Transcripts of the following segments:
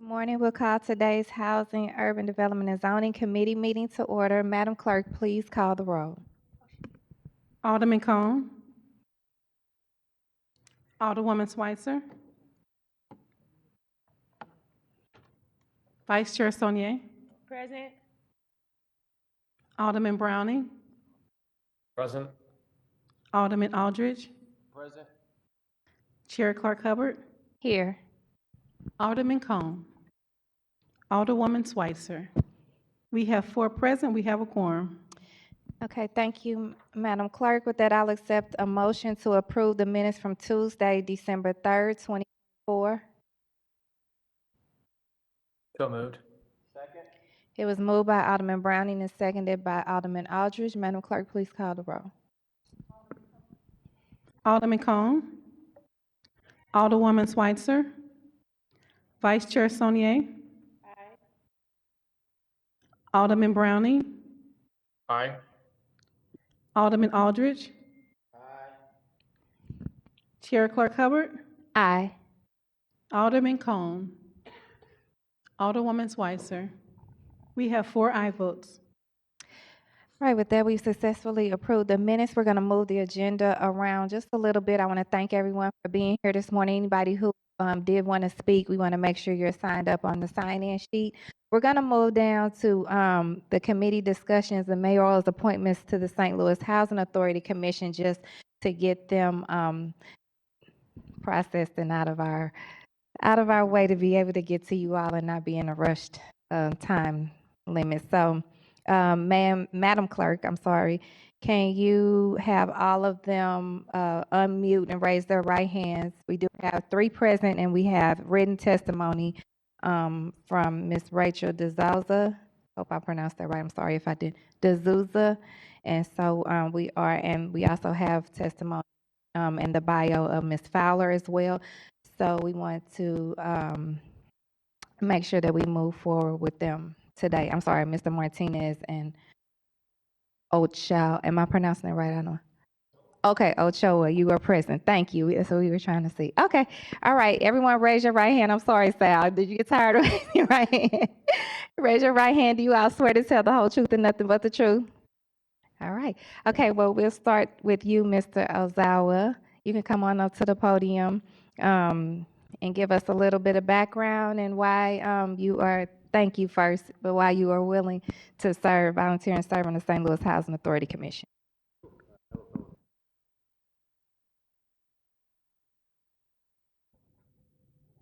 Good morning. We'll call today's Housing, Urban Development, and Zoning Committee meeting to order. Madam Clerk, please call the roll. Alderman Cone. Alderwoman Schweitzer. Vice Chair Sonier. Present. Alderman Browning. Present. Alderman Aldridge. Present. Chair Clark Hubbard. Here. Alderman Cone. Alderwoman Schweitzer. We have 4 present. We have a quorum. Okay, thank you, Madam Clerk. With that, I'll accept a motion to approve the minutes from Tuesday, December 3rd, 2024. So moved. Second. It was moved by Alderman Browning and seconded by Alderman Aldridge. Madam Clerk, please call the roll. Alderman Cone. Alderwoman Schweitzer. Vice Chair Sonier. Aye. Alderman Browning. Aye. Alderman Aldridge. Aye. Chair Clark Hubbard. Aye. Alderman Cone. Alderwoman Schweitzer. We have 4 aye votes. Right, with that, we've successfully approved the minutes. We're going to move the agenda around just a little bit. I want to thank everyone for being here this morning. Anybody who did want to speak, we want to make sure you're signed up on the sign-in sheet. We're going to move down to the committee discussions and mayoral's appointments to the St. Louis Housing Authority Commission, just to get them processed and out of our way to be able to get to you all and not be in a rushed time limit. So, Madam Clerk, I'm sorry, can you have all of them unmute and raise their right hands? We do have 3 present, and we have written testimony from Ms. Rachel DeZouza. Hope I pronounced that right. I'm sorry if I did. DeZouza. And so we also have testimony in the bio of Ms. Fowler as well. So we want to make sure that we move forward with them today. I'm sorry, Mr. Martinez and Ochoa. Am I pronouncing it right? I know. Okay, Ochoa, you are present. Thank you. That's what we were trying to see. Okay. All right. Everyone raise your right hand. I'm sorry, Sal. Did you get tired of raising your right hand? Raise your right hand. Do you all swear to tell the whole truth and nothing but the truth? All right. Okay, well, we'll start with you, Mr. Ozawa. You can come on up to the podium and give us a little bit of background and why thank you first, but why you are willing to volunteer and serve on the St. Louis Housing Authority Commission.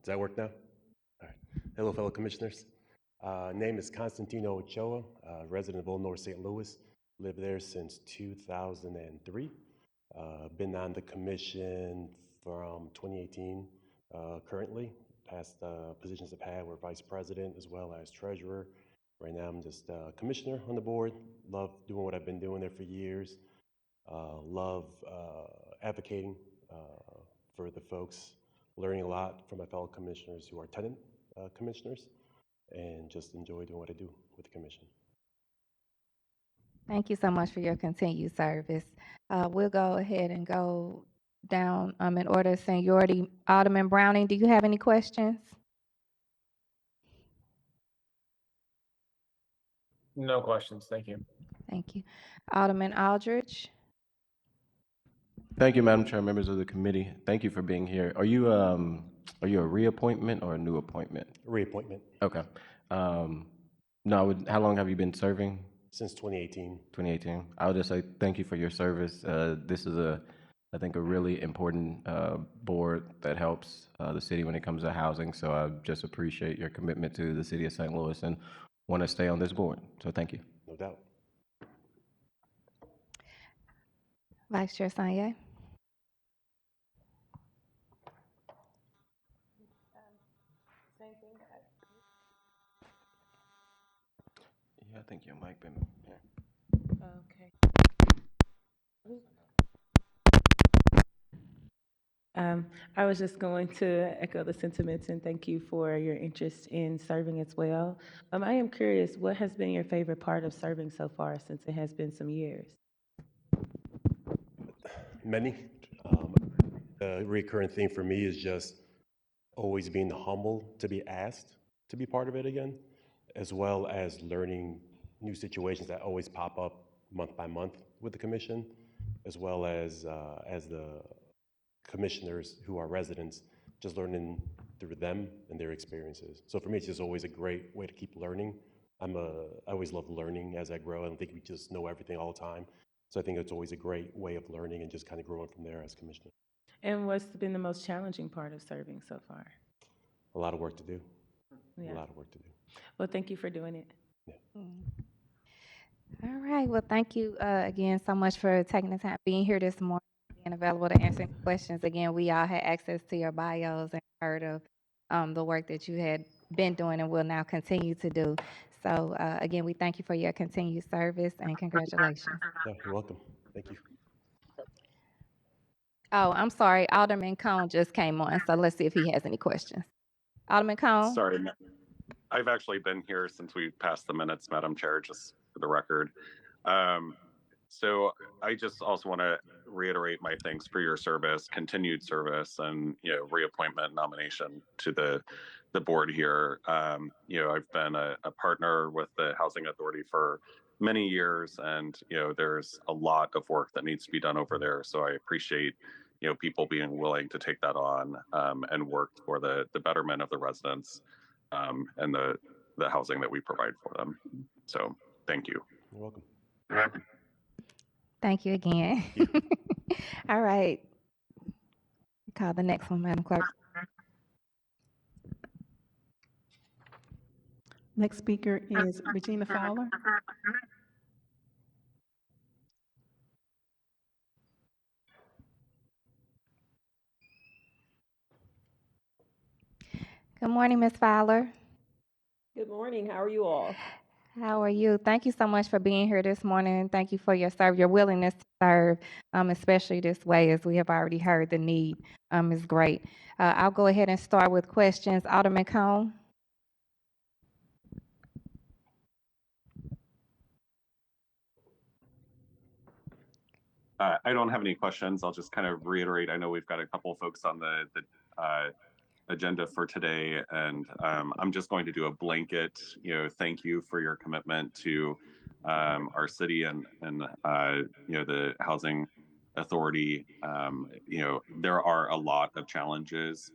Does that work now? All right. Hello, fellow commissioners. Name is Constantino Ochoa, resident of Old North St. Louis. Lived there since 2003. Been on the commission from 2018 currently. Past positions I've had were vice president as well as treasurer. Right now I'm just commissioner on the board. Love doing what I've been doing there for years. Love advocating for the folks, learning a lot from my fellow commissioners who are tenant commissioners, and just enjoy doing what I do with the commission. Thank you so much for your continued service. We'll go ahead and go down in order of seniority. Alderman Browning, do you have any questions? No questions. Thank you. Thank you. Alderman Aldridge? Thank you, Madam Chair, members of the committee. Thank you for being here. Are you a reappointment or a new appointment? Reappointment. Okay. No, how long have you been serving? Since 2018. 2018. I would just say thank you for your service. This is I think a really important board that helps the city when it comes to housing. So I just appreciate your commitment to the city of St. Louis and want to stay on this board. So thank you. No doubt. Vice Chair Sanye? Same thing. Yeah, I think your mic been. Yeah. Okay. I was just going to echo the sentiments and thank you for your interest in serving as well. I am curious, what has been your favorite part of serving so far, since it has been some years? Many. The recurrent theme for me is just always being humble to be asked to be part of it again, as well as learning new situations that always pop up month by month with the commission, as well as the commissioners who are residents, just learning through them and their experiences. So for me, it's just always a great way to keep learning. I always love learning as I grow. I don't think we just know everything all the time. So I think it's always a great way of learning and just kind of growing from there as commissioner. And what's been the most challenging part of serving so far? A lot of work to do. Yeah. A lot of work to do. Well, thank you for doing it. All right. Well, thank you again so much for taking the time being here this morning, being available to answer any questions. Again, we all had access to your bios and heard of the work that you had been doing and will now continue to do. So again, we thank you for your continued service and congratulations. Yeah, you're welcome. Thank you. Oh, I'm sorry. Alderman Cone just came on, so let's see if he has any questions. Alderman Cone? Sorry, I've actually been here since we passed the minutes, Madam Chair, just for the record. So I just also want to reiterate my thanks for your service, continued service, and reappointment nomination to the board here. I've been a partner with the Housing Authority for many years, and there's a lot of work that needs to be done over there. So I appreciate people being willing to take that on and work for the betterment of the residents and the housing that we provide for them. So thank you. You're welcome. Thank you again. All right. Call the next one, Madam Clerk. Next speaker is Regina Fowler. Good morning, Ms. Fowler. Good morning. How are you all? How are you? Thank you so much for being here this morning. Thank you for your willingness to serve, especially this way, as we have already heard the need is great. I'll go ahead and start with questions. Alderman Cone? I don't have any questions. I'll just kind of reiterate. I know we've got a couple folks on the agenda for today, and I'm just going to do a blanket, thank you for your commitment to our city and the Housing Authority. There are a lot of challenges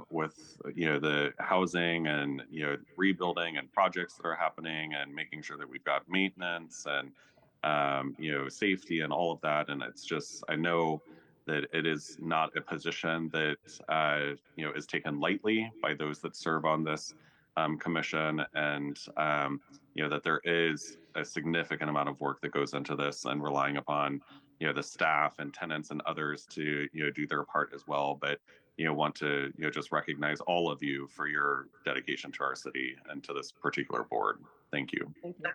with the housing and rebuilding and projects that are happening and making sure that we've got maintenance and safety and all of that. And it's just, I know that it is not a position that is taken lightly by those that serve on this commission, and that there is a significant amount of work that goes into this, and relying upon the staff and tenants and others to do their part as well. But want to just recognize all of you for your dedication to our city and to this particular board. Thank you. Thank you.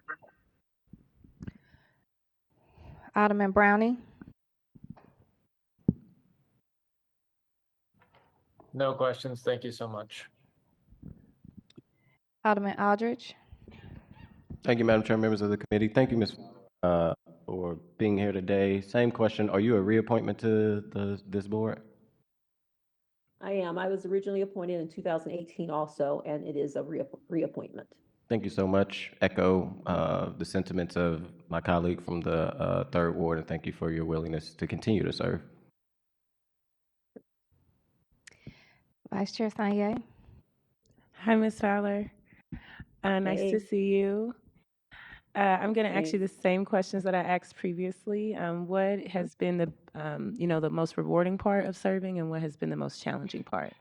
Alderman Browning? No questions. Thank you so much. Alderman Aldridge? Thank you, Madam Chair, members of the committee. Thank you, Ms. For being here today. Same question. Are you a reappointment to this board? I am. I was originally appointed in 2018 also, and it is a reappointment. Thank you so much. Echo the sentiments of my colleague from the Third Ward, and thank you for your willingness to continue to serve. Vice Chair Sanye? Hi, Ms. Fowler. Nice Hey. to see you. I'm going to ask you the same questions that I asked previously. What has been the the most rewarding part of serving, and what has been the most challenging part?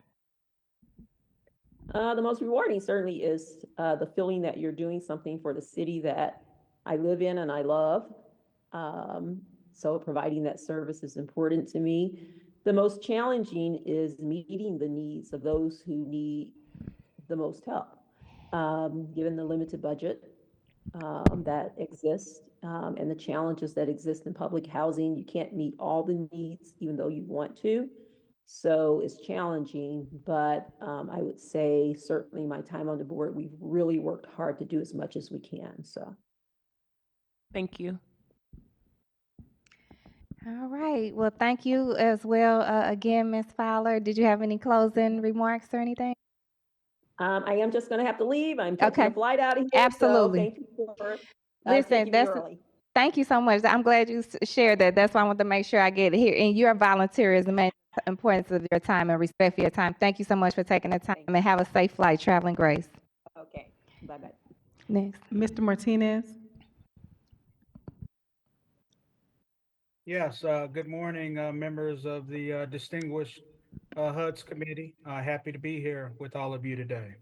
The most rewarding certainly is the feeling that you're doing something for the city that I live in and I love. So providing that service is important to me. The most challenging is meeting the needs of those who need the most help. Given the limited budget that exists and the challenges that exist in public housing, you can't meet all the needs even though you want to. So it's challenging, but I would say certainly my time on the board, we've really worked hard to do as much as we can. So Thank you. All right. Well, thank you as well again, Ms. Fowler. Did you have any closing remarks or anything? I am just gonna have to leave. I'm catching a Okay. flight out of here. Absolutely. So thank you for Listen, taking me that's early. thank you so much. I'm glad you shared that. That's why I want to make sure I get it here. And your volunteerism and importance of your time and respect for your time. Thank you so much for taking the time and have a safe flight. Traveling grace. Okay, bye-bye. Next. Mr. Martinez? Yes, good morning, members of the distinguished HUD's committee. Happy to be here with all of you today.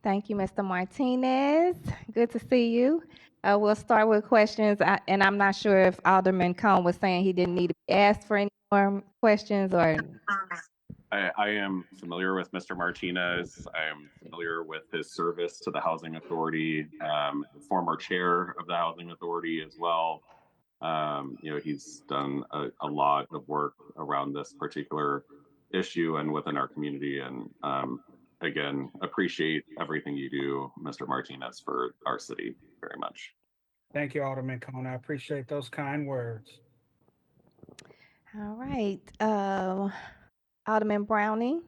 Thank you, Mr. Martinez. Good to see you. We'll start with questions, and I'm not sure if Alderman Cone was saying he didn't need to be asked for any more questions or. I am familiar with Mr. Martinez. I am familiar with his service to the Housing Authority, former chair of the Housing Authority as well. He's done a lot of work around this particular issue and within our community. And again, appreciate everything you do, Mr. Martinez, for our city very much. Thank you, Alderman Cone. I appreciate those kind words. All right. Alderman Browning.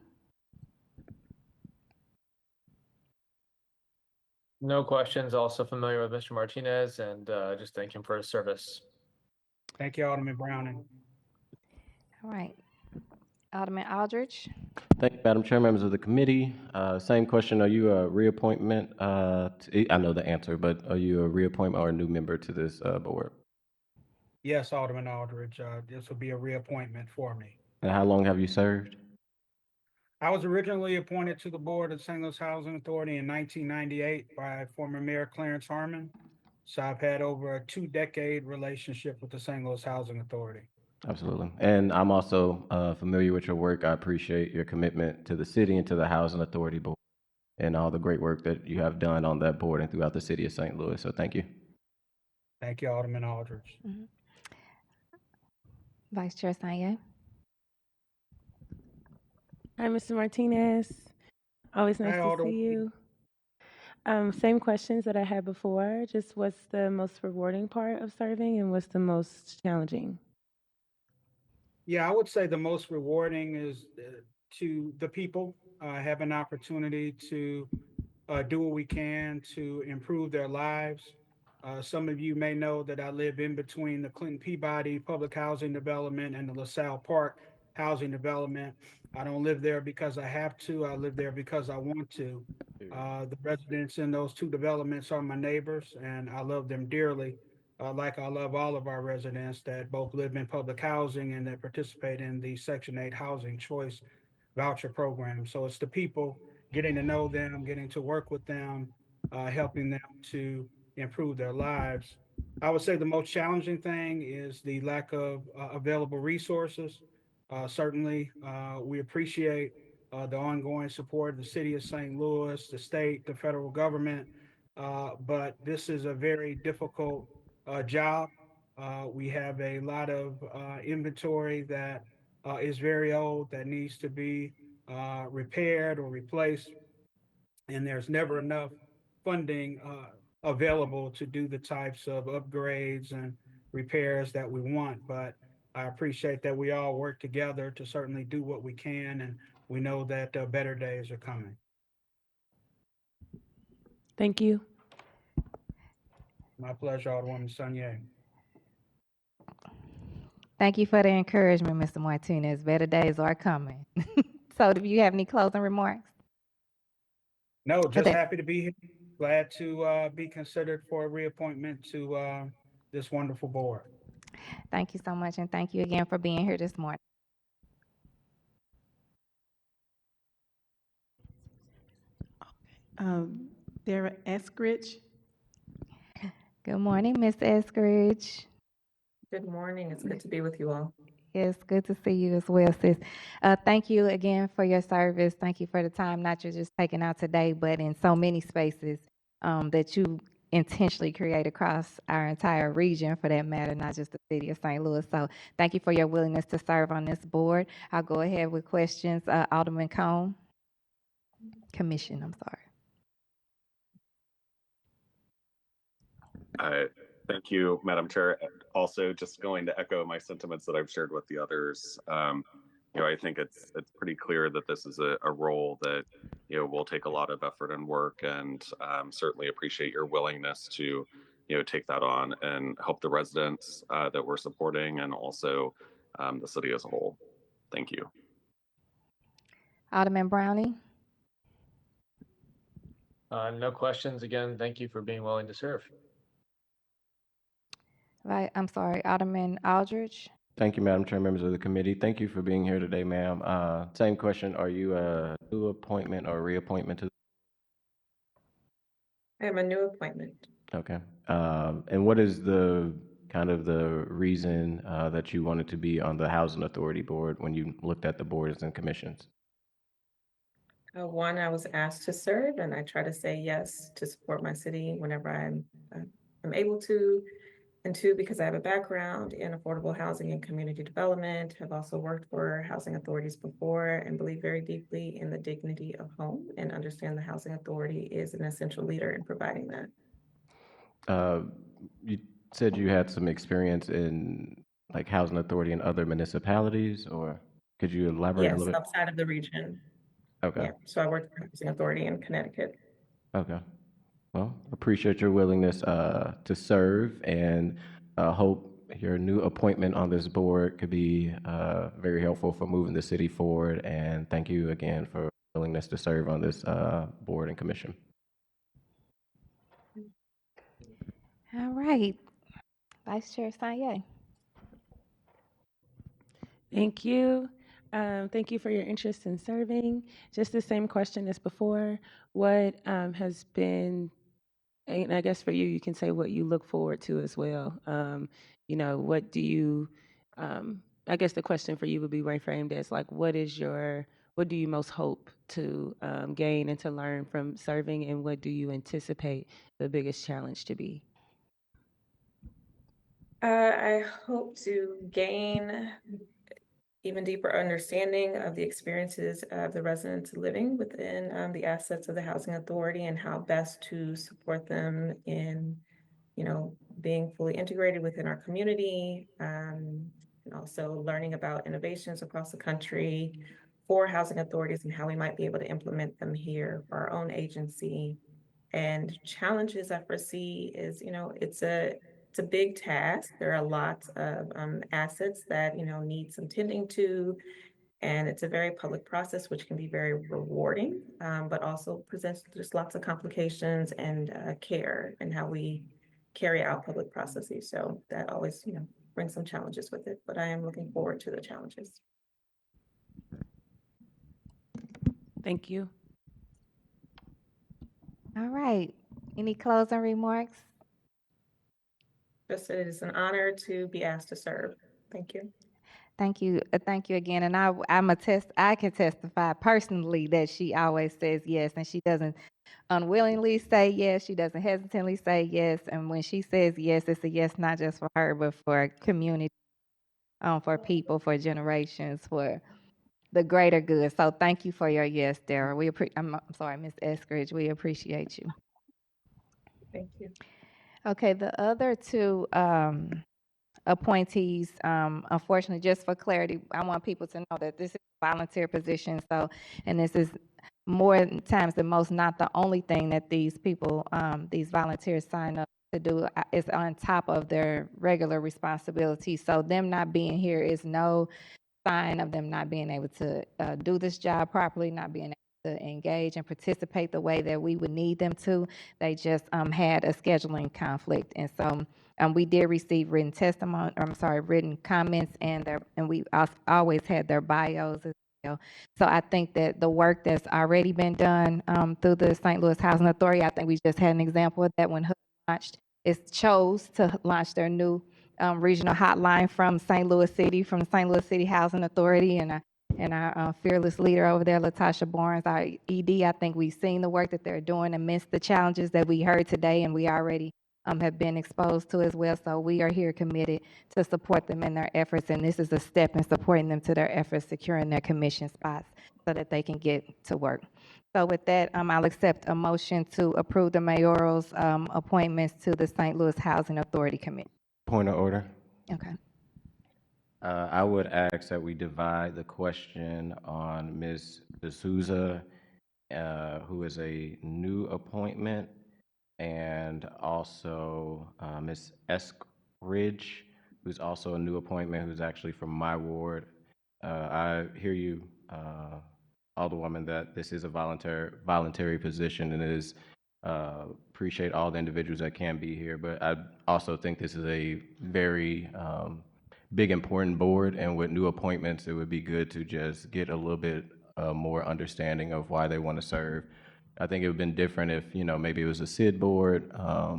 No questions. Also familiar with Mr. Martinez and just thank him for his service. Thank you, Alderman Browning. All right. Alderman Aldridge. Thank you, Madam Chair, members of the committee. Same question, are you a reappointment? I know the answer, but are you a reappointment or a new member to this board? Yes, Alderman Aldridge, this will be a reappointment for me. And how long have you served? I was originally appointed to the board of St. Louis Housing Authority in 1998 by former Mayor Clarence Harmon. So I've had over a 2-decade relationship with the St. Louis Housing Authority. Absolutely. And I'm also familiar with your work. I appreciate your commitment to the city and to the Housing Authority Board and all the great work that you have done on that board and throughout the city of St. Louis. So thank you. Thank you, Alderman Aldridge. Mm-hmm. Vice Chair Sanye. Hi, Mr. Martinez. Always nice Hi, to Alderman. see you. Same questions that I had before. Just what's the most rewarding part of serving and what's the most challenging? Yeah, I would say the most rewarding is to the people, have an opportunity to do what we can to improve their lives. Some of you may know that I live in between the Clinton Peabody Public Housing Development and the LaSalle Park Housing Development. I don't live there because I have to. I live there because I want to. The residents in those two developments are my neighbors, and I love them dearly. Like I love all of our residents that both live in public housing and that participate in the Section 8 Housing Choice Voucher Program. So it's the people, getting to know them, getting to work with them, helping them to improve their lives. I would say the most challenging thing is the lack of available resources. Certainly, we appreciate the ongoing support of the city of St. Louis, the state, the federal government, but this is a very difficult job. We have a lot of inventory that is very old that needs to be repaired or replaced, and there's never enough funding available to do the types of upgrades and repairs that we want. But I appreciate that we all work together to certainly do what we can, and we know that better days are coming. Thank you. My pleasure, Alderwoman Sanye. Thank you for the encouragement, Mr. Martinez. Better days are coming. So do you have any closing remarks? No, just Okay. happy to be here. Glad to be considered for a reappointment to this wonderful board. Thank you so much, and thank you again for being here this morning. Dara Eskridge? Good morning, Ms. Eskridge. Good morning. It's good to be with you all. Yes, good to see you as well, sis. Thank you again for your service. Thank you for the time, not just taking out today, but in so many spaces that you intentionally create across our entire region, for that matter, not just the city of St. Louis. So thank you for your willingness to serve on this board. I'll go ahead with questions. Alderman Cone. Commission, I'm sorry. Thank you, Madam Chair. Also, just going to echo my sentiments that I've shared with the others. I think it's pretty clear that this is a role that, will take a lot of effort and work, and certainly appreciate your willingness to, take that on and help the residents that we're supporting, and also the city as a whole. Thank you. Alderman Brownie. No questions. Again, thank you for being willing to serve. Right, I'm sorry, Alderman Aldridge. Thank you, Madam Chair, members of the committee. Thank you for being here today, ma'am. Same question. Are you a new appointment or reappointment to? I am a new appointment. Okay. And what is the kind of the reason that you wanted to be on the Housing Authority Board when you looked at the boards and commissions? One, I was asked to serve, and I try to say yes to support my city whenever I'm able to. And two, because I have a background in affordable housing and community development, have also worked for housing authorities before, and believe very deeply in the dignity of home, and understand the housing authority is an essential leader in providing that. You said you had some experience in like housing authority in other municipalities, or could you elaborate a Yes, little bit? outside of the region. Okay. Yeah, so I worked for housing authority in Connecticut. Okay. Well, appreciate your willingness to serve, and hope your new appointment on this board could be very helpful for moving the city forward. And thank you again for willingness to serve on this board and commission. All right, Vice Chair Sanye. Thank you. Thank you for your interest in serving. Just the same question as before. What has been, and I guess for you, you can say what you look forward to as well. What do you, I guess the question for you would be reframed as like, what do you most hope to gain and to learn from serving, and what do you anticipate the biggest challenge to be? I hope to gain even deeper understanding of the experiences of the residents living within the assets of the housing authority, and how best to support them in, being fully integrated within our community, and also learning about innovations across the country for housing authorities and how we might be able to implement them here for our own agency. And challenges I foresee is, it's a big task. There are lots of assets that, need some tending to, and it's a very public process, which can be very rewarding, but also presents just lots of complications and care in how we carry out public processes. So that always, brings some challenges with it, but I am looking forward to the challenges. Thank you. All right, any closing remarks? Just that it is an honor to be asked to serve. Thank you. Thank you again. And I can testify personally that she always says yes, and she doesn't unwillingly say yes. She doesn't hesitantly say yes. And when she says yes, it's a yes not just for her, but for community, for people, for generations, for the greater good. So thank you for your yes, Dara. I'm sorry, Ms. Eskridge. We appreciate you. Thank you. Okay, the other two appointees, unfortunately, just for clarity, I want people to know that this is a volunteer position. So, and this is more times than most not the only thing that these people, these volunteers sign up to do. Is on top of their regular responsibilities. So them not being here is no sign of them not being able to do this job properly, not being able to engage and participate the way that we would need them to. They just had a scheduling conflict. And so we did receive written written comments, and we always had their bios as well. So I think that the work that's already been done through the St. Louis Housing Authority, I think we just had an example of that when HUD launched, chose to launch their new regional hotline from St. Louis City, from St. Louis City Housing Authority, and our fearless leader over there, Latasha Barnes, our ED. I think we've seen the work that they're doing amidst the challenges that we heard today, and we already have been exposed to as well. So we are here committed to support them in their efforts, and this is a step in supporting them to their efforts, securing their commission spots so that they can get to work. So with that, I'll accept a motion to approve the mayoral's appointments to the St. Louis Housing Authority Committee. Point of order. Okay. I would ask that we divide the question on Ms. D'Souza, who is a new appointment, and also Ms. Eskridge, who's also a new appointment, who's actually from my ward. I hear you, Alderwoman, that this is a voluntary position, and it is appreciate all the individuals that can be here, but I also think this is a very big, important board, and with new appointments, it would be good to just get a little bit more understanding of why they want to serve. I think it would have been different if, maybe it was a SID board,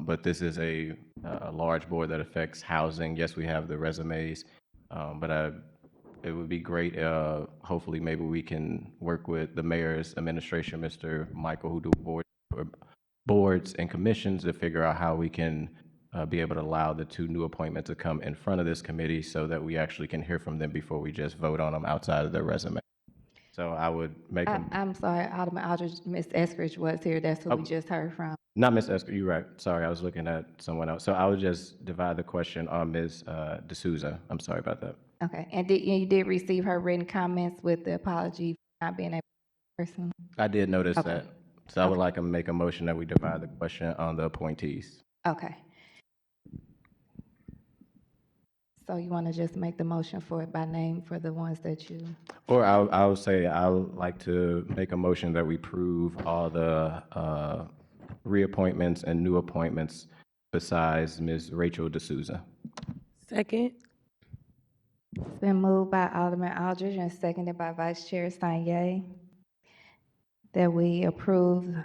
but this is a large board that affects housing. Yes, we have the resumes, but it would be great, hopefully, maybe we can work with the mayor's administration, Mr. Michael, who do boards and commissions, to figure out how we can be able to allow the two new appointments to come in front of this committee so that we actually can hear from them before we just vote on them outside of their resume. So I would make a, I'm sorry, Alderman Aldridge, Ms. Eskridge was here. That's who we Oh. just heard from. not Ms. Esker, you're right. Sorry, I was looking at someone else. So I would just divide the question on Ms. D'Souza. I'm sorry about that. Okay, and you did receive her written comments with the apology for not being a person? I did notice Okay. that. So I would Okay. like to make a motion that we divide the question on the appointees. Okay. So you want to just make the motion for it by name for the ones that you, Or I would say I would like to make a motion that we approve all the reappointments and new appointments besides Ms. Rachel D'Souza. Second. it's been moved by Alderman Aldridge and seconded by Vice Chair Sanye, that we approve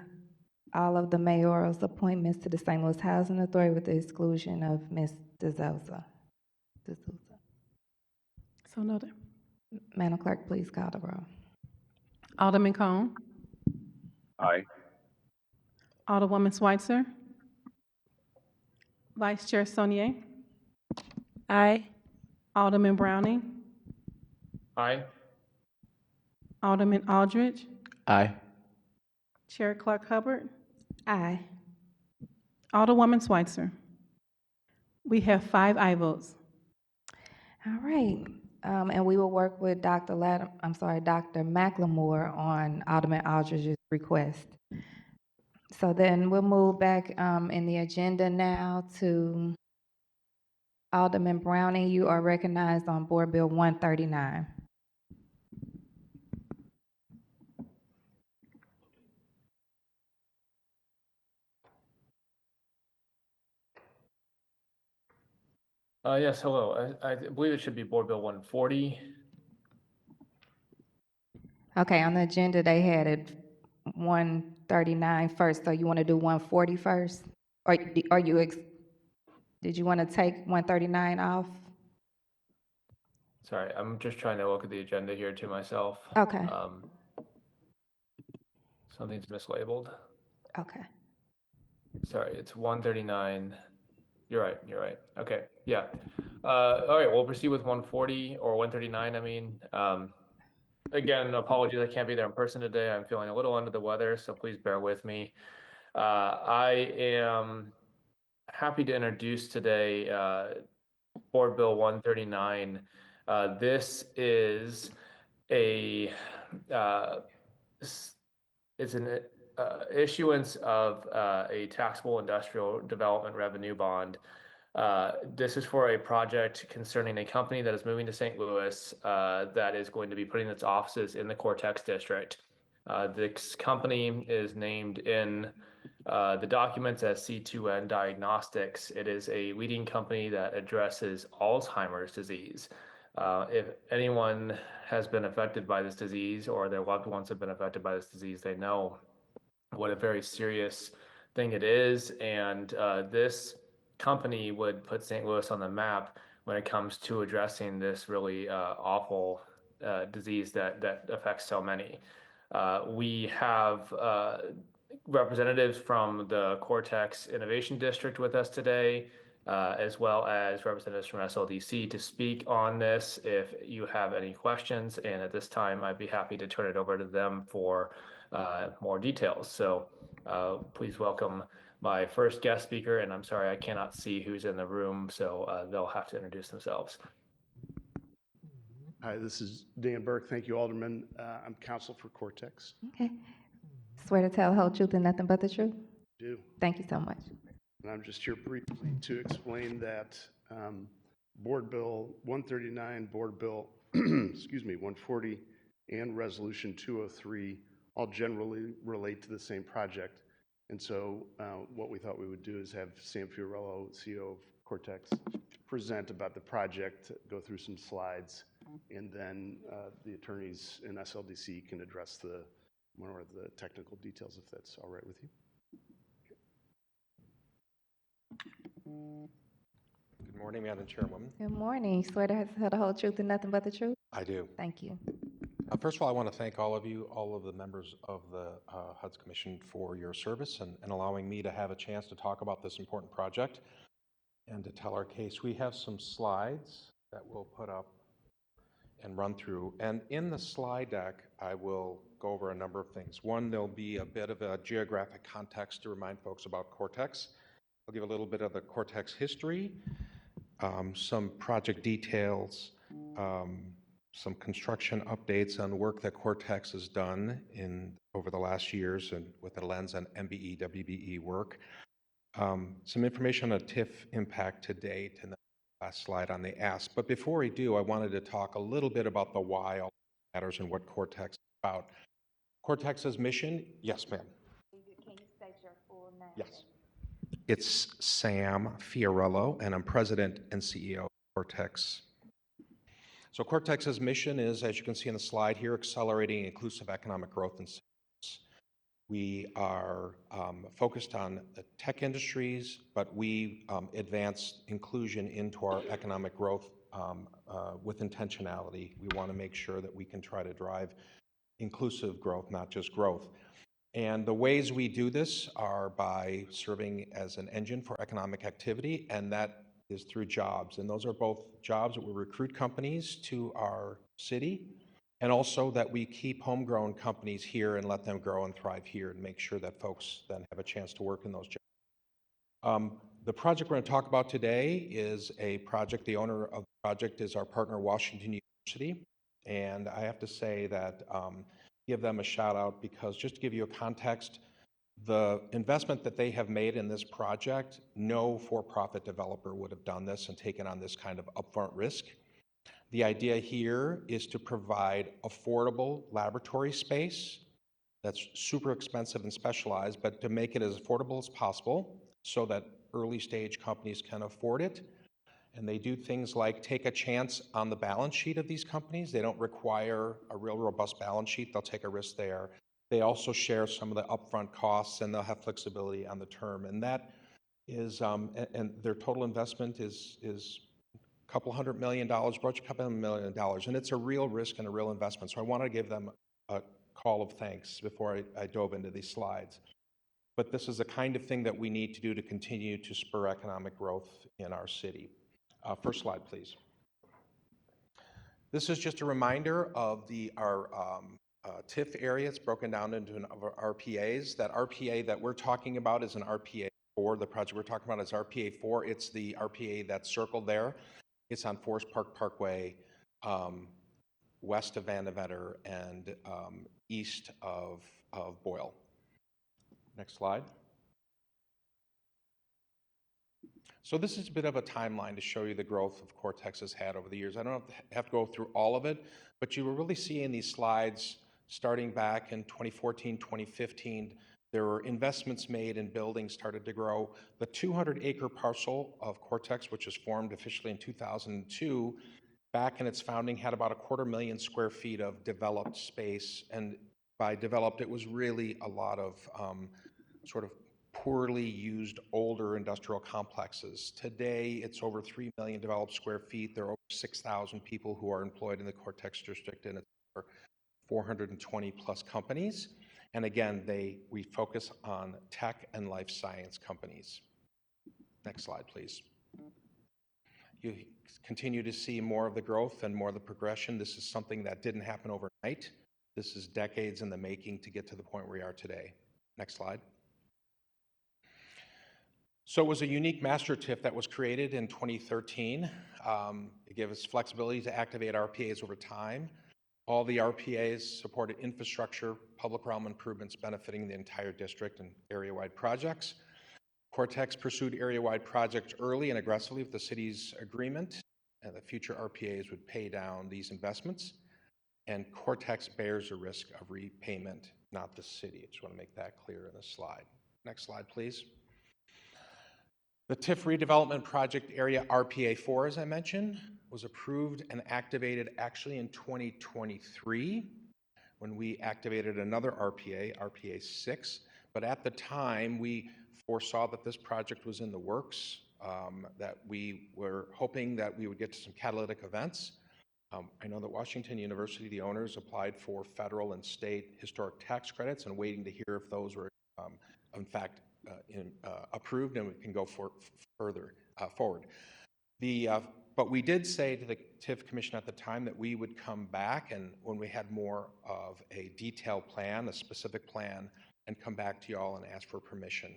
all of the mayoral's appointments to the St. Louis Housing Authority with the exclusion of Ms. D'Souza. So noted. Madam Clerk, please call the roll. Alderman Cone, Aye. Alderwoman Schweitzer, Vice Chair Sonier, Aye. Alderman Browning, Aye. Alderman Aldridge, Aye. Chair Clark Hubbard, Aye. Alderwoman Schweitzer. We have 5 aye votes. All right, and we will work with Dr. McLemore on Alderman Aldridge's request. So then we'll move back in the agenda now to Alderman Browning. You are recognized on Board Bill 139. Yes, hello. I believe it should be Board Bill 140. Okay, on the agenda, they had it 139 first, so you want to do 140 first? Or did you want to take 139 off? Sorry, I'm just trying to look at the agenda here to myself. Okay, Something's mislabeled. okay. Sorry, it's 139. You're right. Okay, yeah. All right, we'll proceed with 140 or 139, I mean. Again, apologies, I can't be there in person today. I'm feeling a little under the weather, so please bear with me. I am happy to introduce today Board Bill 139. This is it's an issuance of a taxable industrial development revenue bond. This is for a project concerning a company that is moving to St. Louis that is going to be putting its offices in the Cortex district. This company is named in the documents as C2N Diagnostics. It is a leading company that addresses Alzheimer's disease. If anyone has been affected by this disease or their loved ones have been affected by this disease, they know what a very serious thing it is. And this company would put St. Louis on the map when it comes to addressing this really awful disease that affects so many. We have representatives from the Cortex Innovation District with us today, as well as representatives from SLDC to speak on this if you have any questions. And at this time, I'd be happy to turn it over to them for more details. So please welcome my first guest speaker, and I'm sorry I cannot see who's in the room, so they'll have to introduce themselves. Hi, this is Dan Burke. Thank you, Alderman. I'm counsel for Cortex. Okay. Swear to tell the whole truth and nothing but the truth? Do. Thank you so much. And I'm just here briefly to explain that Board Bill 139, Board Bill, excuse me, 140, and Resolution 203 all generally relate to the same project. And so what we thought we would do is have Sam Fiorello, CEO of Cortex, present about the project, go through some slides, and then the attorneys in SLDC can address more of the technical details, if that's all right with you. Good morning, Madam Chairwoman. Good morning. Swear to tell the whole truth and nothing but the truth? I do. Thank you. First of all, I want to thank all of you, all of the members of the HUD's Commission for your service and allowing me to have a chance to talk about this important project and to tell our case. We have some slides that we'll put up and run through. And in the slide deck, I will go over a number of things. One, there'll be a bit of a geographic context to remind folks about Cortex. I'll give a little bit of the Cortex history, some project details, some construction updates on work that Cortex has done over the last years and with a lens on MBE, WBE work. Some information on TIF impact to date, and the last slide on the ask. But before we do, I wanted to talk a little bit about the why all matters and what Cortex is about. Cortex's mission, yes, ma'am. Can you state your full name? Yes. It's Sam Fiorello, and I'm president and CEO of Cortex. So Cortex's mission is, as you can see on the slide here, accelerating inclusive economic growth in cities. We are focused on the tech industries, but we advance inclusion into our economic growth with intentionality. We want to make sure that we can try to drive inclusive growth, not just growth. And the ways we do this are by serving as an engine for economic activity, and that is through jobs. And those are both jobs that we recruit companies to our city, and also that we keep homegrown companies here and let them grow and thrive here and make sure that folks then have a chance to work in those jobs. The project we're going to talk about today is a project, the owner of the project is our partner, Washington University. And I have to say that give them a shout out because just to give you a context, the investment that they have made in this project, no for-profit developer would have done this and taken on this kind of upfront risk. The idea here is to provide affordable laboratory space that's super expensive and specialized, but to make it as affordable as possible so that early stage companies can afford it. And they do things like take a chance on the balance sheet of these companies. They don't require a real robust balance sheet. They'll take a risk there. They also share some of the upfront costs, and they'll have flexibility on the term. And that is, and their total investment is a couple $100 million, approach a couple $100 million. And it's a real risk and a real investment. So I want to give them a call of thanks before I dove into these slides. But this is the kind of thing that we need to do to continue to spur economic growth in our city. First slide, please. This is just a reminder of our TIF area. It's broken down into RPAs. That RPA that we're talking about is an RPA 4. The project we're talking about is RPA 4. It's the RPA that's circled there. It's on Forest Park Parkway, west of Van Devetter and east of Boyle. Next slide. So this is a bit of a timeline to show you the growth of Cortex has had over the years. I don't have to go through all of it, but you will really see in these slides, starting back in 2014, 2015, there were investments made and buildings started to grow. The 200-acre parcel of Cortex, which was formed officially in 2002, back in its founding had about 250,000 square feet of developed space. And by developed, it was really a lot of sort of poorly used older industrial complexes. Today, it's over 3 million developed square feet. There are over 6,000 people who are employed in the Cortex district, and it's over 420 plus companies. And again, we focus on tech and life science companies. Next slide, please. You continue to see more of the growth and more of the progression. This is something that didn't happen overnight. This is decades in the making to get to the point where we are today. Next slide. So it was a unique master TIF that was created in 2013. It gave us flexibility to activate RPAs over time. All the RPAs supported infrastructure, public realm improvements benefiting the entire district and area-wide projects. Cortex pursued area-wide projects early and aggressively with the city's agreement, and the future RPAs would pay down these investments. And Cortex bears the risk of repayment, not the city. I just want to make that clear in this slide. Next slide, please. The TIF redevelopment project area RPA 4, as I mentioned, was approved and activated actually in 2023 when we activated another RPA, RPA 6. But at the time, we foresaw that this project was in the works, that we were hoping that we would get to some catalytic events. I know that Washington University, the owners, applied for federal and state historic tax credits and waiting to hear if those were in fact approved and we can go forward. But we did say to the TIF Commission at the time that we would come back and when we had more of a detailed plan, a specific plan, and come back to y'all and ask for permission.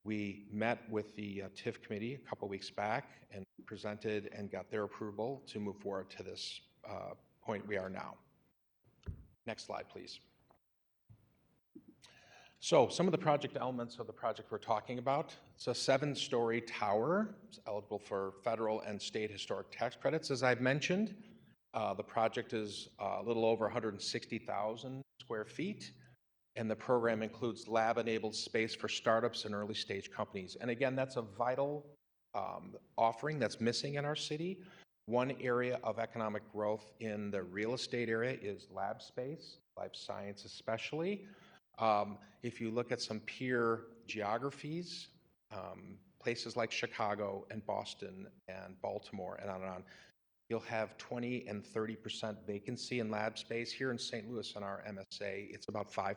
We met with the TIF committee a couple weeks back and presented and got their approval to move forward to this point we are now. Next slide, please. So some of the project elements of the project we're talking about. It's a 7-story tower. It's eligible for federal and state historic tax credits. As I've mentioned, the project is a little over 160,000 square feet. And the program includes lab-enabled space for startups and early-stage companies. And again, that's a vital offering that's missing in our city. One area of economic growth in the real estate area is lab space, life science especially. If you look at some peer geographies, places like Chicago and Boston and Baltimore and on, you'll have 20 and 30% vacancy in lab space. Here in St. Louis in our MSA, it's about 5%.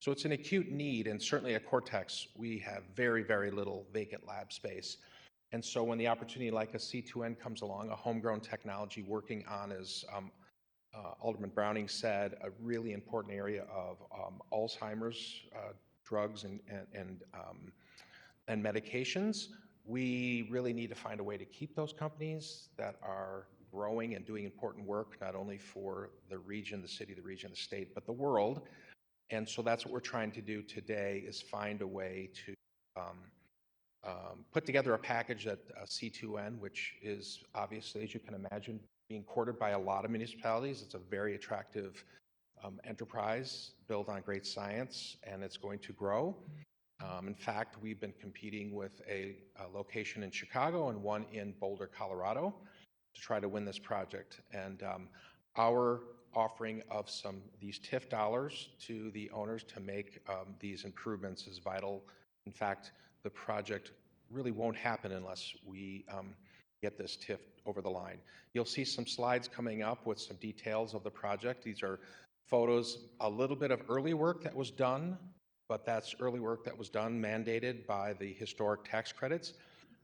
So it's an acute need, and certainly at Cortex, we have very, very little vacant lab space. And so when the opportunity like a C2N comes along, a homegrown technology working on, as Alderman Browning said, a really important area of Alzheimer's drugs and medications, we really need to find a way to keep those companies that are growing and doing important work, not only for the region, the city, the region, the state, but the world. And so that's what we're trying to do today, is find a way to put together a package that C2N, which is obviously, as you can imagine, being courted by a lot of municipalities. It's a very attractive enterprise built on great science, and it's going to grow. In fact, we've been competing with a location in Chicago and one in Boulder, Colorado, to try to win this project. And our offering of these TIF dollars to the owners to make these improvements is vital. In fact, the project really won't happen unless we get this TIF over the line. You'll see some slides coming up with some details of the project. These are photos, a little bit of early work that was done, but that's early work that was done mandated by the historic tax credits.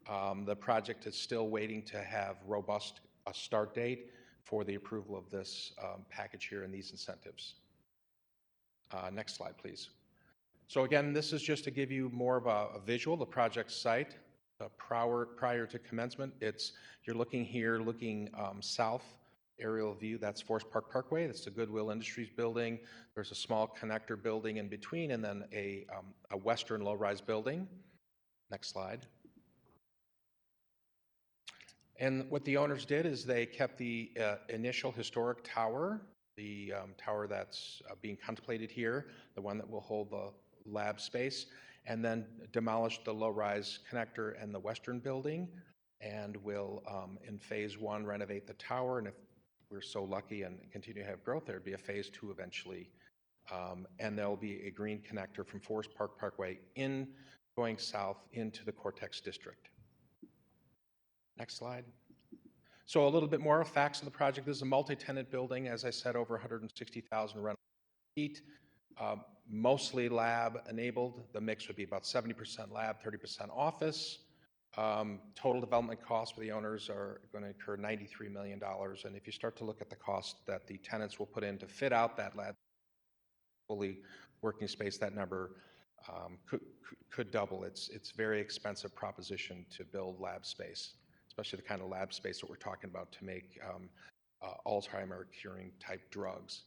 The project is still waiting to have robust start date for the approval of this package here and these incentives. Next slide, please. So again, this is just to give you more of a visual, the project site. Prior to commencement, you're looking here, south aerial view. That's Forest Park Parkway. That's the Goodwill Industries building. There's a small connector building in between, and then a western low-rise building. Next slide. And what the owners did is they kept the initial historic tower, the tower that's being contemplated here, the one that will hold the lab space, and then demolished the low-rise connector and the western building, and will, in phase 1, renovate the tower. And if we're so lucky and continue to have growth, there'd be a phase 2 eventually. And there'll be a green connector from Forest Park Parkway going south into the Cortex district. Next slide. So a little bit more facts of the project. This is a multi-tenant building, as I said, over 160,000 rentable feet. Mostly lab enabled. The mix would be about 70% lab, 30% office. Total development costs for the owners are going to incur $93 million. And if you start to look at the cost that the tenants will put in to fit out that lab fully working space, that number could double. It's very expensive proposition to build lab space, especially the kind of lab space that we're talking about to make Alzheimer curing type drugs.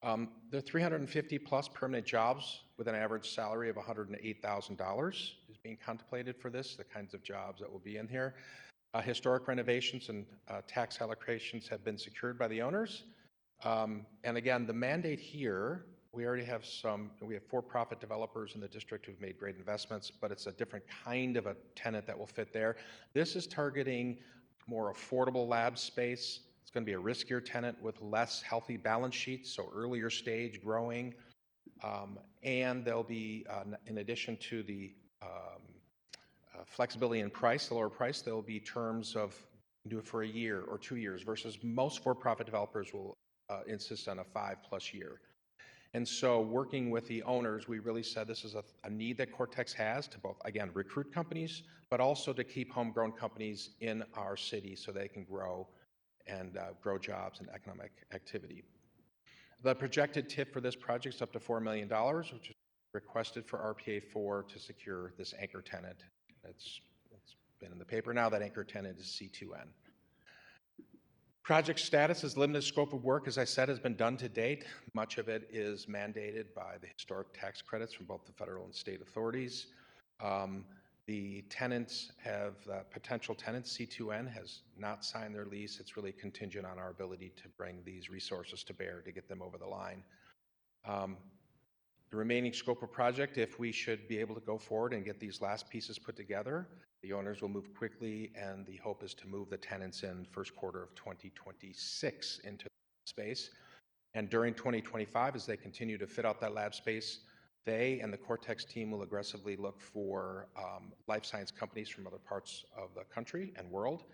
There are 350 plus permanent jobs with an average salary of $108,000 is being contemplated for this, the kinds of jobs that will be in here. Historic renovations and tax allocations have been secured by the owners. And again, the mandate here, we already have we have for-profit developers in the district who've made great investments, but it's a different kind of a tenant that will fit there. This is targeting more affordable lab space. It's going to be a riskier tenant with less healthy balance sheets, so earlier stage growing. And there'll be, in addition to the flexibility in price, the lower price, there'll be terms of do it for a year or 2 years versus most for-profit developers will insist on a 5+ year. And so working with the owners, we really said this is a need that Cortex has to both, again, recruit companies, but also to keep homegrown companies in our city so they can grow and grow jobs and economic activity. The projected TIF for this project is up to $4 million, which is requested for RPA 4 to secure this anchor tenant. It's been in the paper now. That anchor tenant is C2N. Project status is limited scope of work, as I said, has been done to date. Much of it is mandated by the historic tax credits from both the federal and state authorities. The tenants have, potential tenants, C2N has not signed their lease. It's really contingent on our ability to bring these resources to bear to get them over the line. The remaining scope of project, if we should be able to go forward and get these last pieces put together, the owners will move quickly, and the hope is to move the tenants in first quarter of 2026 into the space. And during 2025, as they continue to fit out that lab space, they and the Cortex team will aggressively look for life science companies from other parts of the country and world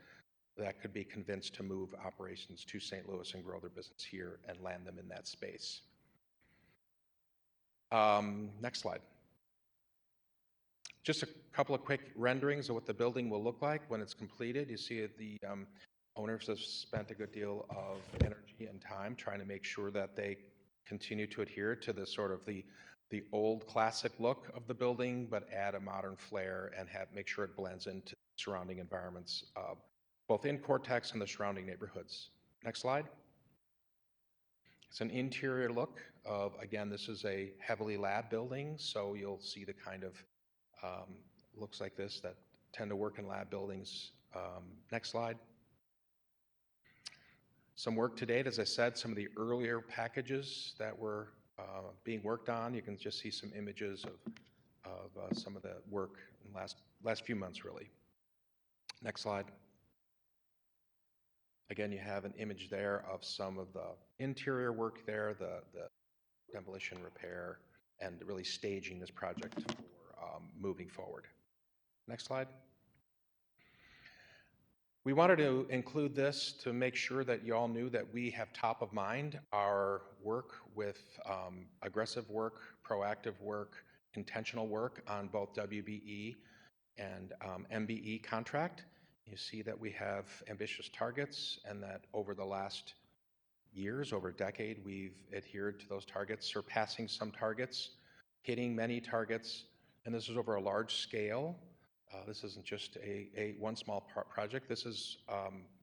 that could be convinced to move operations to St. Louis and grow their business here and land them in that space. Next slide. Just a couple of quick renderings of what the building will look like when it's completed. You see the owners have spent a good deal of energy and time trying to make sure that they continue to adhere to the sort of the old classic look of the building, but add a modern flair and make sure it blends into surrounding environments, both in Cortex and the surrounding neighborhoods. Next slide. It's an interior look of, again, this is a heavily lab building, so you'll see the kind of looks like this that tend to work in lab buildings. Next slide. Some work to date, as I said, some of the earlier packages that were being worked on. You can just see some images of some of the work in the last few months, really. Next slide. Again, you have an image there of some of the interior work there, the demolition repair, and really staging this project for moving forward. Next slide. We wanted to include this to make sure that you all knew that we have top of mind our work with aggressive work, proactive work, intentional work on both WBE and MBE contract. You see that we have ambitious targets and that over the last years, over a decade, we've adhered to those targets, surpassing some targets, hitting many targets, and this is over a large scale. This isn't just one small project. This is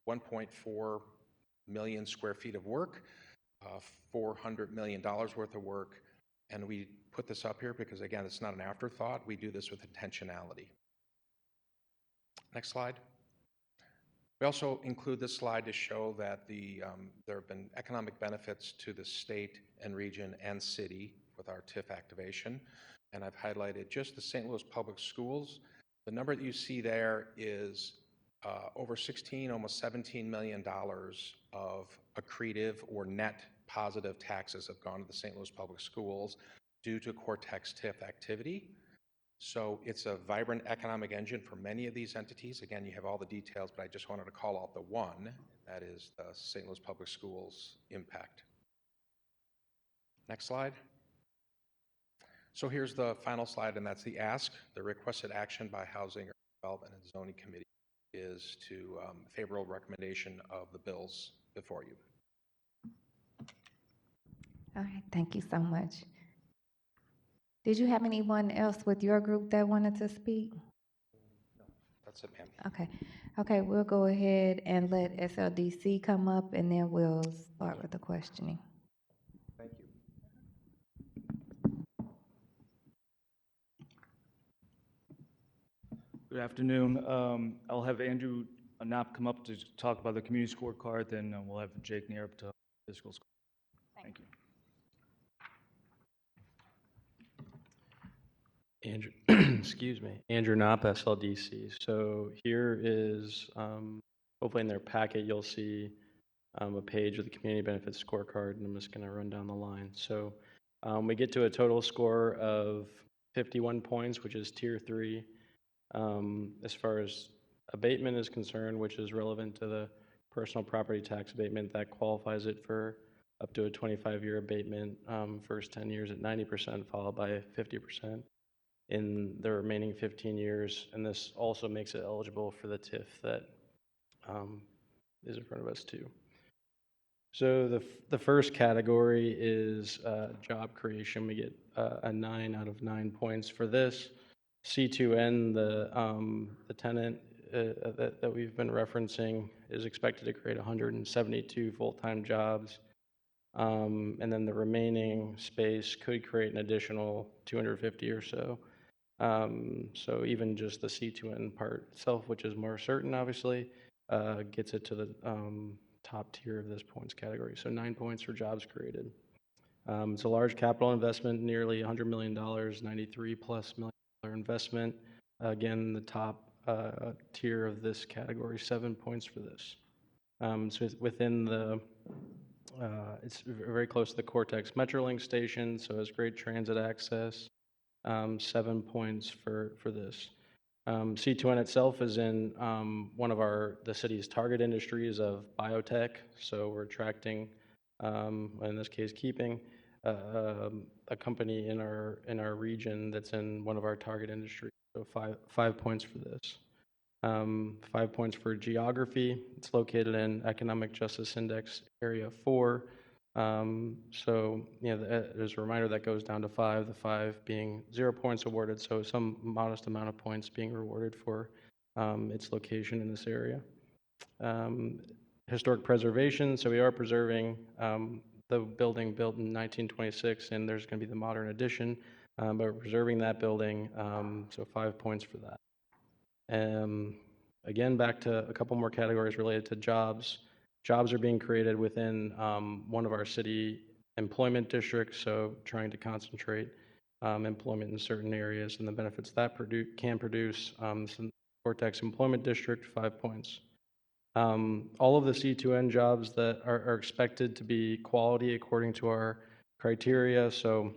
1.4 million square feet of work, $400 million worth of work, and we put this up here because, again, it's not an afterthought. We do this with intentionality. Next slide. We also include this slide to show that there have been economic benefits to the state and region and city with our TIF activation, and I've highlighted just the St. Louis Public Schools. The number that you see there is over 16, almost $17 million of accretive or net positive taxes have gone to the St. Louis Public Schools due to Cortex TIF activity. So it's a vibrant economic engine for many of these entities. Again, you have all the details, but I just wanted to call out the one, that is the St. Louis Public Schools impact. Next slide. So here's the final slide, and that's the ask. The requested action by Housing Development and Zoning Committee is to favorable recommendation of the bills before you. All right, thank you so much. Did you have anyone else with your group that wanted to speak? That's it, ma'am. Okay, okay, we'll go ahead and let SLDC come up and then we'll start with the questioning. Thank you. Good afternoon. I'll have Andrew Knapp come up to talk about the community scorecard, then we'll have Jake Neer up to fiscal score. Thank you. Andrew, excuse me, Andrew Knopp, SLDC. So here is, hopefully in their packet, you'll see a page of the community benefits scorecard, and I'm just going to run down the line. So we get to a total score of 51 points, which is tier 3. As far as abatement is concerned, which is relevant to the personal property tax abatement, that qualifies it for up to a 25-year abatement, first 10 years at 90%, followed by 50% in the remaining 15 years. And this also makes it eligible for the TIF that is in front of us too. So the first category is job creation. We get a 9 out of 9 points for this. C2N, the tenant that we've been referencing, is expected to create 172 full-time jobs. And then the remaining space could create an additional 250 or so. So even just the C2N part itself, which is more certain, obviously, gets it to the top tier of this points category. So 9 points for jobs created. It's a large capital investment, nearly $100 million, $93+ million investment. Again, the top tier of this category, 7 points for this. So it's within the, it's very close to the Cortex Metrolink station, so it's great transit access. 7 points for this. C2N itself is in one of the city's target industries of biotech, so we're attracting, in this case, keeping a company in our region that's in one of our target industries. So five points for this. 5 points for geography. It's located in Economic Justice Index Area 4. So, there's a reminder that goes down to 5, the 5 being 0 points awarded, so some modest amount of points being rewarded for its location in this area. Historic preservation, so we are preserving the building built in 1926, and there's going to be the modern addition, but we're preserving that building, so 5 points for that. Again, back to a couple more categories related to jobs. Jobs are being created within one of our city employment districts, so trying to concentrate employment in certain areas and the benefits that can produce. Some Cortex Employment District, 5 points. All of the C2N jobs that are expected to be quality according to our criteria, so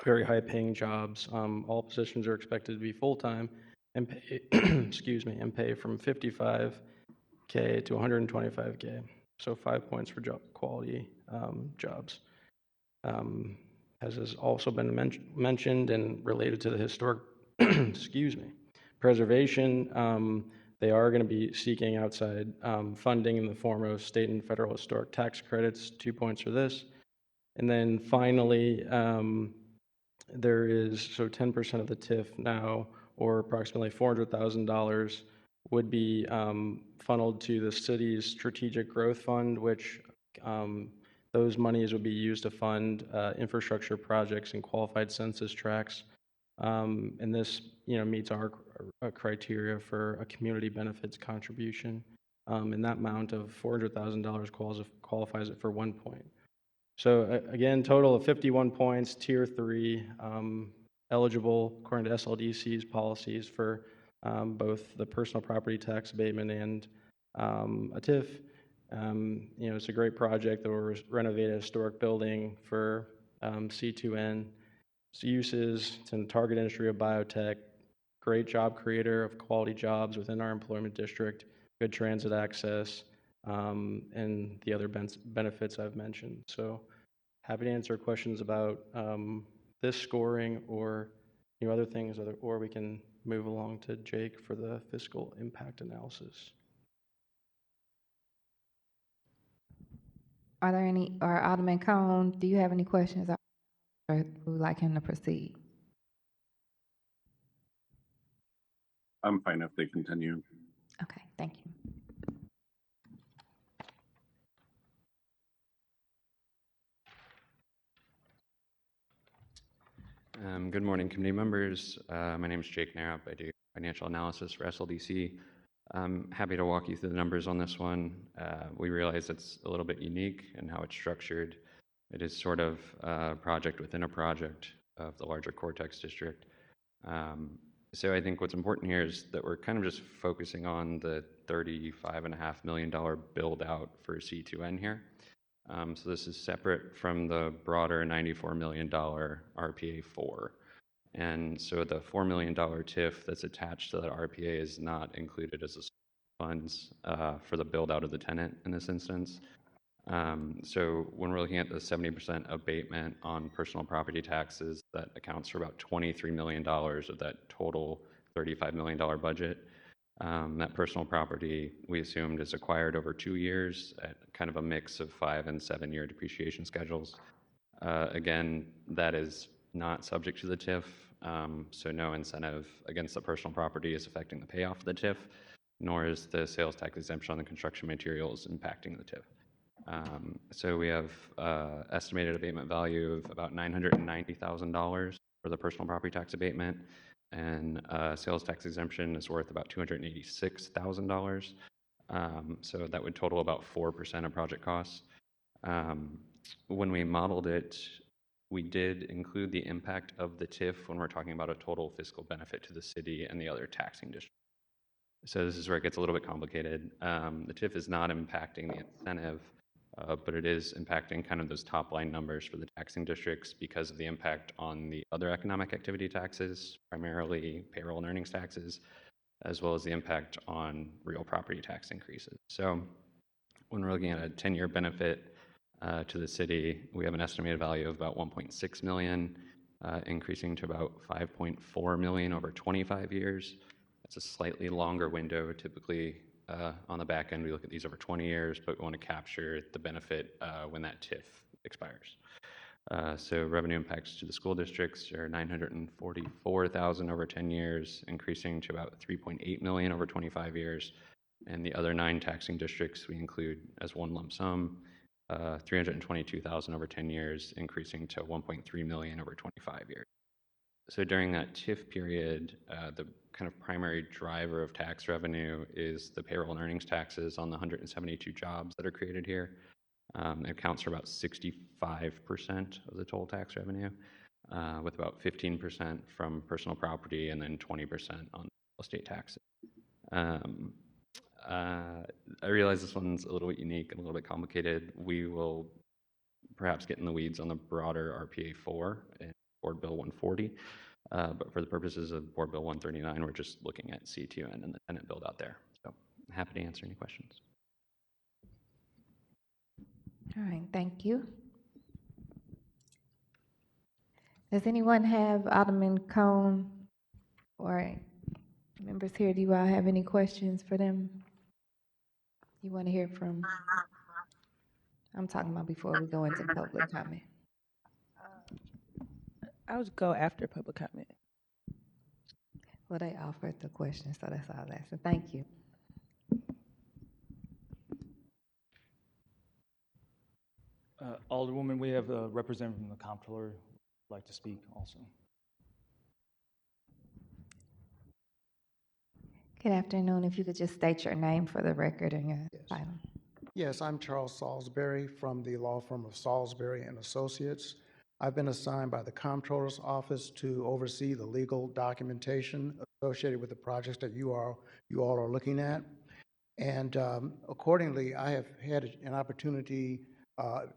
very high paying jobs. All positions are expected to be full-time and pay, excuse me, and pay from $55K to $125K. So 5 points for quality jobs. As has also been mentioned and related to the historic, excuse me, preservation, they are going to be seeking outside funding in the form of state and federal historic tax credits, 2 points for this. And then finally, there is, so 10% of the TIF now, or approximately $400,000, would be funneled to the city's strategic growth fund, which those monies would be used to fund infrastructure projects and qualified census tracts. And this, meets our criteria for a community benefits contribution. And that amount of $400,000 qualifies it for 1 point. So again, total of 51 points, tier 3, eligible according to SLDC's policies for both the personal property tax abatement and a TIF. It's a great project that will renovate a historic building for C2N. Its uses, it's in the target industry of biotech, great job creator of quality jobs within our employment district, good transit access, and the other benefits I've mentioned. So happy to answer questions about this scoring or other things, or we can move along to Jake for the fiscal impact analysis. Are there any, or Alderman Cone, do you have any questions or would like him to proceed? I'm fine if they continue. Okay, thank you. Good morning, committee members. My name is Jake Narup. I do financial analysis for SLDC. I'm happy to walk you through the numbers on this one. We realize it's a little bit unique in how it's structured. It is sort of a project within a project of the larger Cortex district. So I think what's important here is that we're kind of just focusing on the $35.5 million build out for C2N here. So this is separate from the broader $94 million RPA 4. And so the $4 million TIF that's attached to that RPA is not included as a source of funds for the build out of the tenant in this instance. So when we're looking at the 70% abatement on personal property taxes, that accounts for about $23 million of that total $35 million budget. That personal property we assumed is acquired over 2 years at kind of a mix of 5 and 7 year depreciation schedules. Again, that is not subject to the TIF, so no incentive against the personal property is affecting the payoff of the TIF, nor is the sales tax exemption on the construction materials impacting the TIF. So we have estimated abatement value of about $990,000 for the personal property tax abatement, and sales tax exemption is worth about $286,000. So that would total about 4% of project costs. When we modeled it, we did include the impact of the TIF when we're talking about a total fiscal benefit to the city and the other taxing districts. So this is where it gets a little bit complicated. The TIF is not impacting the incentive, but it is impacting kind of those top line numbers for the taxing districts because of the impact on the other economic activity taxes, primarily payroll and earnings taxes, as well as the impact on real property tax increases. So when we're looking at a 10-year benefit to the city, we have an estimated value of about 1.6 million, increasing to about 5.4 million over 25 years. It's a slightly longer window. Typically, on the back end, we look at these over 20 years, but we want to capture the benefit when that TIF expires. So revenue impacts to the school districts are 944,000 over 10 years, increasing to about 3.8 million over 25 years. And the other 9 taxing districts we include as one lump sum, 322,000 over 10 years, increasing to 1.3 million over 25 years. So during that TIF period, the kind of primary driver of tax revenue is the payroll and earnings taxes on the 172 jobs that are created here. It accounts for about 65% of the total tax revenue, with about 15% from personal property and then 20% on real estate taxes. I realize this one's a little bit unique and a little bit complicated. We will perhaps get in the weeds on the broader RPA 4 and Board Bill 140. But for the purposes of Board Bill 139, we're just looking at C2N and the tenant build out there. So I'm happy to answer any questions. All right, thank you. Does anyone have Alderman Cone or members here? Do you all have any questions for them? You want to hear from? I'm talking about before we go into public comment. I would go after public comment. Well, they offered the question, so that's all I was asking. Thank you. Alderwoman, we have a representative from the comptroller who would like to speak also. Good afternoon. If you could just state your name for the record and your title. Yes, I'm Charles Salisbury from the law firm of Salisbury and Associates. I've been assigned by the Comptroller's Office to oversee the legal documentation associated with the projects that you all are looking at. And accordingly, I have had an opportunity,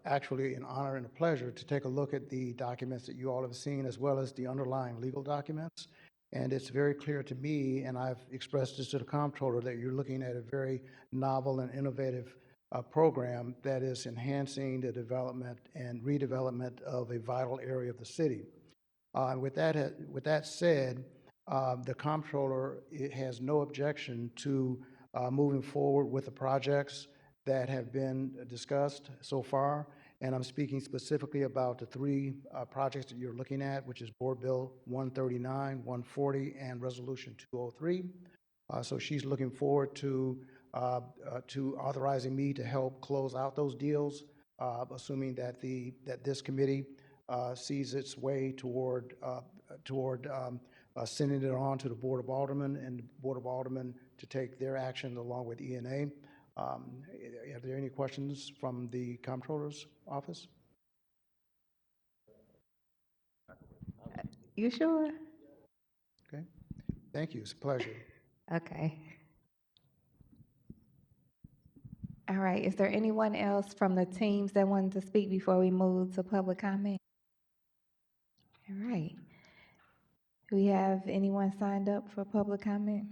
actually an honor and a pleasure, to take a look at the documents that you all have seen, as well as the underlying legal documents. And it's very clear to me, and I've expressed this to the Comptroller, that you're looking at a very novel and innovative program that is enhancing the development and redevelopment of a vital area of the city. With that said, the Comptroller has no objection to moving forward with the projects that have been discussed so far. And I'm speaking specifically about the 3 projects that you're looking at, which is Board Bill 139, 140, and Resolution 203. So she's looking forward to authorizing me to help close out those deals, assuming that this committee sees its way toward sending it on to the Board of Aldermen, and the Board of Aldermen to take their action along with ENA. Are there any questions from the Comptroller's office? You sure? Okay, thank you. It's a pleasure. Okay. All right, is there anyone else from the teams that wanted to speak before we move to public comment? All right. Do we have anyone signed up for public comment?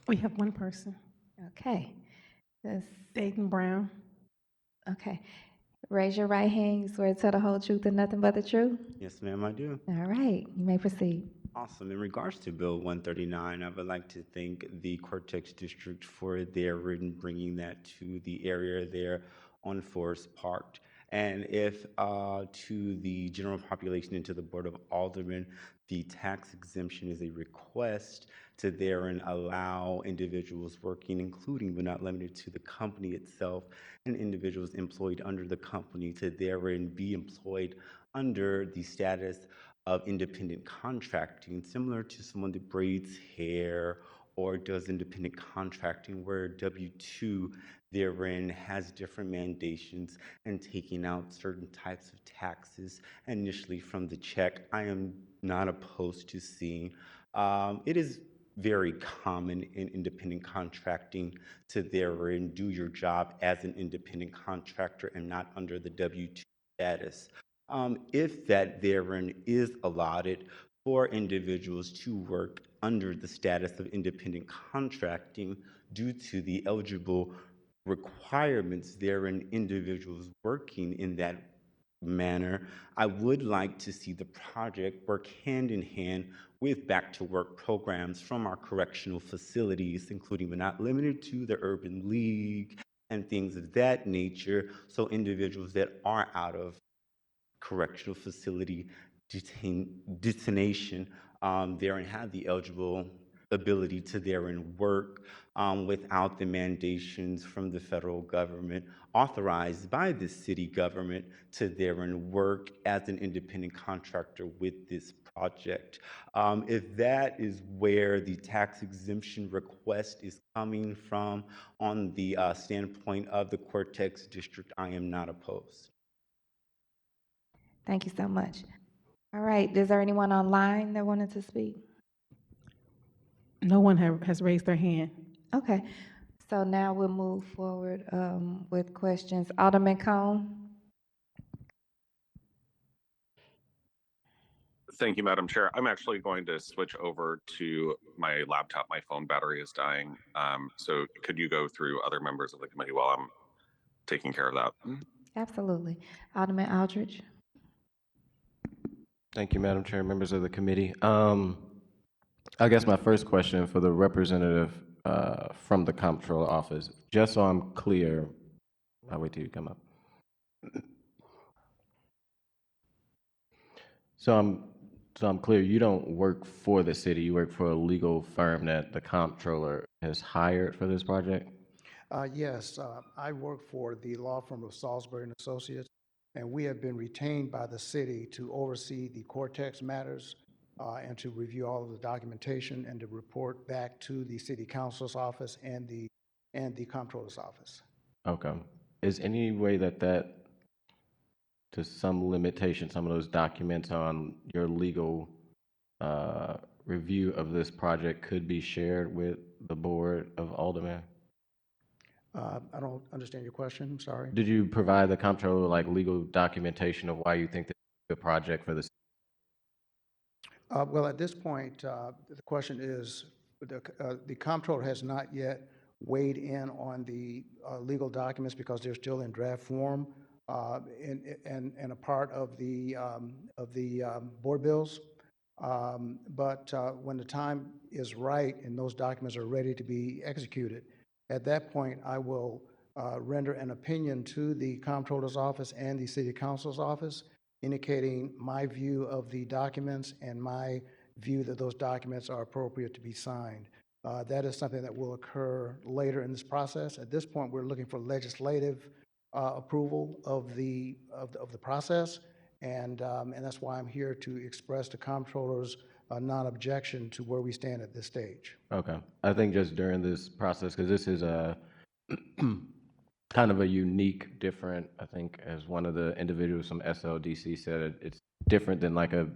We have one person, Okay. This, Dayton Brown. okay. Raise your right hand. You swear to tell the whole truth and nothing but the truth? Yes, ma'am, I do. All right, you may proceed. Awesome. In regards to Bill 139, I would like to thank the Cortex District for their written bringing that to the area there on Forest Park. And if to the general population and to the Board of Aldermen, the tax exemption is a request to therein allow individuals working, including but not limited to the company itself, and individuals employed under the company to therein be employed under the status of independent contracting, similar to someone that braids hair or does independent contracting, where W-2 therein has different mandations and taking out certain types of taxes initially from the check. I am not opposed to seeing. It is very common in independent contracting to therein do your job as an independent contractor and not under the W-2 status. If that therein is allotted for individuals to work under the status of independent contracting due to the eligible requirements therein individuals working in that manner, I would like to see the project work hand in hand with back to work programs from our correctional facilities, including but not limited to the Urban League and things of that nature, so individuals that are out of correctional facility detention therein have the eligible ability to therein work without the mandations from the federal government, authorized by the city government to therein work as an independent contractor with this project. If that is where the tax exemption request is coming from on the standpoint of the Cortex District, I am not opposed. Thank you so much. All right, is there anyone online that wanted to speak? No one has raised their hand. Okay, so now we'll move forward with questions. Alderman Cone? Thank you, Madam Chair. I'm actually going to switch over to my laptop. My phone battery is dying. So could you go through other members of the committee while I'm taking care of that? Absolutely. Alderman Aldridge? Thank you, Madam Chair, members of the committee. I guess my first question for the representative from the Comptroller Office, just so I'm clear, I'll wait till you come up. So I'm clear, you don't work for the city, you work for a legal firm that the Comptroller has hired for this project? Yes, I work for the law firm of Salisbury and Associates, and we have been retained by the city to oversee the Cortex matters and to review all of the documentation and to report back to the city council's office and the comptroller's office. Okay. Is any way that to some limitation, some of those documents on your legal review of this project could be shared with the Board of Aldermen? I don't understand your question, I'm sorry. Did you provide the comptroller like legal documentation of why you think that the project for the? Well, at this point, the question is, the comptroller has not yet weighed in on the legal documents because they're still in draft form and a part of the board bills. But when the time is right and those documents are ready to be executed, at that point, I will render an opinion to the comptroller's office and the city council's office, indicating my view of the documents and my view that those documents are appropriate to be signed. That is something that will occur later in this process. At this point, we're looking for legislative approval of the process, and that's why I'm here to express the comptroller's non-objection to where we stand at this stage. Okay. I think just during this process, because this is a kind of a unique, different, I think, as one of the individuals from SLDC said, it's different than like a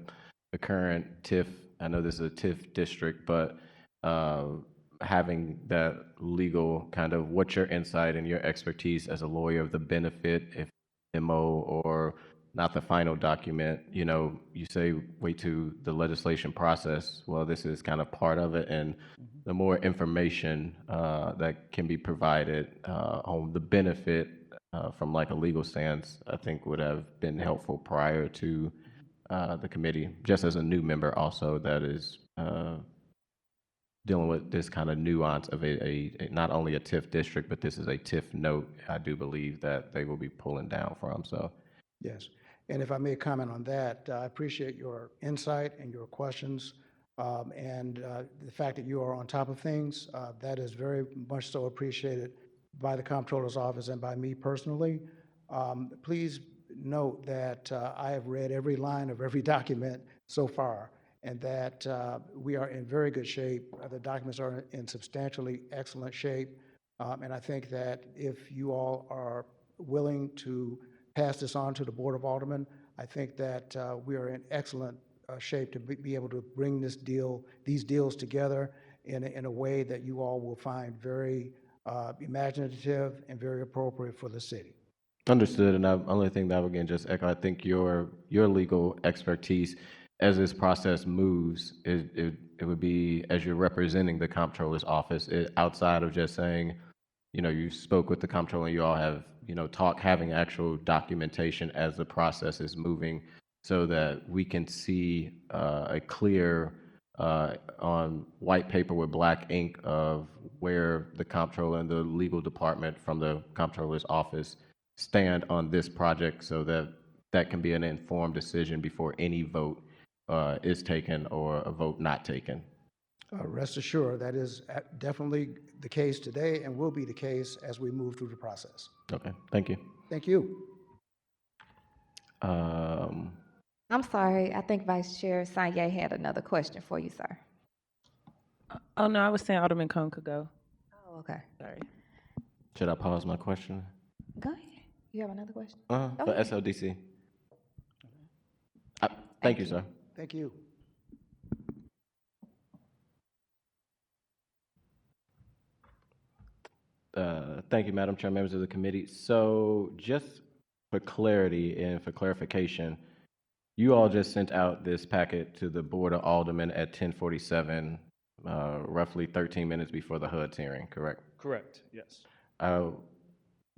current TIF. I know this is a TIF district, but having that legal kind of, what's your insight and your expertise as a lawyer of the benefit if MO or not the final document, you know, you say wait to the legislation process. Well, this is kind of part of it, and the more information that can be provided on the benefit from like a legal stance, I think would have been helpful prior to the committee, just as a new member also that is dealing with this kind of nuance of a not only a TIF district, but this is a TIF note, I do believe that they will be pulling down from, so. Yes. And if I may comment on that, I appreciate your insight and your questions, and the fact that you are on top of things. That is very much so appreciated by the Comptroller's Office and by me personally. Please note that I have read every line of every document so far, and that we are in very good shape. The documents are in substantially excellent shape, and I think that if you all are willing to pass this on to the Board of Aldermen, I think that we are in excellent shape to be able to bring these deals together in a way that you all will find very imaginative and very appropriate for the city. Understood, and the only thing that I would again just echo, I think your legal expertise as this process moves, it would be, as you're representing the Comptroller's Office, outside of just saying, you know, you spoke with the Comptroller and you all have, you know, having actual documentation as the process is moving so that we can see a clear on white paper with black ink of where the Comptroller and the legal department from the Comptroller's Office stand on this project, so that that can be an informed decision before any vote is taken or a vote not taken. Rest assured, that is definitely the case today and will be the case as we move through the process. Okay, thank you. Thank you. I'm sorry, I think Vice Chair Sanye had another question for you, sir. Oh, no, I was saying Alderman Cone could go. Oh, okay. Sorry. Should I pause my question? Go ahead. You have another question? For ahead. SLDC. Thank you, sir. Thank you. Thank you, Madam Chair, members of the committee. So just for clarity and for clarification, you all just sent out this packet to the Board of Aldermen at 10:47, roughly 13 minutes before the HUD hearing, correct? Correct, yes.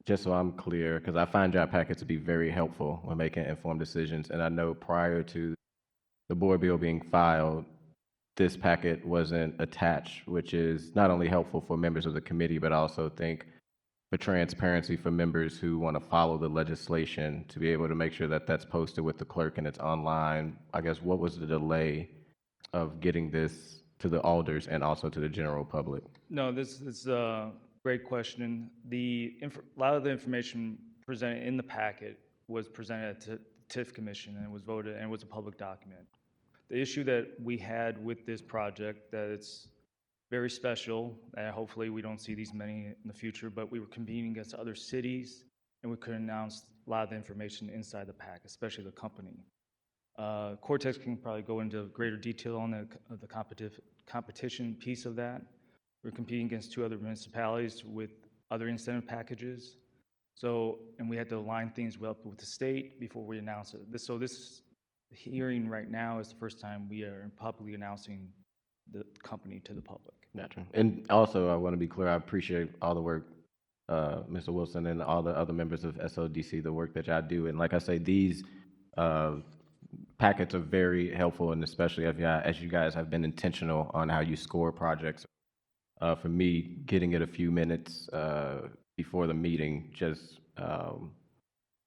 Just so I'm clear, because I find your packet to be very helpful when making informed decisions, and I know prior to the board bill being filed, this packet wasn't attached, which is not only helpful for members of the committee, but I also think for transparency for members who want to follow the legislation to be able to make sure that that's posted with the clerk and it's online. I guess what was the delay of getting this to the alders and also to the general public? No, this is a great question. A lot of the information presented in the packet was presented at the TIF Commission and was voted and was a public document. The issue that we had with this project, that it's very special, and hopefully we don't see these many in the future, but we were competing against other cities, and we couldn't announce a lot of the information inside the pack, especially the company. Cortex can probably go into greater detail on the competition piece of that. We're competing against 2 other municipalities with other incentive packages. So, and we had to align things up with the state before we announce it. This hearing right now is the first time we are publicly announcing the company to the public. Gotcha. And also, I want to be clear, I appreciate all the work, Mr. Wilson and all the other members of SLDC, the work that y'all do. And like I say, these packets are very helpful, and especially as you guys have been intentional on how you score projects. For me, getting it a few minutes before the meeting, just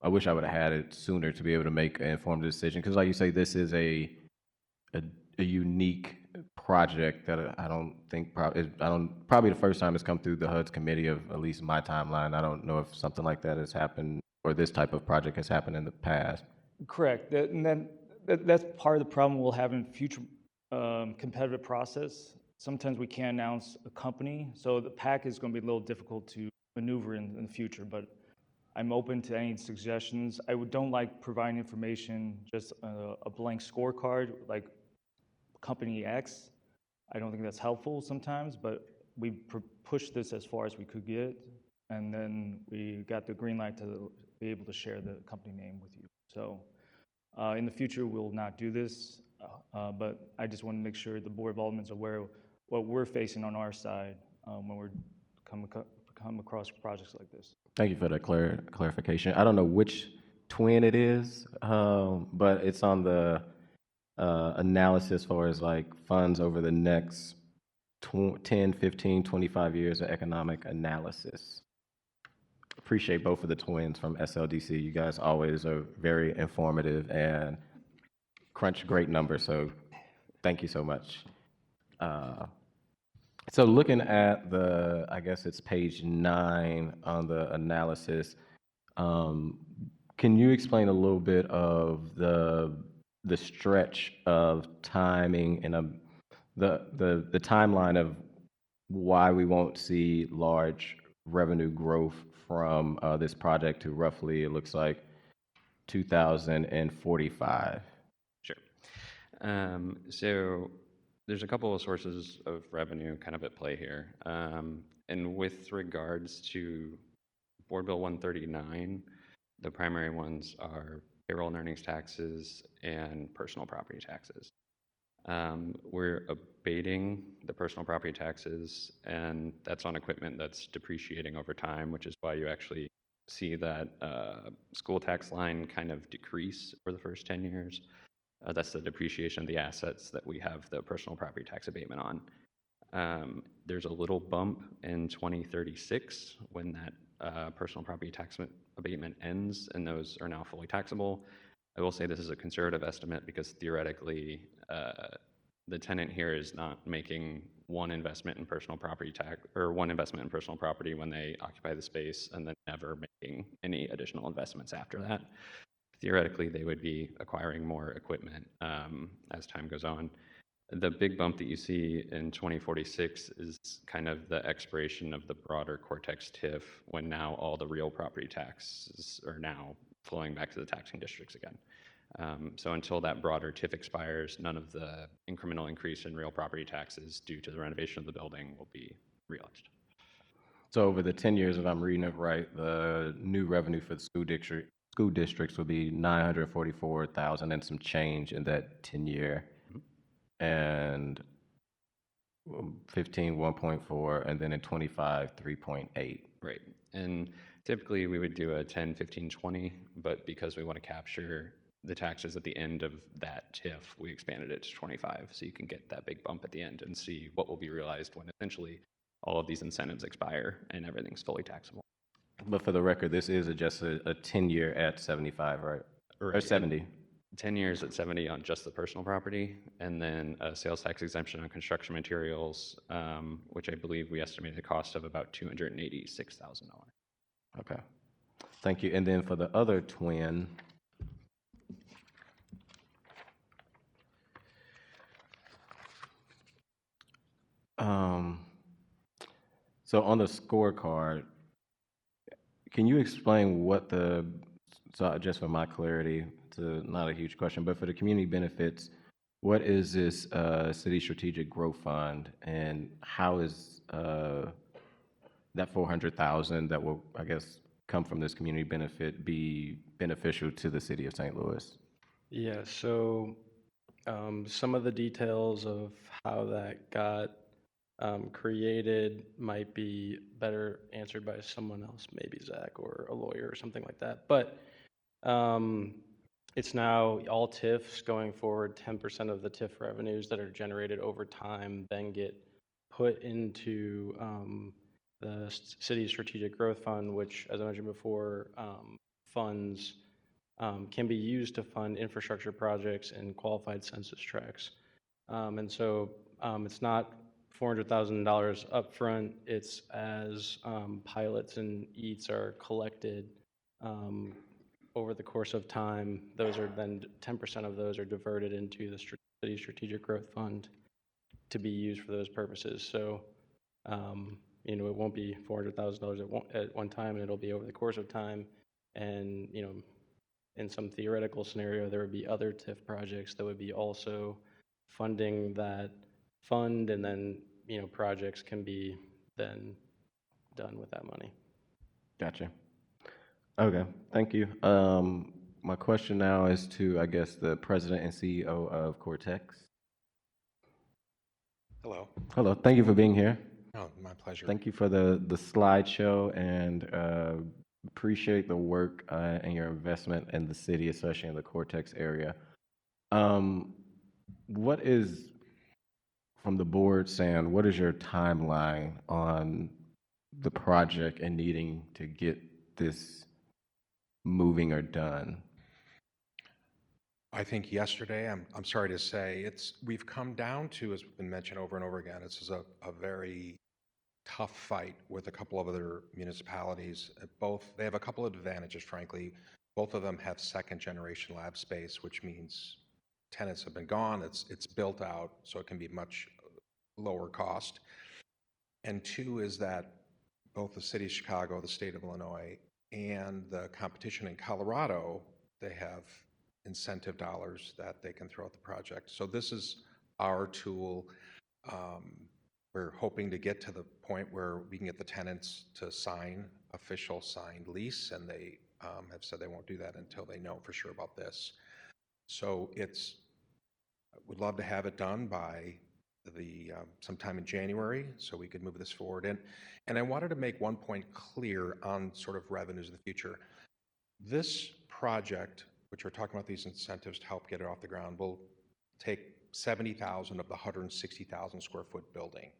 I wish I would have had it sooner to be able to make an informed decision. Because like you say, this is a a unique project that I don't think probably the first time it's come through the HUD's committee of at least my timeline. I don't know if something like that has happened or this type of project has happened in the past. Correct. And then that's part of the problem we'll have in future competitive process. Sometimes we can't announce a company, so the pack is going to be a little difficult to maneuver in the future, but I'm open to any suggestions. Don't like providing information, just a blank scorecard, like company X. I don't think that's helpful sometimes, but we pushed this as far as we could get, and then we got the green light to be able to share the company name with you. So in the future, we'll not do this, but I just want to make sure the Board of Aldermen is aware of what we're facing on our side when we're come across projects like this. Thank you for that clarification. I don't know which twin it is, but it's on the analysis as far as like funds over the next 10, 15, 25 years of economic analysis. Appreciate both of the twins from SLDC. You guys always are very informative and crunch great numbers, so thank you so much. So looking at I guess it's page 9 on the analysis, can you explain a little bit of the stretch of timing and the timeline of why we won't see large revenue growth from this project to roughly, it looks like, 2045? Sure. So there's a couple of sources of revenue kind of at play here. And with regards to Board Bill 139, the primary ones are payroll and earnings taxes and personal property taxes. We're abating the personal property taxes, and that's on equipment that's depreciating over time, which is why you actually see that school tax line kind of decrease for the first 10 years. That's the depreciation of the assets that we have the personal property tax abatement on. There's a little bump in 2036 when that personal property tax abatement ends, and those are now fully taxable. I will say this is a conservative estimate because theoretically, the tenant here is not making one investment in personal property tax or one investment in personal property when they occupy the space and then never making any additional investments after that. Theoretically, they would be acquiring more equipment as time goes on. The big bump that you see in 2046 is kind of the expiration of the broader Cortex TIF when now all the real property taxes are now flowing back to the taxing districts again. So until that broader TIF expires, none of the incremental increase in real property taxes due to the renovation of the building will be realized. So over the 10 years, if I'm reading it right, the new revenue for the school districts will be 944,000 and some change in that 10-year, and 15, 1.4, and then in 25, 3.8. Right. And typically we would do a 10, 15, 20, but because we want to capture the taxes at the end of that TIF, we expanded it to 25, so you can get that big bump at the end and see what will be realized when essentially all of these incentives expire and everything's fully taxable. But for the record, this is just a 10-year at 75, right? Or 70? 10 years at 70 on just the personal property, and then a sales tax exemption on construction materials, which I believe we estimated a cost of about $286,000. Okay. Thank you. And then for the other twin, so on the scorecard, can you explain what so just for my clarity, it's not a huge question, but for the community benefits, what is this city strategic growth fund, and how is that 400,000 that will, I guess, come from this community benefit be beneficial to the city of St. Louis? Yeah, so some of the details of how that got created might be better answered by someone else, maybe Zach or a lawyer or something like that. But it's now all TIFs going forward. 10% of the TIF revenues that are generated over time then get put into the city's strategic growth fund, which, as I mentioned before, funds can be used to fund infrastructure projects and qualified census tracts. And so it's not $400,000 upfront. It's as pilots and EATs are collected over the course of time. Those are then 10% of those are diverted into the city strategic growth fund to be used for those purposes. So, it won't be $400,000 at one time, and it'll be over the course of time. And, in some theoretical scenario, there would be other TIF projects that would be also funding that fund, and then, projects can be then done with that money. Gotcha. Okay, thank you. My question now is to, I guess, the president and CEO of Cortex. Hello. Hello, thank you for being here. Oh, my pleasure. Thank you for the slideshow, and appreciate the work and your investment in the city, especially in the Cortex area. What is, from the board, Sam, what is your timeline on the project and needing to get this moving or done? I think yesterday, I'm sorry to say, we've come down to, as has been mentioned over and over again, this is a very tough fight with a couple of other municipalities. They have a couple of advantages, frankly. Both of them have second generation lab space, which means tenants have been gone, it's built out, so it can be much lower cost. And two is that both the city of Chicago, the state of Illinois, and the competition in Colorado, they have incentive dollars that they can throw at the project. So this is our tool. We're hoping to get to the point where we can get the tenants to sign official signed lease, and they have said they won't do that until they know for sure about this. So would love to have it done by sometime in January, so we could move this forward. And I wanted to make one point clear on sort of revenues in the future. This project, which we're talking about these incentives to help get it off the ground, will take 70,000 of the 160,000 square foot building,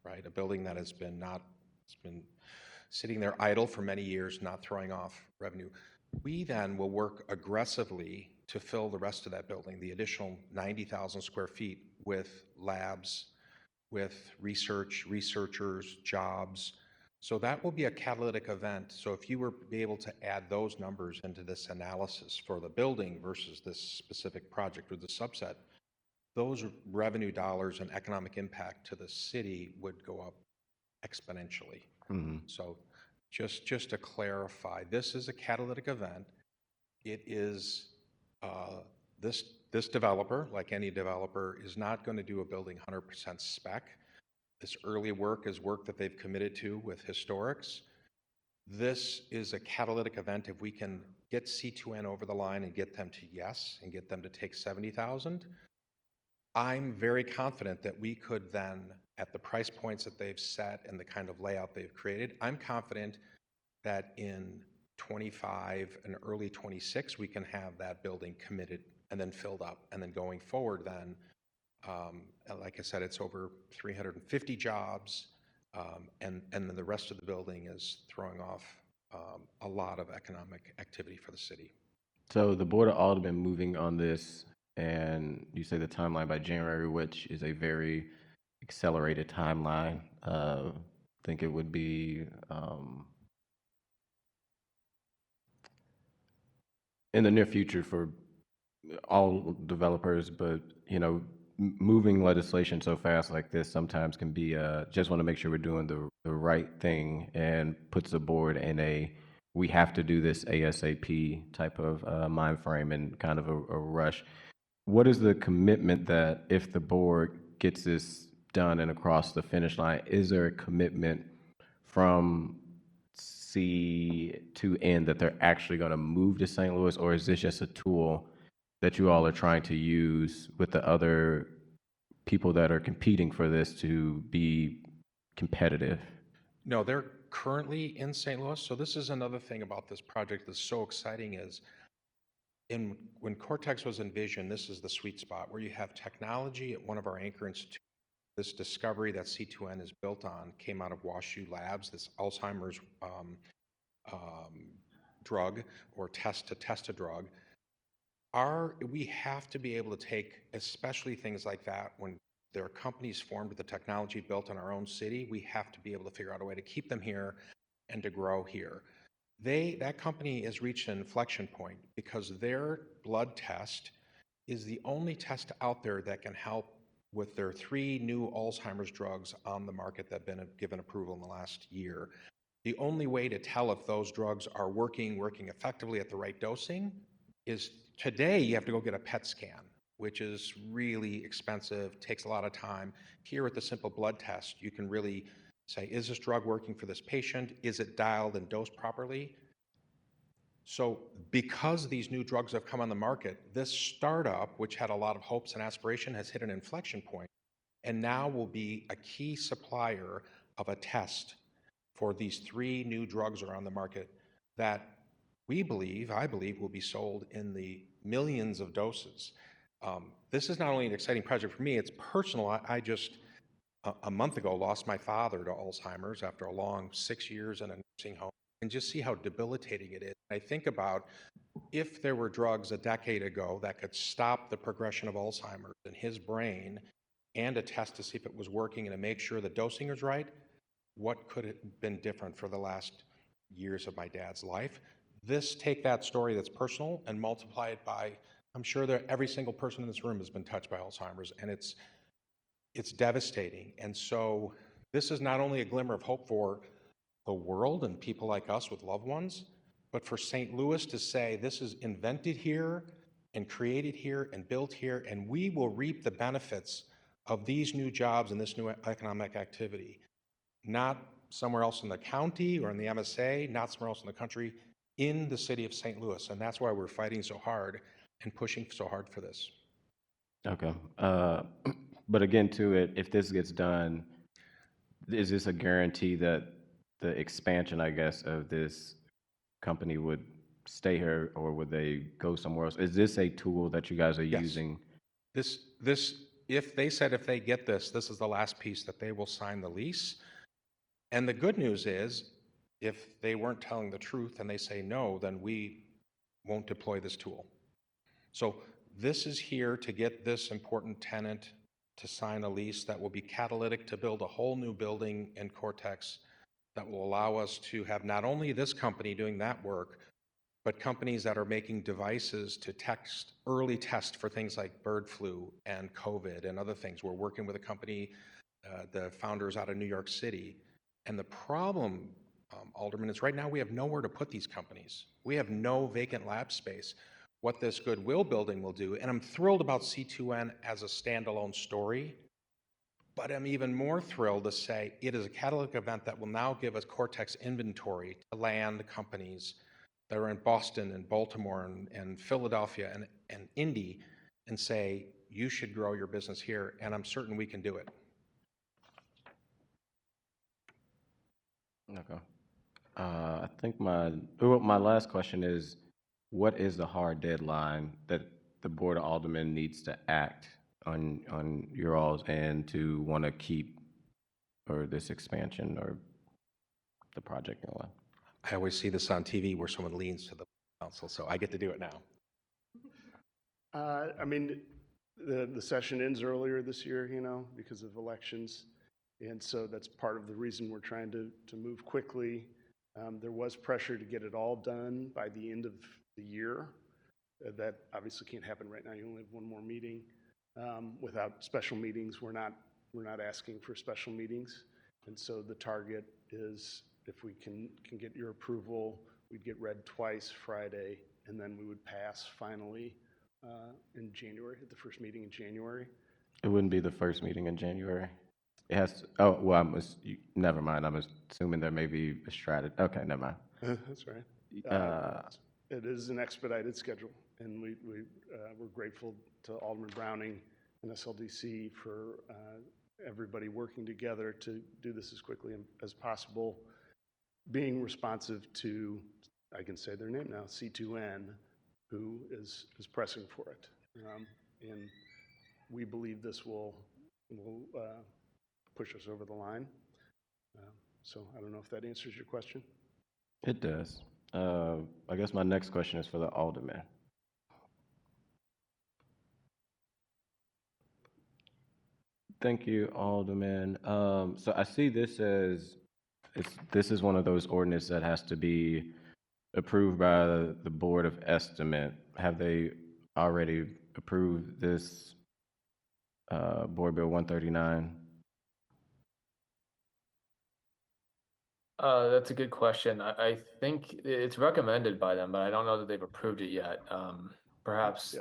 right? A building that it's been sitting there idle for many years, not throwing off revenue. We then will work aggressively to fill the rest of that building, the additional 90,000 square feet, with labs, with researchers, jobs. So that will be a catalytic event. So if you were to be able to add those numbers into this analysis for the building versus this specific project or the subset, those revenue dollars and economic impact to the city would go up exponentially. Mm-hmm. So just to clarify, this is a catalytic event. It is this developer, like any developer, is not going to do a building 100% spec. This early work is work that they've committed to with Historics. This is a catalytic event. If we can get C2N over the line and get them to yes, and get them to take 70,000, I'm very confident that we could then, at the price points that they've set and the kind of layout they've created, I'm confident that in 25 and early 26, we can have that building committed and then filled up. And then going forward then, like I said, it's over 350 jobs, and then the rest of the building is throwing off a lot of economic activity for the city. So the Board of Aldermen moving on this, and you say the timeline by January, which is a very accelerated timeline. I think it would be in the near future for all developers, but moving legislation so fast like this sometimes can be just want to make sure we're doing the right thing, and puts the board in we have to do this ASAP type of mind frame and kind of a rush. What is the commitment that if the board gets this done and across the finish line, is there a commitment from C2N that they're actually going to move to St. Louis, or is this just a tool that you all are trying to use with the other people that are competing for this to be competitive? No, they're currently in St. Louis. So this is another thing about this project that's so exciting is when Cortex was envisioned, this is the sweet spot where you have technology at one of our anchor institutes. This discovery that C2N is built on came out of WashU Labs, this Alzheimer's drug, or test a drug. We have to be able to take, especially things like that, when there are companies formed with the technology built in our own city, we have to be able to figure out a way to keep them here and to grow here. That company has reached an inflection point because their blood test is the only test out there that can help with their 3 new Alzheimer's drugs on the market that have been given approval in the last year. The only way to tell if those drugs are working effectively at the right dosing is today you have to go get a PET scan, which is really expensive, takes a lot of time. Here with the simple blood test, you can really say, is this drug working for this patient? Is it dialed and dosed properly? So because these new drugs have come on the market, this startup, which had a lot of hopes and aspiration, has hit an inflection point and now will be a key supplier of a test for these 3 new drugs that are on the market that I believe, will be sold in the millions of doses. This is not only an exciting project for me, it's personal. I just, a month ago, lost my father to Alzheimer's after a long 6 years in a nursing home, and just see how debilitating it is. I think about if there were drugs a decade ago that could stop the progression of Alzheimer's in his brain and a test to see if it was working and to make sure the dosing was right, what could have been different for the last years of my dad's life? Take that story that's personal and multiply it by, I'm sure that every single person in this room has been touched by Alzheimer's, and it's devastating. And so this is not only a glimmer of hope for the world and people like us with loved ones, but for St. Louis to say this is invented here and created here and built here, and we will reap the benefits of these new jobs and this new economic activity. Not somewhere else in the county or in the MSA, not somewhere else in the country, in the city of St. Louis. And that's why we're fighting so hard and pushing so hard for this. Okay. But again, if this gets done, is this a guarantee that the expansion, I guess, of this company would stay here, or would they go somewhere else? Is this a tool that you guys are using? If they get this is the last piece that they will sign the lease. And the good news is, if they weren't telling the truth and they say no, then we won't deploy this tool. So this is here to get this important tenant to sign a lease that will be catalytic to build a whole new building in Cortex that will allow us to have not only this company doing that work, but companies that are making devices to early test for things like bird flu and COVID and other things. We're working with a company, the founders out of New York City. And the problem, Alderman, is right now we have nowhere to put these companies. We have no vacant lab space. What this Goodwill building will do, and I'm thrilled about C2N as a standalone story, but I'm even more thrilled to say it is a catalytic event that will now give us Cortex inventory to land companies that are in Boston and Baltimore and Philadelphia and Indy, and say, you should grow your business here, and I'm certain we can do it. Okay. I think my last question is, what is the hard deadline that the Board of Aldermen needs to act on your all's end to want to keep or this expansion or the project going? I always see this on TV where someone leans to the council, so I get to do it now. I mean, the session ends earlier this year, because of elections. And so that's part of the reason we're trying to move quickly. There was pressure to get it all done by the end of the year. That obviously can't happen right now. You only have one more meeting. Without special meetings, we're not asking for special meetings. And so the target is, if we can get your approval, we'd get read twice Friday, and then we would pass finally in January, at the first meeting in January. It wouldn't be the first meeting in January. It has. Never mind. I'm assuming there may be a strategy. Okay, never mind. That's right. It is an expedited schedule, and we're grateful to Alderman Browning and SLDC for everybody working together to do this as quickly as possible, being responsive to, I can say their name now, C2N, who is pressing for it. And we believe this will push us over the line. So I don't know if that answers your question. It does. I guess my next question is for the Alderman. Thank you, Alderman. So I see this as, this is one of those ordinances that has to be approved by the Board of Estimate. Have they already approved this, Board Bill 139? That's a good question. I think it's recommended by them, but I don't know that they've approved it yet. Perhaps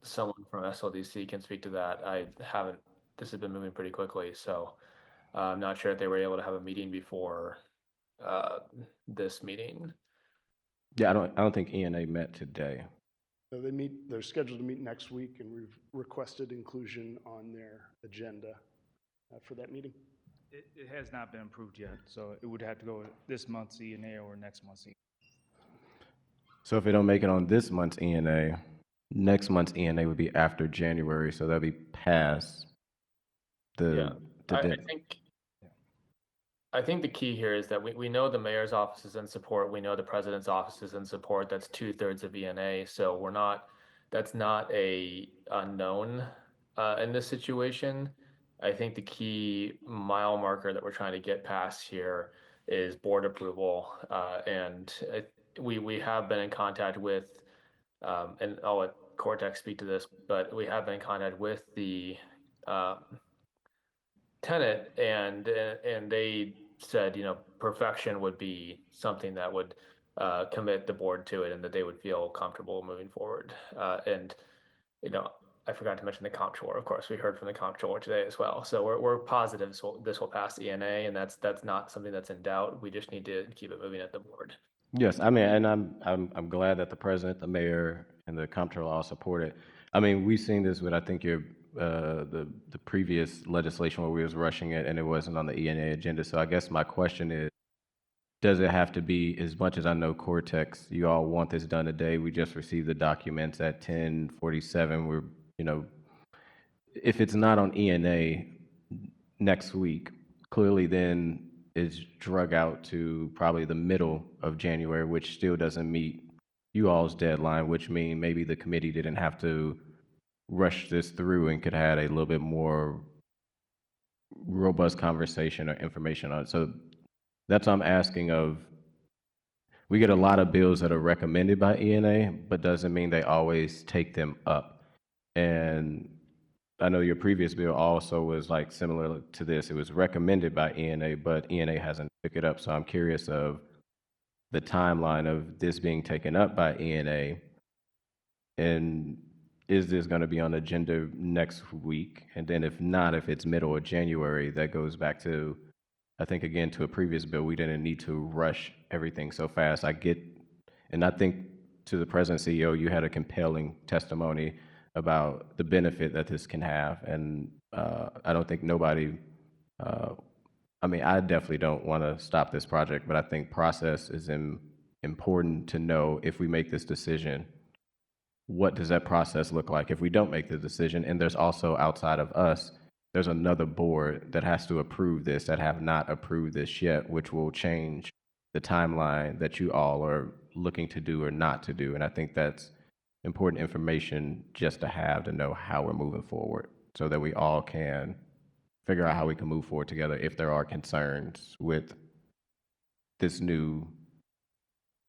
someone from SLDC can speak to that. I haven't, this has been moving pretty quickly, so I'm not sure if they were able to have a meeting before this meeting. Yeah, I don't think ENA met today. So they're scheduled to meet next week, and we've requested inclusion on their agenda for that meeting. It has not been approved yet, so it would have to go this month's ENA or next month's ENA. So if they don't make it on this month's ENA, next month's ENA would be after January, so that'd be past the I think the key here is that we know the mayor's office is in support. We know the president's office is in support. That's 2/3 of ENA. So that's not a unknown in this situation. I think the key mile marker that we're trying to get past here is board approval. We have been in contact with, and I'll let Cortex speak to this, but we have been in contact with the tenant, and they said, perfection would be something that would commit the board to it, and that they would feel comfortable moving forward. I forgot to mention the comptroller. Of course, we heard from the comptroller today as well. So we're positive this will pass ENA, and that's not something that's in doubt. We just need to keep it moving at the board. Yes, I mean, and I'm glad that the president, the mayor, and the comptroller all support it. I mean, we've seen this with, I think, the previous legislation where we was rushing it and it wasn't on the ENA agenda. So I guess my question is, does it have to be, as much as I know Cortex, you all want this done today? We just received the documents at 10:47. We're, if it's not on ENA next week, clearly then it's drug out to probably the middle of January, which still doesn't meet you all's deadline, which means maybe the committee didn't have to rush this through and could have had a little bit more robust conversation or information on it. So that's what I'm asking of. We get a lot of bills that are recommended by ENA, but doesn't mean they always take them up. And I know your previous bill also was like similar to this. It was recommended by ENA, but ENA hasn't picked it up. So I'm curious of the timeline of this being taken up by ENA, and is this going to be on the agenda next week? And then if not, if it's middle of January, that goes back to, I think, again, to a previous bill, we didn't need to rush everything so fast. I think to the president, CEO, you had a compelling testimony about the benefit that this can have. And I don't think nobody, I mean, I definitely don't want to stop this project, but I think process is important to know if we make this decision, what does that process look like if we don't make the decision? And there's also, outside of us, there's another board that has to approve this, that have not approved this yet, which will change the timeline that you all are looking to do or not to do. And I think that's important information just to have, to know how we're moving forward, so that we all can figure out how we can move forward together if there are concerns with this new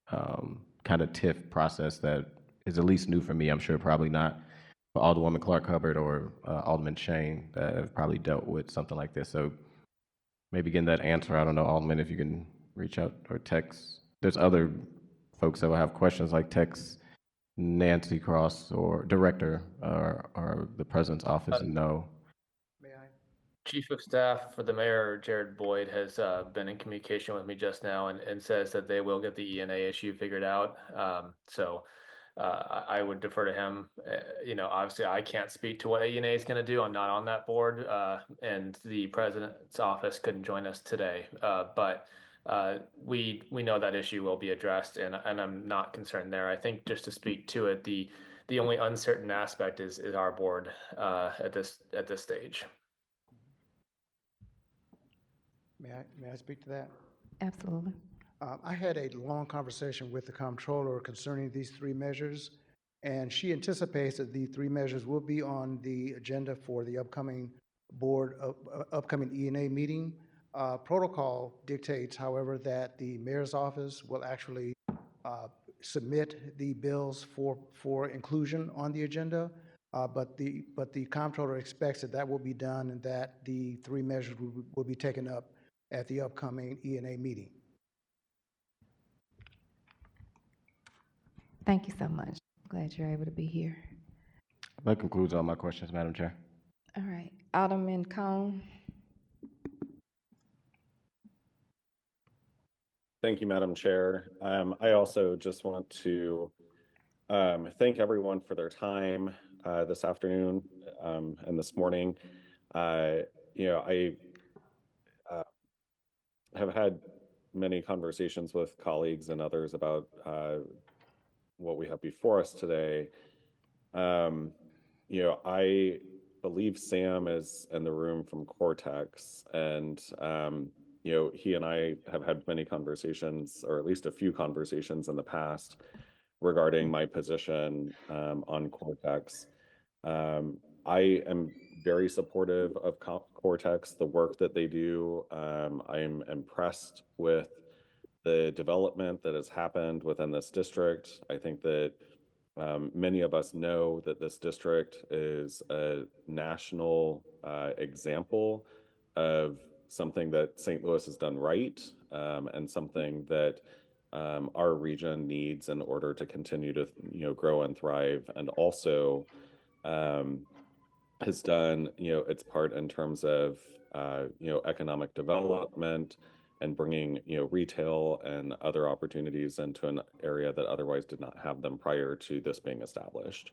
kind of TIF process that is at least new for me. I'm sure probably not for Alderwoman Clark Hubbard or Alderman Shane that have probably dealt with something like this. So maybe getting that answer, I don't know, Alderman, if you can reach out or text. There's other folks that will have questions, like text Nancy Cross or Director or the President's office and know. Chief of Staff for the Mayor, Jared Boyd, has been in communication with me just now and says that they will get the ENA issue figured out. I would defer to him. Obviously, I can't speak to what ENA is going to do. I'm not on that board, and the president's office couldn't join us today. But we know that issue will be addressed, and I'm not concerned there. I think, just to speak to it, the only uncertain aspect is our board at this stage. May I speak to that? Absolutely. I had a long conversation with the comptroller concerning these three measures, and she anticipates that the three measures will be on the agenda for the upcoming upcoming E&A meeting. Protocol dictates, however, that the mayor's office will actually submit the bills for inclusion on the agenda. But the comptroller expects that that will be done and that the three measures will be taken up at the upcoming E&A meeting. Thank you so much. Glad you're able to be here. That concludes all my questions, Madam Chair. All right, Alderman Cone. Thank you, Madam Chair. I also just want to thank everyone for their time this afternoon and this morning. I have had many conversations with colleagues and others about what we have before us today. I believe Sam is in the room from Cortex, and he and I have had many conversations, or at least a few conversations in the past regarding my position on Cortex. I am very supportive of Cortex, the work that they do. I'm impressed with the development that has happened within this district. I think that many of us know that this district is a national example of something that St. Louis has done right, and something that our region needs in order to continue to grow and thrive, and also has done its part in terms of economic development and bringing retail and other opportunities into an area that otherwise did not have them prior to this being established.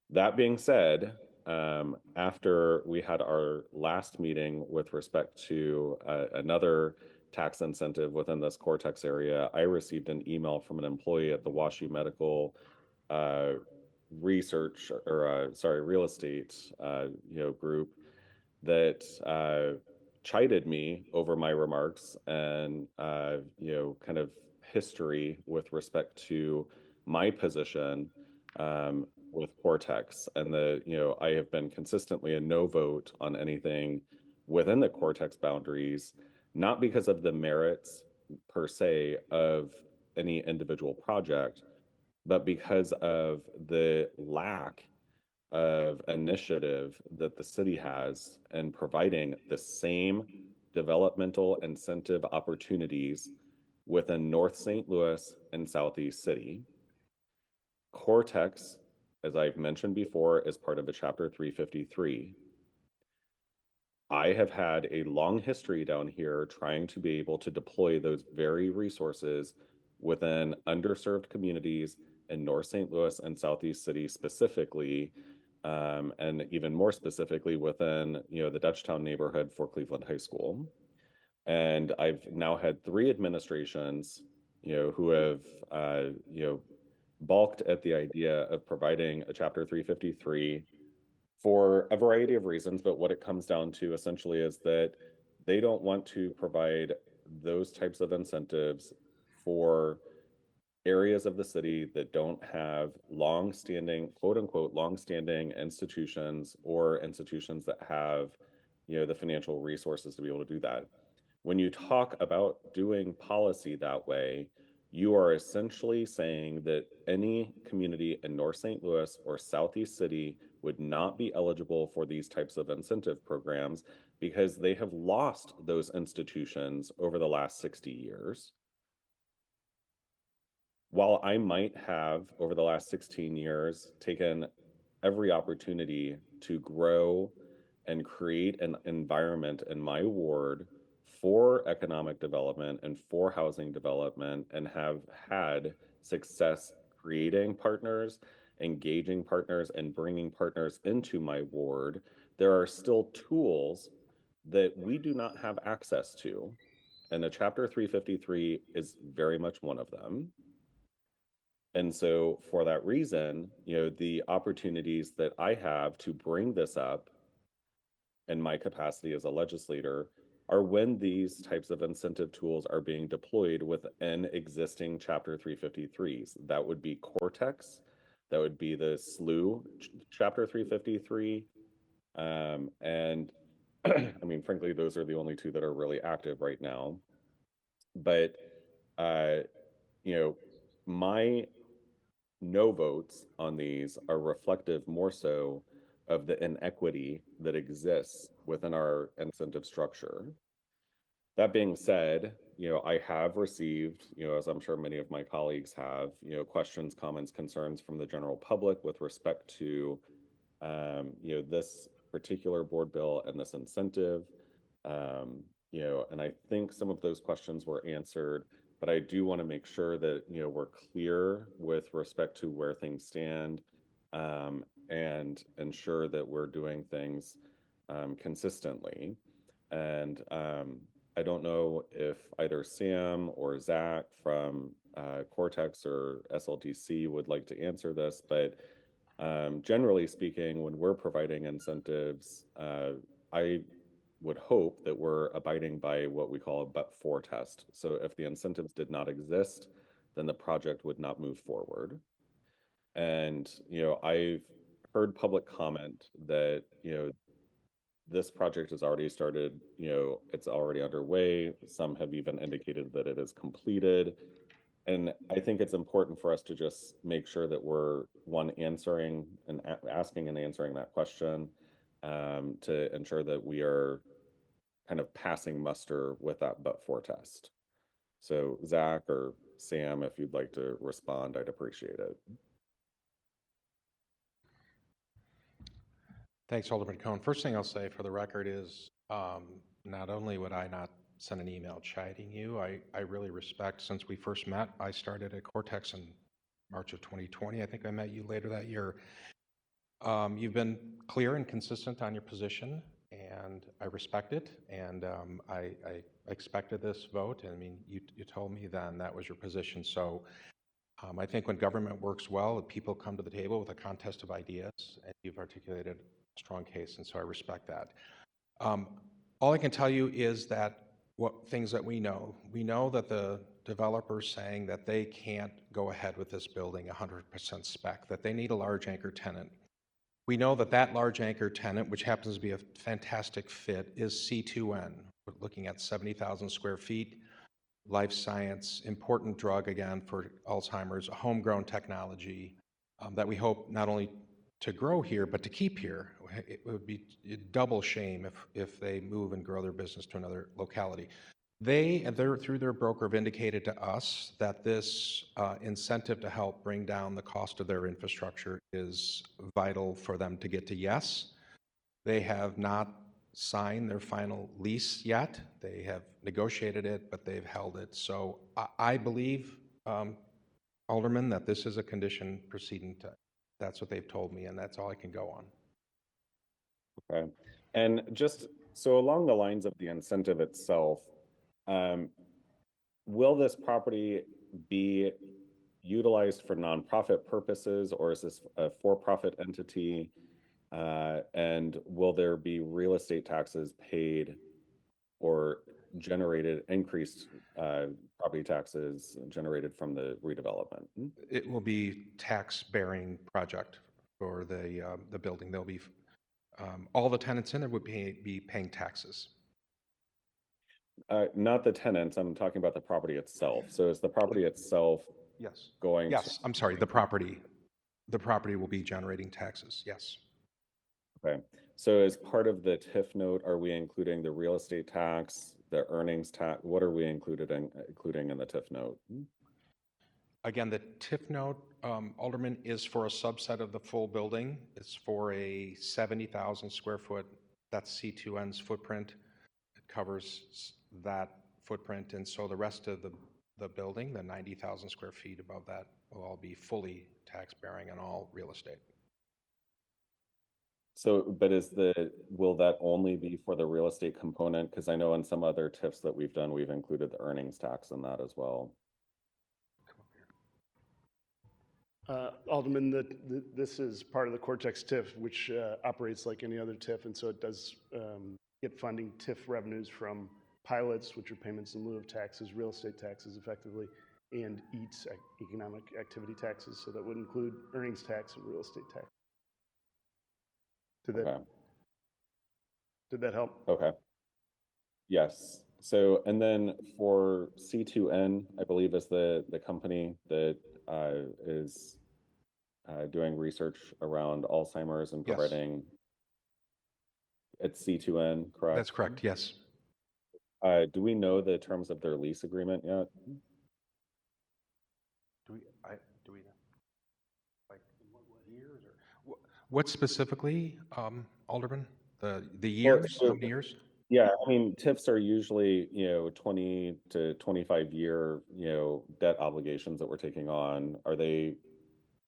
That being said, after we had our last meeting with respect to another tax incentive within this Cortex area, I received an email from an employee at the WashU Medical real estate group that chided me over my remarks and kind of history with respect to my position with Cortex, and I have been consistently a no vote on anything within the Cortex boundaries, not because of the merits per se of any individual project, but because of the lack of initiative that the city has in providing the same developmental incentive opportunities within North St. Louis and Southeast City. Cortex, as I've mentioned before, is part of a Chapter 353. I have had a long history down here trying to be able to deploy those very resources within underserved communities in North St. Louis and Southeast City specifically, and even more specifically within the Dutchtown neighborhood for Cleveland High School. And I've now had 3 administrations who have balked at the idea of providing a Chapter 353 for a variety of reasons, but what it comes down to essentially is that they don't want to provide those types of incentives for areas of the city that don't have long-standing, quote-unquote, long-standing institutions or institutions that have the financial resources to be able to do that. When you talk about doing policy that way, you are essentially saying that any community in North St. Louis or Southeast City would not be eligible for these types of incentive programs because they have lost those institutions over the last 60 years. While I might have, over the last 16 years, taken every opportunity to grow and create an environment in my ward for economic development and for housing development, and have had success creating partners, engaging partners, and bringing partners into my ward, there are still tools that we do not have access to. And the Chapter 353 is very much one of them. And so for that reason, the opportunities that I have to bring this up in my capacity as a legislator are when these types of incentive tools are being deployed within existing Chapter 353s. That would be Cortex, that would be the SLU Chapter 353, and I mean, frankly, those are the only two that are really active right now. But, uh, you know, my no votes on these are reflective more so of the inequity that exists within our incentive structure. That being said, I have received, as I'm sure many of my colleagues have, questions, comments, concerns from the general public with respect to, this particular board bill and this incentive. And I think some of those questions were answered, but I do want to make sure that, we're clear with respect to where things stand, and ensure that we're doing things, consistently. And I don't know if either Sam or Zach from Cortex or SLDC would like to answer this, but generally speaking, when we're providing incentives, I would hope that we're abiding by what we call a but-for test. So if the incentives did not exist, then the project would not move forward. And, I've heard public comment that, this project has already started, it's already underway. Some have even indicated that it is completed. And I think it's important for us to just make sure that we're answering and asking and answering that question, to ensure that we are kind of passing muster with that but-for test. So Zach or Sam, if you'd like to respond, I'd appreciate it. Thanks, Alderman Cohn. First thing I'll say for the record is not only would I not send an email chiding you, I really respect, since we first met, I started at Cortex in March of 2020. I think I met you later that year. You've been clear and consistent on your position, and I respect it. And I expected this vote. I mean, you told me then that was your position. So I think when government works well, people come to the table with a contest of ideas, and you've articulated a strong case, and so I respect that. All I can tell you is that things that we know that the developer's saying that they can't go ahead with this building 100% spec, that they need a large anchor tenant. We know that that large anchor tenant, which happens to be a fantastic fit, is C2N. We're looking at 70,000 square feet, life science, important drug again for Alzheimer's, a homegrown technology that we hope not only to grow here, but to keep here. It would be a double shame if they move and grow their business to another locality. They, through their broker, have indicated to us that this incentive to help bring down the cost of their infrastructure is vital for them to get to yes. They have not signed their final lease yet. They have negotiated it, but they've held it. So I believe, Alderman, that this is a condition proceeding to. That's what they've told me, and that's all I can go on. Okay. And just so along the lines of the incentive itself, will this property be utilized for nonprofit purposes, or is this a for-profit entity? And will there be real estate taxes paid or generated, increased property taxes generated from the redevelopment? It will be tax-bearing project for the building. There'll be all the tenants in there would be paying taxes. Not the tenants. I'm talking about the property itself. So is the property itself yes going? Yes, I'm sorry. The property will be generating taxes. Yes. Okay. So as part of the TIF note, are we including the real estate tax, the earnings tax? What are we including in the TIF note? Again, the TIF note, Alderman, is for a subset of the full building. It's for a 70,000 square foot, that's C2N's footprint. It covers that footprint. And so the rest of the building, the 90,000 square feet above that, will all be fully tax bearing on all real estate. So, but will that only be for the real estate component? Because I know in some other TIFs that we've done, we've included the earnings tax in that as well. Alderman, this is part of the Cortex TIF, which operates like any other TIF, and so it does get funding TIF revenues from pilots, which are payments in lieu of taxes, real estate taxes effectively, and EATS, economic activity taxes. So that would include earnings tax and real estate tax. Okay. Did that help? Okay. Yes. So, and then for C2N, I believe is the company that is doing research around Alzheimer's and Yes. providing, it's C2N, correct? That's correct, yes. Do we know the terms of their lease agreement yet? Do we, like, what years or? What specifically, Alderman? The Well, years, how so, many years? yeah, I mean, TIFs are usually, 20 to 25-year, debt obligations that we're taking on. Are they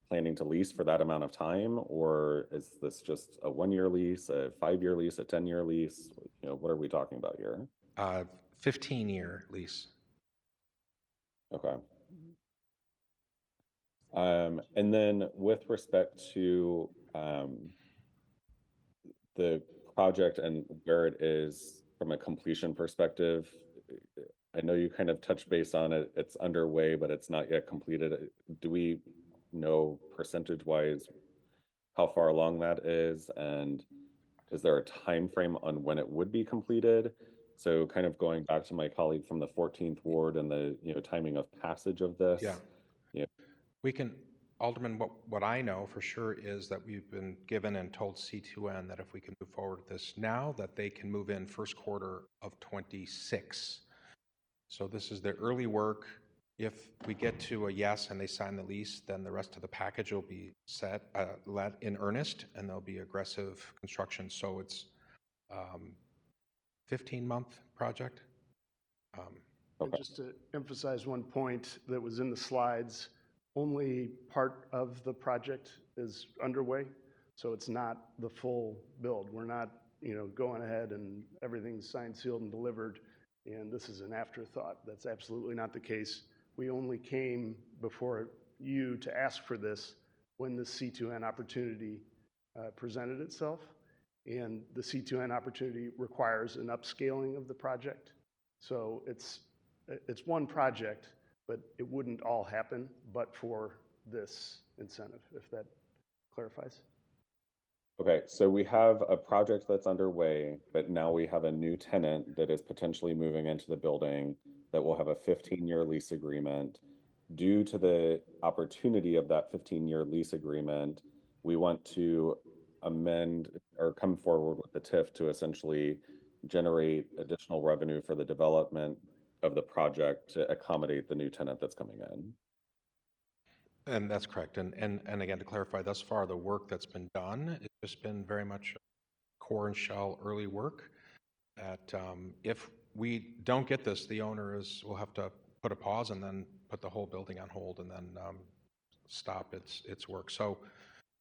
planning to lease for that amount of time, or is this just a 1-year lease, a 5-year lease, a 10-year lease? What are we talking about here? 15-year lease. Okay. And then with respect to the project and where it is from a completion perspective, I know you kind of touched base on it. It's underway, but it's not yet completed. Do we know percentage-wise how far along that is? And is there a time frame on when it would be completed? So kind of going back to my colleague from the 14th Ward and the, timing of passage of this. Yeah. We can, Alderman, what I know for sure is that we've been given and told C2N that if we can move forward with this now, that they can move in first quarter of 26. So this is the early work. If we get to a yes and they sign the lease, then the rest of the package will be let in earnest, and there'll be aggressive construction. So it's 15-month project. And just to emphasize one point that was in the slides, only part of the project is underway, so it's not the full build. We're not, going ahead and everything's signed, sealed, and delivered, and this is an afterthought. That's absolutely not the case. We only came before you to ask for this when the C2N opportunity presented itself, and the C2N opportunity requires an upscaling of the project. So it's one project, but it wouldn't all happen but for this incentive, if that clarifies. Okay, so we have a project that's underway, but now we have a new tenant that is potentially moving into the building that will have a 15-year lease agreement. Due to the opportunity of that 15-year lease agreement, we want to amend or come forward with the TIF to essentially generate additional revenue for the development of the project to accommodate the new tenant that's coming in. And that's correct. And again, to clarify, thus far, the work that's been done, it's just been very much core and shell early work. That if we don't get this, the owner will have to put a pause and then put the whole building on hold and then stop its work. So,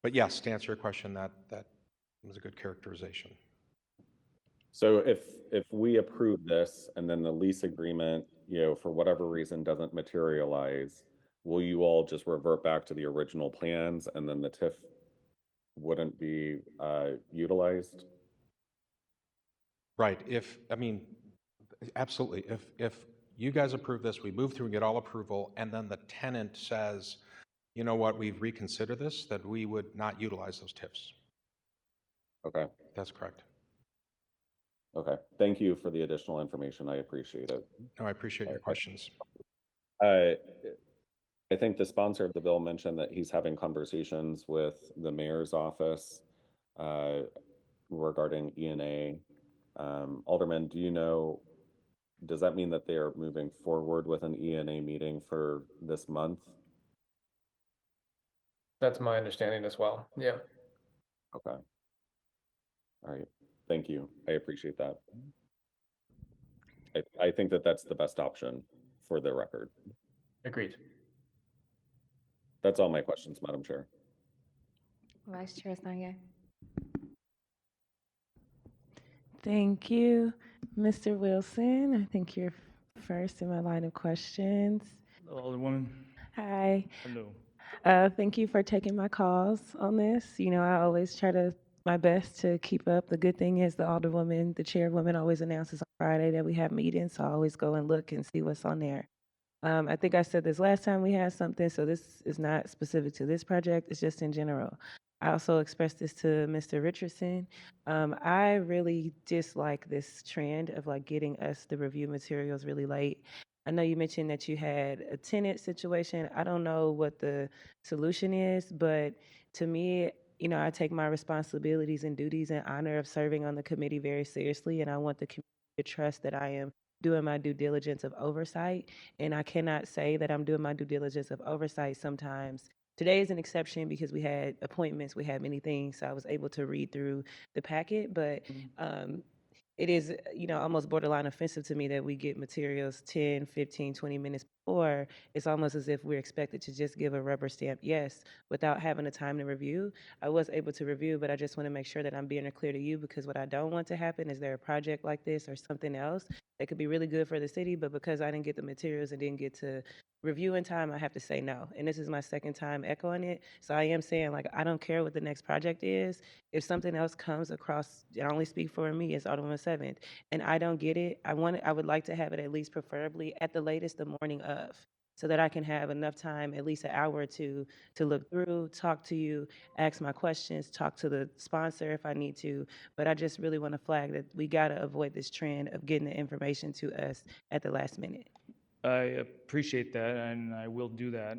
but yes, to answer your question, that was a good characterization. So if we approve this and then the lease agreement, for whatever reason doesn't materialize, will you all just revert back to the original plans and then the TIF wouldn't be utilized? Right. Absolutely. If you guys approve this, we move through and get all approval, and then the tenant says, you know what, we've reconsidered this, that we would not utilize those TIFs. Okay. That's correct. Okay. Thank you for the additional information. I appreciate it. No, I appreciate your questions. I think the sponsor of the bill mentioned that he's having conversations with the mayor's office regarding E&A. Alderman, does that mean that they are moving forward with an E&A meeting for this month? That's my understanding as well. Yeah. Okay. All right. Thank you. I appreciate that. I think that that's the best option for the record. Agreed. That's all my questions, Madam Chair. Vice Chair Sanya. Thank you, Mr. Wilson. I think you're first in my line of questions. Alderwoman. Hi. Hello. Thank you for taking my calls on this. I always try my best to keep up. The good thing is the Alderwoman, the chairwoman, always announces on Friday that we have meetings, so I always go and look and see what's on there. I think I said this last time we had something, so this is not specific to this project, it's just in general. I also expressed this to Mr. Richardson. I really dislike this trend of like getting us the review materials really late. I know you mentioned that you had a tenant situation. I don't know what the solution is, but to me, you know, I take my responsibilities and duties and honor of serving on the committee very seriously, and I want the community to trust that I am doing my due diligence of oversight. And I cannot say that I'm doing my due diligence of oversight sometimes. Today is an exception because we had appointments, we had many things, so I was able to read through the packet, but it is, you know, almost borderline offensive to me that we get materials 10, 15, 20 minutes before. It's almost as if we're expected to just give a rubber stamp yes without having the time to review. I was able to review, but I just want to make sure that I'm being clear to you, because what I don't want to happen is there a project like this or something else that could be really good for the city, but because I didn't get the materials and didn't get to review in time, I have to say no. And this is my second time echoing it. So I am saying, like, I don't care what the next project is. If something else comes across, and I only speak for me, it's Alderman 7th, and I don't get it, I would like to have it at least preferably at the latest the morning of, so that I can have enough time, at least an hour or two, to look through, talk to you, ask my questions, talk to the sponsor if I need to. But I just really want to flag that we got to avoid this trend of getting the information to us at the last minute. I appreciate that, and I will do that.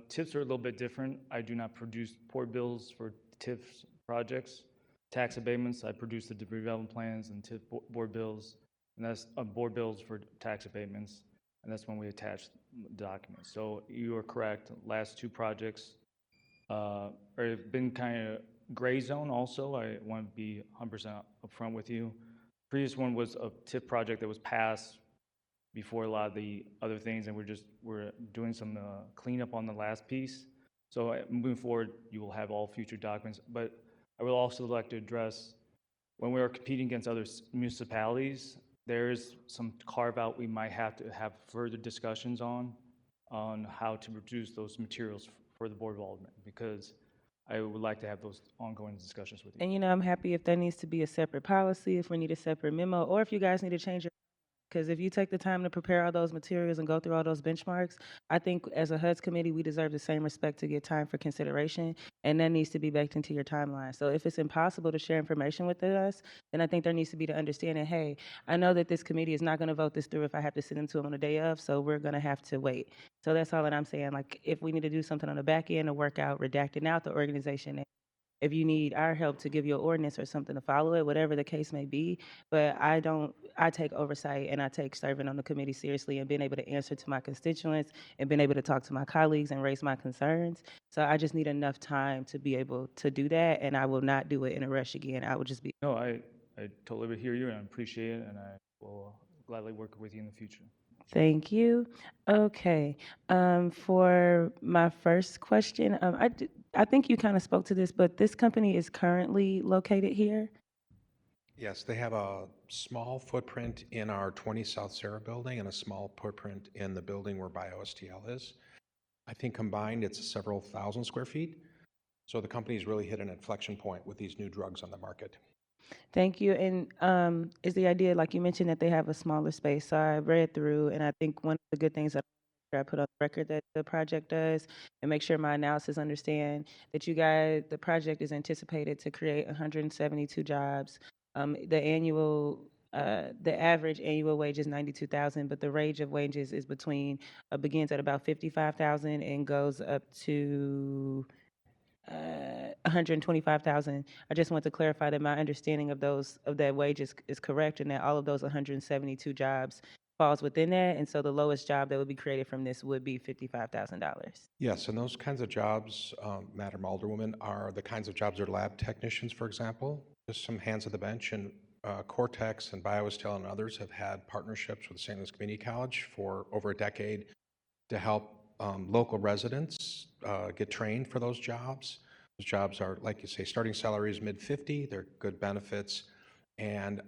TIFs are a little bit different. I do not produce board bills for TIFs projects. Tax abatements, I produce the redevelopment plans and TIF board bills, and that's board bills for tax abatements, and that's when we attach the documents. So you are correct. Last two projects have been kind of gray zone also. I want to be 100% upfront with you. Previous one was a TIF project that was passed before a lot of the other things, and we're doing some cleanup on the last piece. So moving forward, you will have all future documents. But I would also like to address, when we are competing against other municipalities, there is some carve out we might have to have further discussions on how to produce those materials for the Board of Aldermen, because I would like to have those ongoing discussions with you. And, you know, I'm happy if there needs to be a separate policy, if we need a separate memo, or if you guys need to change your, because if you take the time to prepare all those materials and go through all those benchmarks, I think as a HUD's committee, we deserve the same respect to get time for consideration, and that needs to be baked into your timeline. So if it's impossible to share information with us, then I think there needs to be the understanding, hey, I know that this committee is not going to vote this through if I have to send them to them on the day of, so we're going to have to wait. So that's all that I'm saying. Like, if we need to do something on the back end to work out redacting out the organization, if you need our help to give you an ordinance or something to follow it, whatever the case may be. But I take oversight and I take serving on the committee seriously and being able to answer to my constituents and being able to talk to my colleagues and raise my concerns. So I just need enough time to be able to do that, and I will not do it in a rush again. I will just be. No, I totally hear you and I appreciate it, and I will gladly work with you in the future. Thank you. Okay. For my first question, I think you kind of spoke to this, but this company is currently located here? Yes, they have a small footprint in our 20 South Sarah building and a small footprint in the building where BioSTL is. I think combined it's several thousand square feet. So the company's really hit an inflection point with these new drugs on the market. Thank you. And is the idea, like you mentioned, that they have a smaller space? So I read through, and I think one of the good things that I put on the record that the project does, and make sure my analysis understand that the project is anticipated to create 172 jobs. The average annual wage is 92,000, but the range of wages is begins at about 55,000 and goes up to 125,000. I just want to clarify that my understanding of that wage is correct, and that all of those 172 jobs falls within that. And so the lowest job that would be created from this would be $55,000. Yes, and those kinds of jobs, Madam Alderwoman, are the kinds of jobs that are lab technicians, for example, just some hands at the bench. And Cortex and BioSTL and others have had partnerships with St. Louis Community College for over a decade to help local residents get trained for those jobs. Those jobs are, like you say, starting salaries mid-50, they're good benefits. And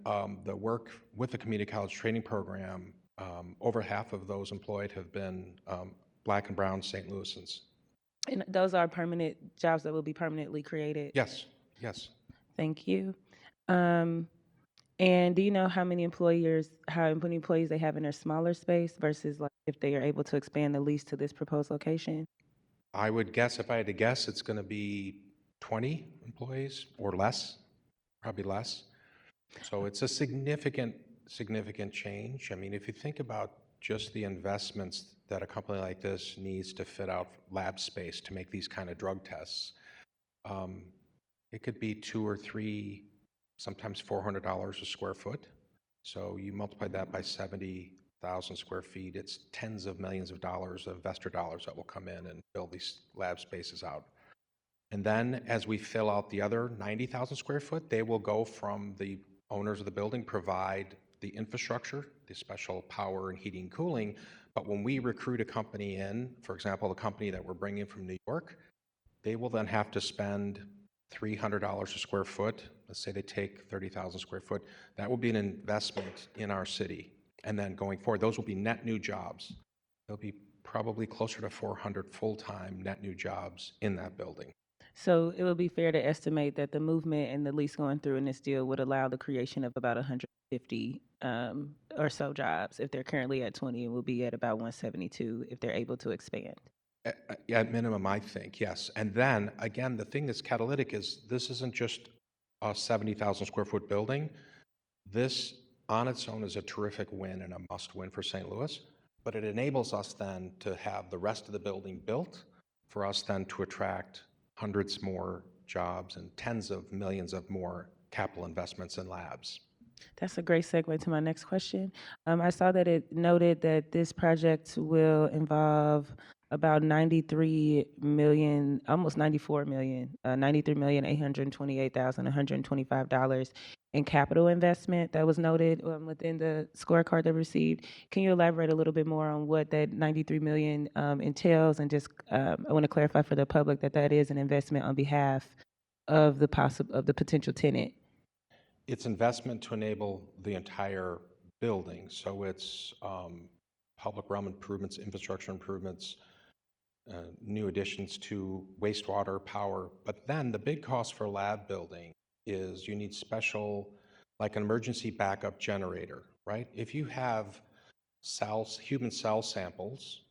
the work with the community college training program, over half of those employed have been Black and brown St. Louisans. And those are permanent jobs that will be permanently created? Yes, yes. Thank you. And do you know how many employees they have in their smaller space versus like if they are able to expand the lease to this proposed location? I would guess, if I had to guess, it's going to be 20 employees or less, probably less. So it's a significant change. I mean, if you think about just the investments that a company like this needs to fit out lab space to make these kind of drug tests, it could be 2 or 3, sometimes $400 a square foot. So you multiply that by 70,000 square feet, it's tens of millions of dollars of investor dollars that will come in and build these lab spaces out. And then as we fill out the other 90,000 square foot, they will go from the owners of the building provide the infrastructure, the special power and heating and cooling. But when we recruit a company in, for example, the company that we're bringing from New York, they will then have to spend $300 a square foot. Let's say they take 30,000 square foot. That will be an investment in our city. And then going forward, those will be net new jobs. There'll be probably closer to 400 full-time net new jobs in that building. So it would be fair to estimate that the movement and the lease going through in this deal would allow the creation of about 150 or so jobs. If they're currently at 20, it will be at about 172 if they're able to expand. At minimum, I think, yes. And then, again, the thing that's catalytic is this isn't just a 70,000 square foot building. This on its own is a terrific win and a must win for St. Louis, but it enables us then to have the rest of the building built for us then to attract hundreds more jobs and tens of millions of more capital investments in labs. That's a great segue to my next question. I saw that it noted that this project will involve about 93 million, almost 94 million, $93,828,125 in capital investment that was noted within the scorecard they received. Can you elaborate a little bit more on what that 93 million entails? And just, I want to clarify for the public that that is an investment on behalf of the potential tenant. It's investment to enable the entire building. So it's public realm improvements, infrastructure improvements, new additions to wastewater, power. But then the big cost for a lab building is you need special, like an emergency backup generator, right? If you have cells, human cell samples,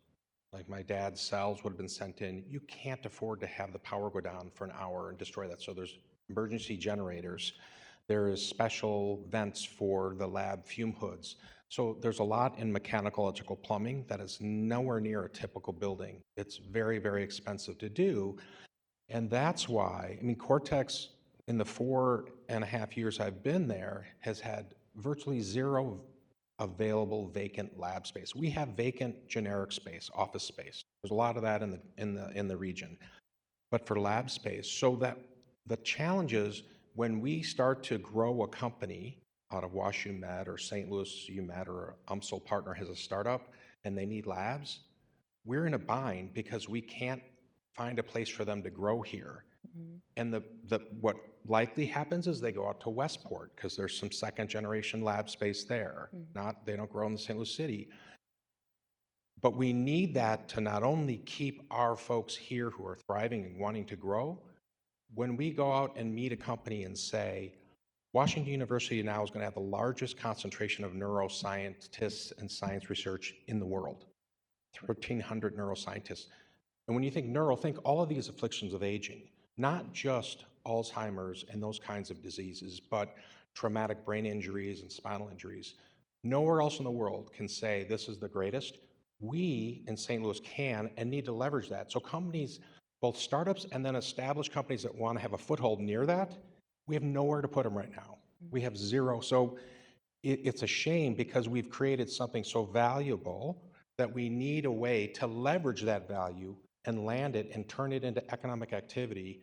like my dad's cells would have been sent in, you can't afford to have the power go down for an hour and destroy that. So there's emergency generators. There is special vents for the lab fume hoods. So there's a lot in mechanical, electrical, plumbing that is nowhere near a typical building. It's very, very expensive to do. And that's why, I mean, Cortex, in the 4.5 years I've been there, has had virtually zero available vacant lab space. We have vacant generic space, office space. There's a lot of that in the region. But for lab space, so that the challenge is when we start to grow a company out of WashU Med or St. Louis UMed or UMSL partner has a startup and they need labs, we're in a bind because we can't find a place for them to grow here. Mm-hmm. And what likely happens is they go out to Westport because there's some second generation lab space there. Mm-hmm. They don't grow in the St. Louis city. But we need that to not only keep our folks here who are thriving and wanting to grow. When we go out and meet a company and say, Washington University now is going to have the largest concentration of neuroscientists and science research in the world, 1,300 neuroscientists. And when you think neuro, think all of these afflictions of aging, not just Alzheimer's and those kinds of diseases, but traumatic brain injuries and spinal injuries. Nowhere else in the world can say this is the greatest. We in St. Louis can and need to leverage that. So companies, both startups and then established companies that want to have a foothold near that, we have nowhere to put them right now. We have zero. So it's a shame because we've created something so valuable that we need a way to leverage that value and land it and turn it into economic activity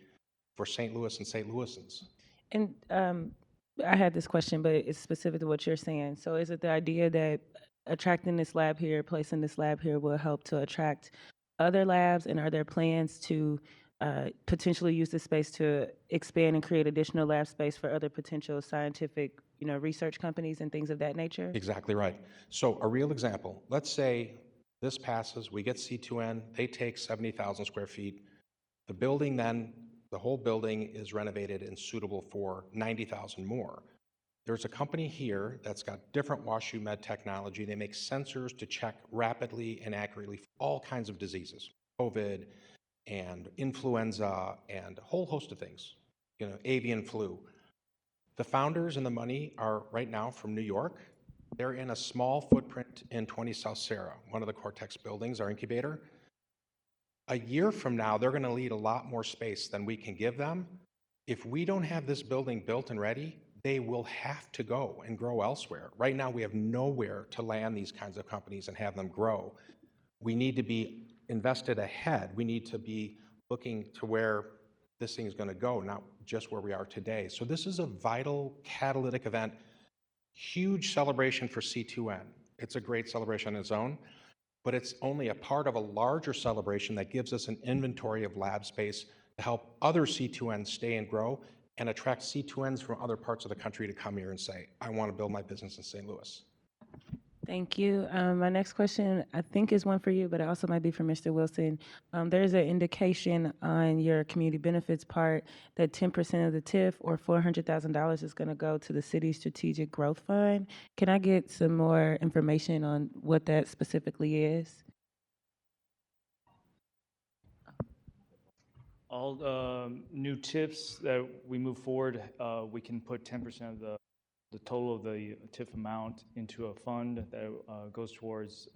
for St. Louis and St. Louisans. And I had this question, but it's specific to what you're saying. So is it the idea that attracting this lab here, placing this lab here will help to attract other labs? And are there plans to potentially use this space to expand and create additional lab space for other potential scientific, research companies and things of that nature? Exactly right. So a real example, let's say this passes, we get C2N, they take 70,000 square feet. The building then, the whole building is renovated and suitable for 90,000 more. There's a company here that's got different WashU Med technology. They make sensors to check rapidly and accurately for all kinds of diseases, COVID, and influenza and a whole host of things, avian flu. The founders and the money are right now from New York. They're in a small footprint in 20 South Sarah, one of the Cortex buildings, our incubator. A year from now, they're going to need a lot more space than we can give them. If we don't have this building built and ready, they will have to go and grow elsewhere. Right now, we have nowhere to land these kinds of companies and have them grow. We need to be invested ahead. We need to be looking to where this thing is going to go, not just where we are today. So this is a vital catalytic event, huge celebration for C2N. It's a great celebration on its own, but it's only a part of a larger celebration that gives us an inventory of lab space to help other C2Ns stay and grow and attract C2Ns from other parts of the country to come here and say, I want to build my business in St. Louis. Thank you. My next question, I think, is one for you, but it also might be for Mr. Wilson. There's an indication on your community benefits part that 10% of the TIF, or $400,000, is going to go to the city's strategic growth fund. Can I get some more information on what that specifically is? All new TIFs that we move forward, we can put 10% of the total of the TIF amount into a fund that goes towards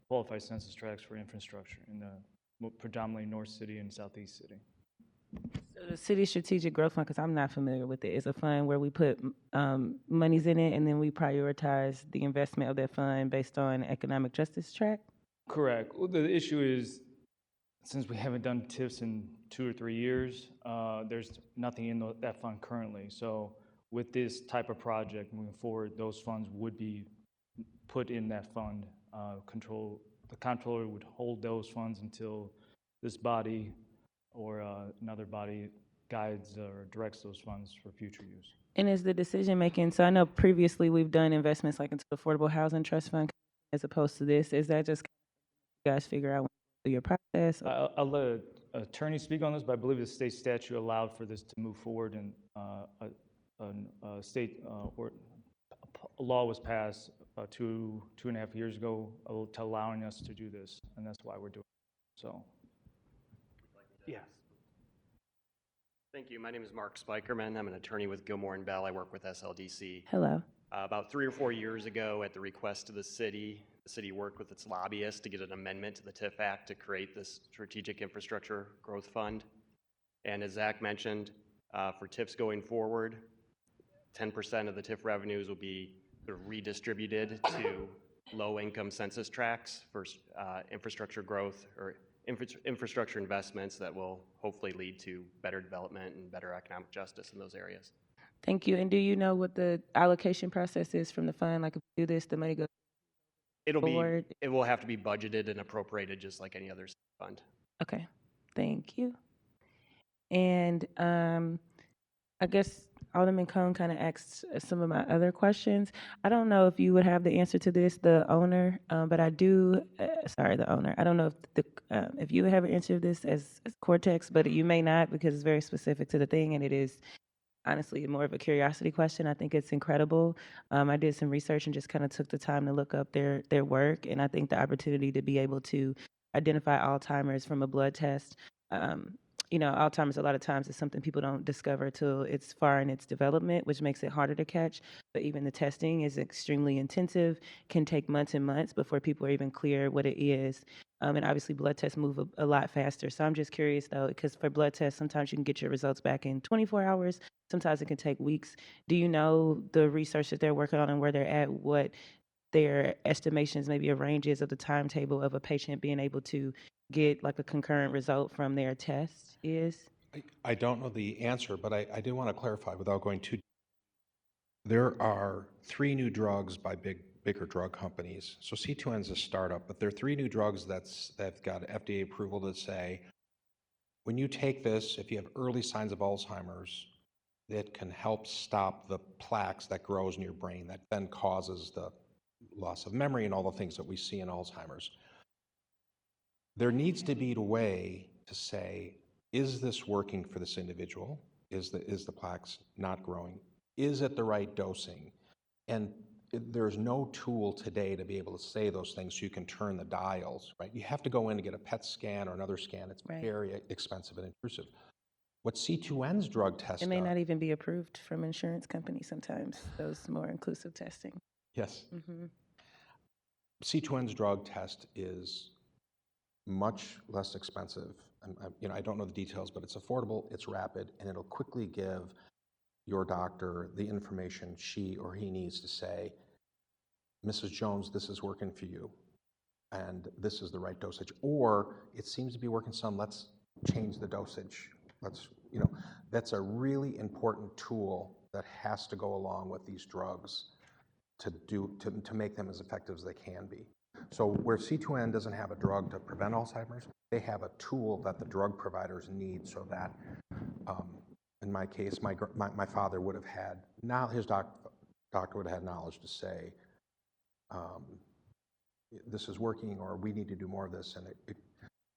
qualified census tracts for infrastructure in the predominantly North City and Southeast City. So the city strategic growth fund, because I'm not familiar with it, is a fund where we put monies in it and then we prioritize the investment of that fund based on economic justice track? Correct. Well, the issue is, since we haven't done TIFs in 2 or 3 years, there's nothing in that fund currently. So with this type of project moving forward, those funds would be put in that fund. The comptroller would hold those funds until this body or another body guides or directs those funds for future use. And is the decision making, so I know previously we've done investments like into the Affordable Housing Trust Fund as opposed to this. Is that just you guys figure out through your process? I'll let an attorney speak on this, but I believe the state statute allowed for this to move forward, and a state or a law was passed 2.5 years ago to allowing us to do this, and that's why we're doing it. So, yes. Thank you. My name is Mark Spikerman. I'm an attorney with Gilmore and Bell. I work with SLDC. Hello. About 3 or 4 years ago, at the request of the city worked with its lobbyists to get an amendment to the TIF Act to create this Strategic Infrastructure Growth Fund. And as Zach mentioned, for TIFs going forward, 10% of the TIF revenues will be sort of redistributed to low-income census tracts for infrastructure growth or infrastructure investments that will hopefully lead to better development and better economic justice in those areas. Thank you. And do you know what the allocation process is from the fund? Like if we do this, the money goes forward? It will have to be budgeted and appropriated just like any other fund. Okay. Thank you. And I guess Alderman Cone kind of asked some of my other questions. I don't know if you would have the answer to this, the owner, but I do, the owner. I don't know if you would have an answer to this as Cortex, but you may not because it's very specific to the thing, and it is honestly more of a curiosity question. I think it's incredible. I did some research and just kind of took the time to look up their work, and I think the opportunity to be able to identify Alzheimer's from a blood test, Alzheimer's a lot of times is something people don't discover till it's far in its development, which makes it harder to catch. But even the testing is extremely intensive, can take months and months before people are even clear what it is. And obviously blood tests move a lot faster. So I'm just curious though, because for blood tests, sometimes you can get your results back in 24 hours. Sometimes it can take weeks. Do you know the research that they're working on and where they're at, what their estimations, maybe a range is of the timetable of a patient being able to get like a concurrent result from their test is? I don't know the answer, but I did want to clarify without going too. There are 3 new drugs by bigger drug companies. So C2N is a startup, but there are 3 new drugs that've got FDA approval that say, when you take this, if you have early signs of Alzheimer's, it can help stop the plaques that grows in your brain that then causes the loss of memory and all the things that we see in Alzheimer's. There needs to be a way to say, is this working for this individual? Is the plaques not growing? Is it the right dosing? And there's no tool today to be able to say those things so you can turn the dials, right? You have to go in to get a PET scan or another scan. It's Right. very expensive and intrusive. What C2N's drug test It may does, not even be approved from insurance companies sometimes, those more inclusive testing. yes, Mm-hmm. C2N's drug test is much less expensive. I don't know the details, but it's affordable, it's rapid, and it'll quickly give your doctor the information she or he needs to say, Mrs. Jones, this is working for you, and this is the right dosage. Or it seems to be working some, let's change the dosage. That's a really important tool that has to go along with these drugs to make them as effective as they can be. So where C2N doesn't have a drug to prevent Alzheimer's, they have a tool that the drug providers need so that, in my case, my father would have had, now his doctor would have had knowledge to say, this is working, or we need to do more of this, and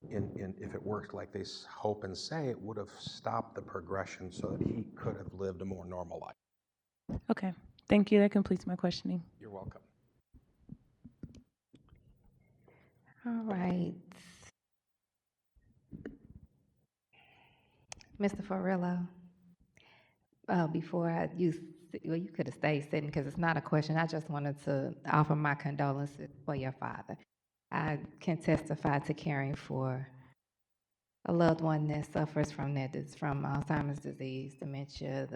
if it worked like they hope and say, it would have stopped the progression so that he could have lived a more normal life. Okay, thank you. That completes my questioning. You're welcome. All right. Mr. Ferrillo, before you could have stayed sitting because it's not a question. I just wanted to offer my condolences for your father. I can testify to caring for a loved one that suffers from from Alzheimer's disease, dementia.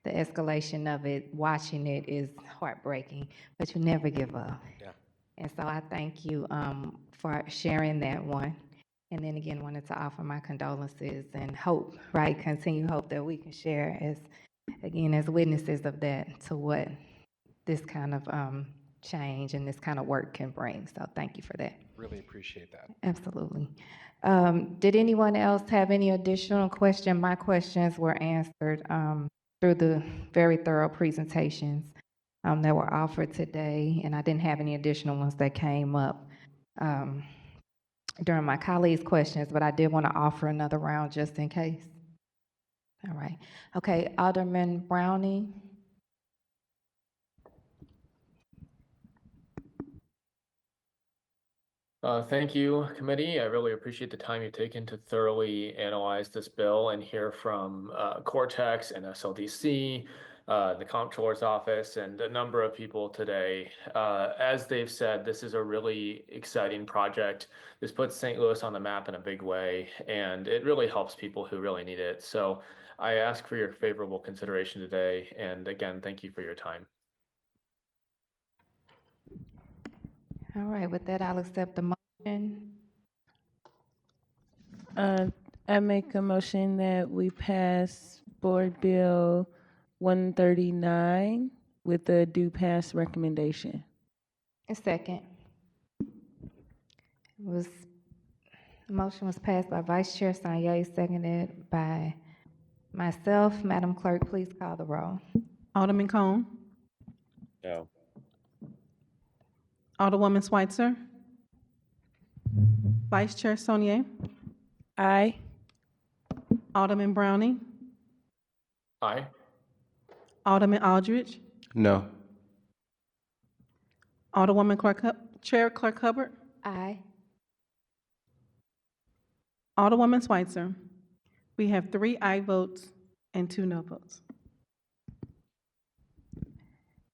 The escalation of it, watching it is heartbreaking, but you never give up. Yeah. And so I thank you for sharing that one. And then again, wanted to offer my condolences and hope, right? Continue hope that we can share as witnesses of that to what this kind of change and this kind of work can bring. So thank you for that. Really appreciate that. Absolutely. Did anyone else have any additional question? My questions were answered through the very thorough presentations that were offered today, and I didn't have any additional ones that came up during my colleagues' questions, but I did want to offer another round just in case. All right. Okay, Alderman Browning. Thank you, committee. I really appreciate the time you've taken to thoroughly analyze this bill and hear from Cortex and SLDC, the Comptroller's Office, and a number of people today. As they've said, this is a really exciting project. This puts St. Louis on the map in a big way, and it really helps people who really need it. So I ask for your favorable consideration today, and again, thank you for your time. All right, with that, I'll accept the motion. I make a motion that we pass Board Bill 139 with the due pass recommendation. A second. The motion was passed by Vice Chair Sanye, seconded by myself. Madam Clerk, please call the roll. Alderman Cone, No. Alderwoman Schweitzer, Vice Chair Sonier, Aye. Alderman Browning, Aye. Alderman Aldridge, No. Alderwoman Chair Clark Hubbard, Aye. Alderwoman Schweitzer. We have 3 aye votes and 2 no votes.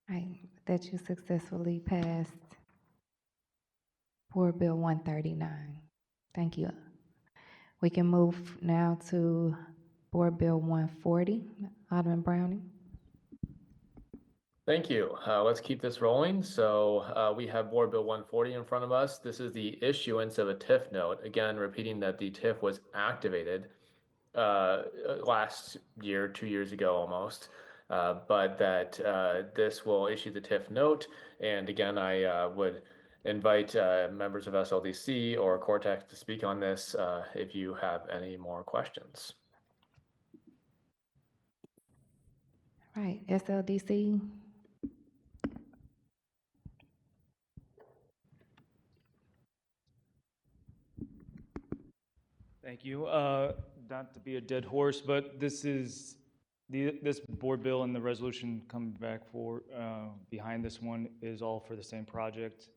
Right, that you successfully passed Board Bill 139. Thank you. We can move now to Board Bill 140. Alderman Browning. Thank you. Let's keep this rolling. So we have Board Bill 140 in front of us. This is the issuance of a TIF note. Again, repeating that the TIF was activated last year, 2 years ago almost, but that this will issue the TIF note. And again, I would invite members of SLDC or Cortex to speak on this if you have any more questions. Right, SLDC. Thank you. Not to be a dead horse, but this is This board bill and the resolution coming back for, behind this one is all for the same project.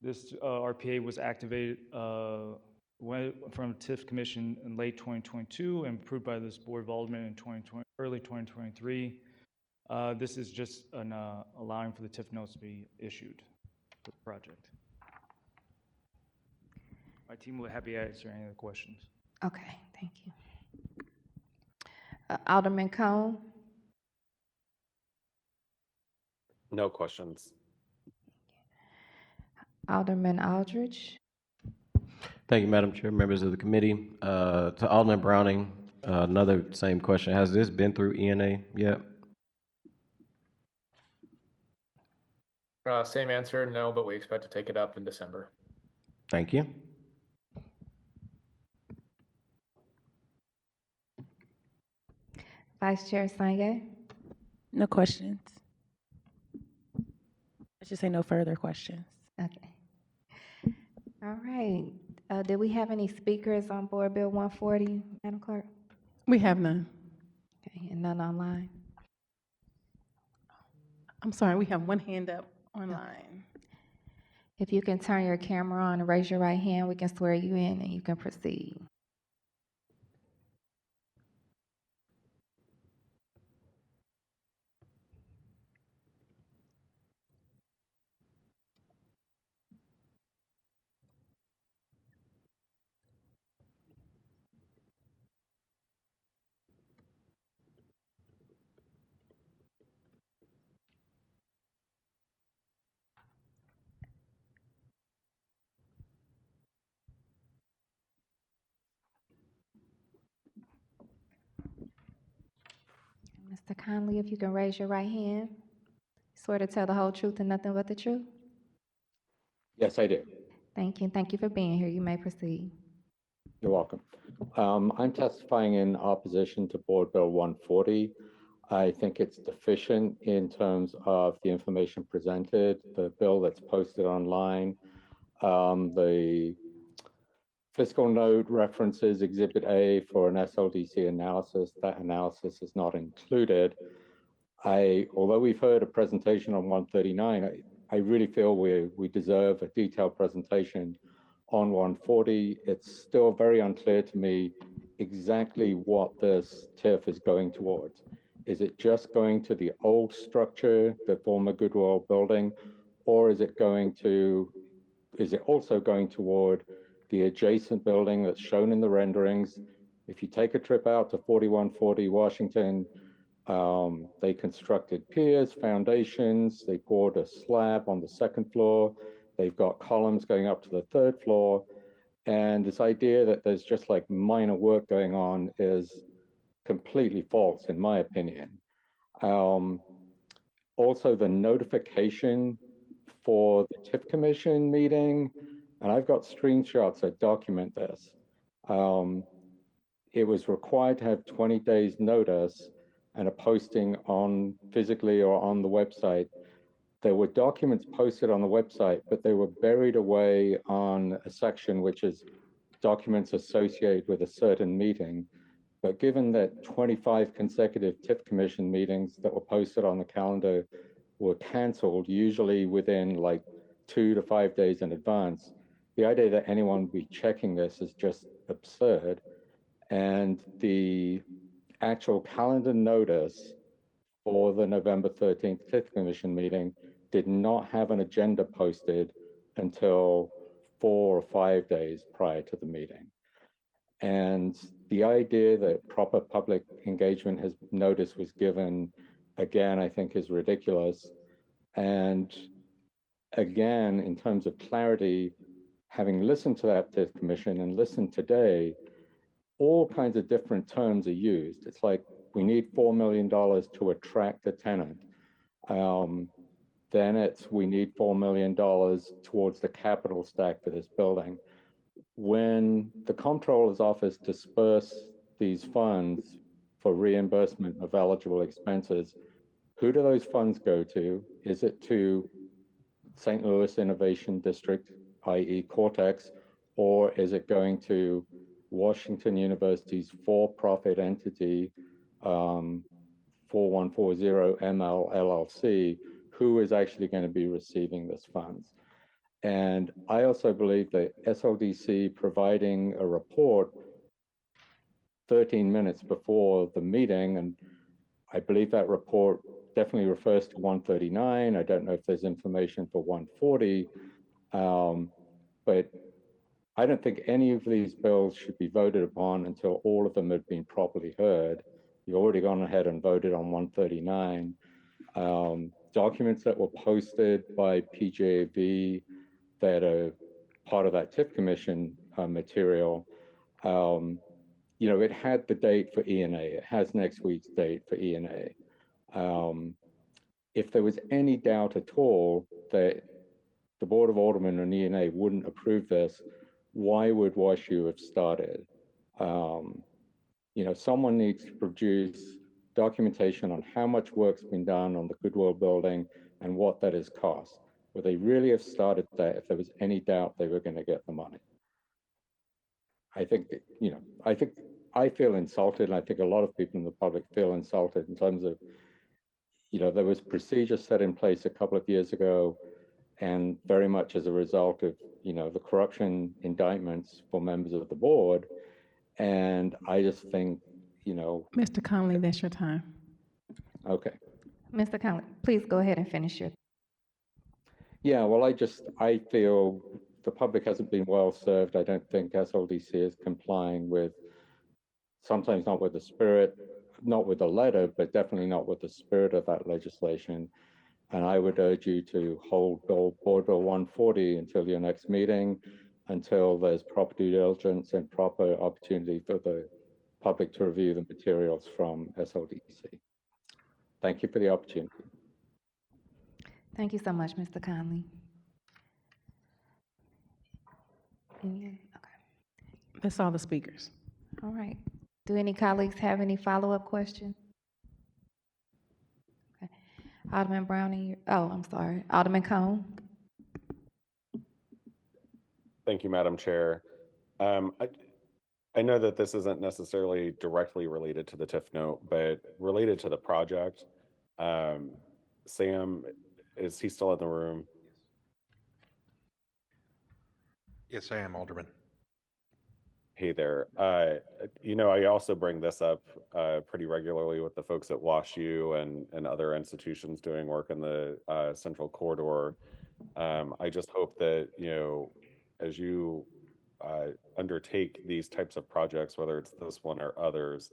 This RPA was activated from TIF Commission in late 2022 and approved by this Board of Aldermen in early 2023. This is just allowing for the TIF notes to be issued for the project. My team will be happy to answer any of the questions. Okay, thank you. Alderman Cone, No questions. Alderman Aldridge, Thank you, Madam Chair, members of the committee. To Alderman Browning, another same question. Has this been through ENA yet? Same answer, no, but we expect to take it up in December. Thank you. Vice Chair Sangye. No questions. I should say no further questions. Okay. All right. Did we have any speakers on Board Bill 140, Madam Clerk? We have none. Okay, and none online? I'm sorry, we have one hand up online. If you can turn your camera on and raise your right hand, we can swear you in and you can proceed. Mr. Conley, if you can raise your right hand. Swear to tell the whole truth and nothing but the truth? Yes, I do. Thank you. Thank you for being here. You may proceed. You're welcome. I'm testifying in opposition to Board Bill 140. I think it's deficient in terms of the information presented, the bill that's posted online. The fiscal note references Exhibit A for an SLDC analysis. That analysis is not included. Although we've heard a presentation on 139, I really feel we deserve a detailed presentation on 140. It's still very unclear to me exactly what this TIF is going towards. Is it just going to the old structure, the former Goodwill building, or is it also going toward the adjacent building that's shown in the renderings? If you take a trip out to 4140 Washington, they constructed piers, foundations, they poured a slab on the second floor, they've got columns going up to the third floor, and this idea that there's just like minor work going on is completely false, in my opinion. Also, the notification for the TIF Commission meeting, and I've got screenshots that document this. It was required to have 20 days notice and a posting on physically or on the website. There were documents posted on the website, but they were buried away on a section which is documents associated with a certain meeting. But given that 25 consecutive TIF Commission meetings that were posted on the calendar were canceled, usually within like 2 to 5 days in advance, the idea that anyone would be checking this is just absurd. And the actual calendar notice for the November 13th TIF Commission meeting did not have an agenda posted until 4 or 5 days prior to the meeting. And the idea that proper public engagement notice was given, again, I think is ridiculous. And again, in terms of clarity, having listened to that TIF Commission and listened today, all kinds of different terms are used. It's like, we need $4 million to attract a tenant. Then it's, we need $4 million towards the capital stack for this building. When the Comptroller's Office disperse these funds for reimbursement of eligible expenses, who do those funds go to? Is it to St. Louis Innovation District, i.e. Cortex, or is it going to Washington University's for-profit entity, 4140 ML LLC, who is actually going to be receiving this funds. And I also believe that SLDC providing a report 13 minutes before the meeting, and I believe that report definitely refers to 139. I don't know if there's information for 140, but I don't think any of these bills should be voted upon until all of them have been properly heard. You've already gone ahead and voted on 139. Documents that were posted by PJAV that are part of that TIF commission material, you know, it had the date for ENA. It has next week's date for ENA. If there was any doubt at all that the Board of Aldermen and ENA wouldn't approve this, why would WashU have started? You know, someone needs to produce documentation on how much work's been done on the Goodwill building and what that has cost. Would they really have started that if there was any doubt they were going to get the money? I think, you know, I feel insulted, and I think a lot of people in the public feel insulted in terms of, you know, there was procedure set in place a couple of years ago, and very much as a result of, you know, the corruption indictments for members of the board. And I just think, you know. Mr. Conley, that's your time. Okay. Mr. Conley, please go ahead and finish your. Yeah, well, I feel the public hasn't been well served. I don't think SLDC is complying with, sometimes not with the spirit, not with the letter, but definitely not with the spirit of that legislation. And I would urge you to hold Board Bill 140 until your next meeting, until there's proper due diligence and proper opportunity for the public to review the materials from SLDC. Thank you for the opportunity. Thank you so much, Mr. Conley. Okay. That's all the speakers. All right. Do any colleagues have any follow-up questions? Okay. Alderman Browning, oh, I'm sorry. Alderman Cone. Thank you, Madam Chair. I know that this isn't necessarily directly related to the TIF note, but related to the project. Sam, is he still in the room? Yes, I am, Alderman. Hey there. You know, I also bring this up pretty regularly with the folks at WashU and other institutions doing work in the Central Corridor. I just hope that, you know, as you undertake these types of projects, whether it's this one or others,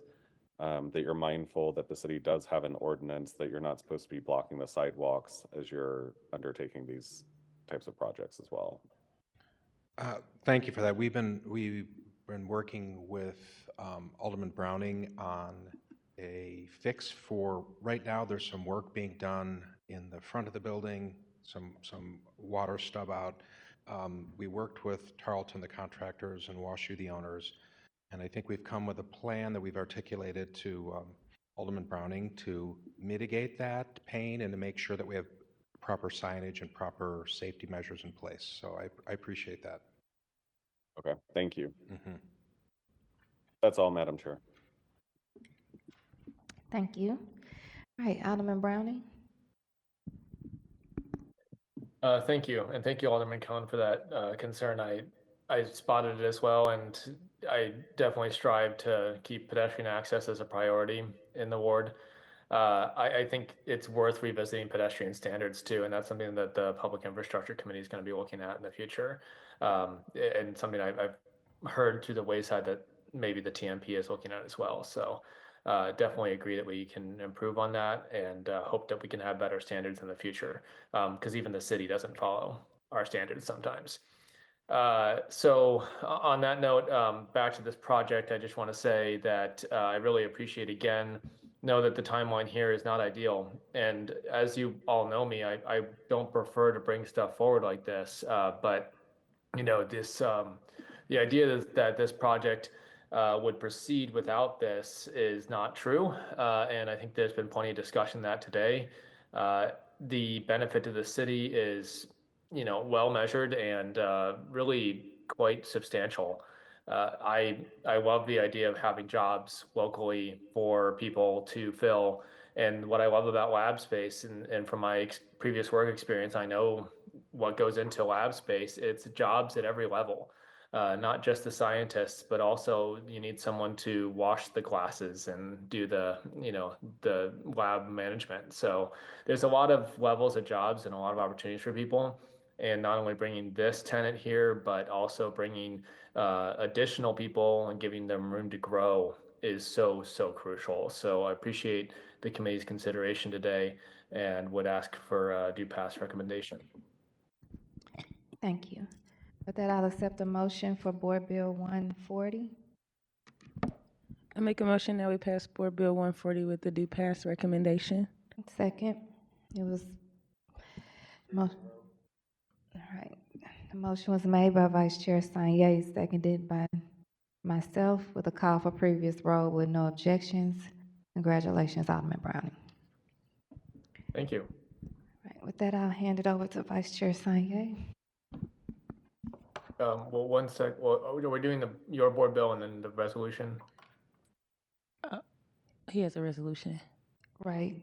that you're mindful that the city does have an ordinance that you're not supposed to be blocking the sidewalks as you're undertaking these types of projects as well. Thank you for that. We've been working with Alderman Browning on a fix for, right now there's some work being done in the front of the building, some water stub out. We worked with Tarleton, the contractors, and WashU, the owners, and I think we've come with a plan that we've articulated to Alderman Browning to mitigate that pain and to make sure that we have proper signage and proper safety measures in place. So I appreciate that. Okay, thank you. Mm-hmm. That's all, Madam Chair. Thank you. All right, Alderman Browning. Thank you, and thank you, Alderman Cohen, for that concern. I spotted it as well, and I definitely strive to keep pedestrian access as a priority in the ward. I think it's worth revisiting pedestrian standards too, and that's something that the Public Infrastructure Committee is going to be looking at in the future, and something I've heard through the wayside that maybe the TMP is looking at as well. So definitely agree that we can improve on that, and hope that we can have better standards in the future, because even the city doesn't follow our standards sometimes. So on that note, back to this project, I just want to say that I really appreciate, again, know that the timeline here is not ideal. And as you all know me, I don't prefer to bring stuff forward like this, but you know, this the idea that this project would proceed without this is not true. And I think there's been plenty of discussion that today. The benefit to the city is, you know, well measured and really quite substantial. I love the idea of having jobs locally for people to fill, And what I love about lab space, and from my previous work experience, I know what goes into lab space. It's jobs at every level, not just the scientists, but also you need someone to wash the glasses and do the lab management. So there's a lot of levels of jobs and a lot of opportunities for people. And not only bringing this tenant here, but also bringing additional people and giving them room to grow is so, so crucial. So I appreciate the committee's consideration today and would ask for a due pass recommendation. Thank you. With that, I'll accept a motion for Board Bill 140. I make a motion that we pass Board Bill 140 with the due pass recommendation. Second. It was, all right. The motion was made by Vice Chair Sanye, seconded by myself with a call for previous roll with no objections. Congratulations, Alderman Browning. Thank you. All right, with that, I'll hand it over to Vice Chair Sanye. Well, one sec. Well, we're doing your board bill and then the resolution. He has a resolution. Right.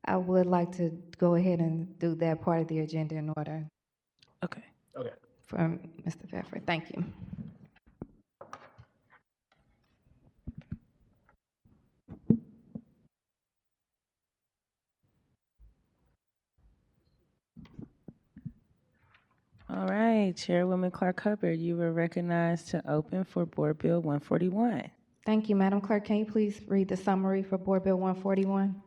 I would like to go ahead and do that part of the agenda in order. Okay. Okay. From Mr. Pfeffer. Thank you. All right, Chairwoman Clark Hubbard, you were recognized to open for Board Bill 141. Thank you, Madam Clerk. Can you please read the summary for Board Bill 141?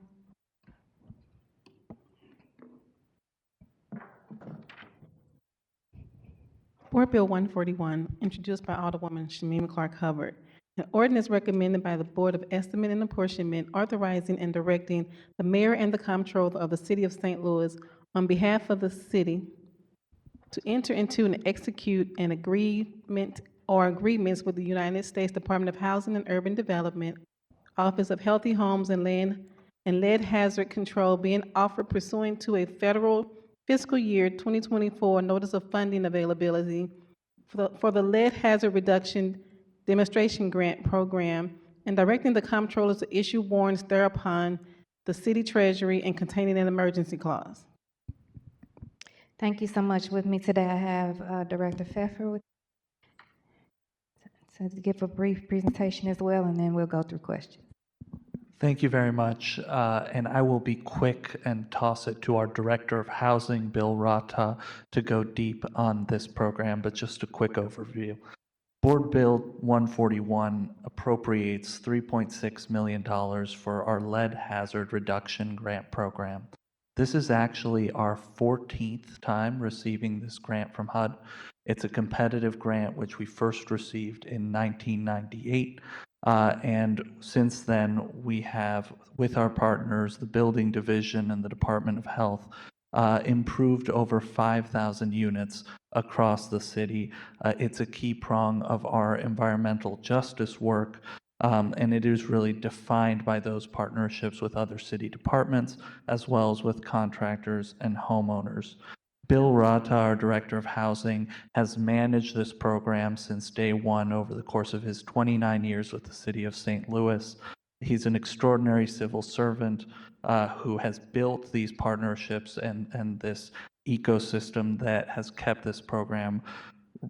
Board Bill 141, introduced by Alderwoman Shamima Clark Hubbard. An ordinance recommended by the Board of Estimate and Apportionment authorizing and directing the mayor and the comptroller of the City of St. Louis on behalf of the city to enter into and execute an agreement or agreements with the United States Department of Housing and Urban Development, Office of Healthy Homes and Lead Hazard Control being offered pursuant to a federal fiscal year 2024 notice of funding availability for the lead hazard reduction demonstration grant program and directing the comptroller to issue warrants thereupon the city treasury and containing an emergency clause. Thank you so much. With me today, I have Director Pfeffer to give a brief presentation as well, and then we'll go through questions. Thank you very much. And I will be quick and toss it to our Director of Housing, Bill Rata, to go deep on this program, but just a quick overview. Board Bill 141 appropriates $3.6 million for our lead hazard reduction grant program. This is actually our 14th time receiving this grant from HUD. It's a competitive grant which we first received in 1998. And since then, we have, with our partners, the Building Division and the Department of Health, improved over 5,000 units across the city. It's a key prong of our environmental justice work, and it is really defined by those partnerships with other city departments, as well as with contractors and homeowners. Bill Rata, our Director of Housing, has managed this program since day one over the course of his 29 years with the City of St. Louis. He's an extraordinary civil servant who has built these partnerships and this ecosystem that has kept this program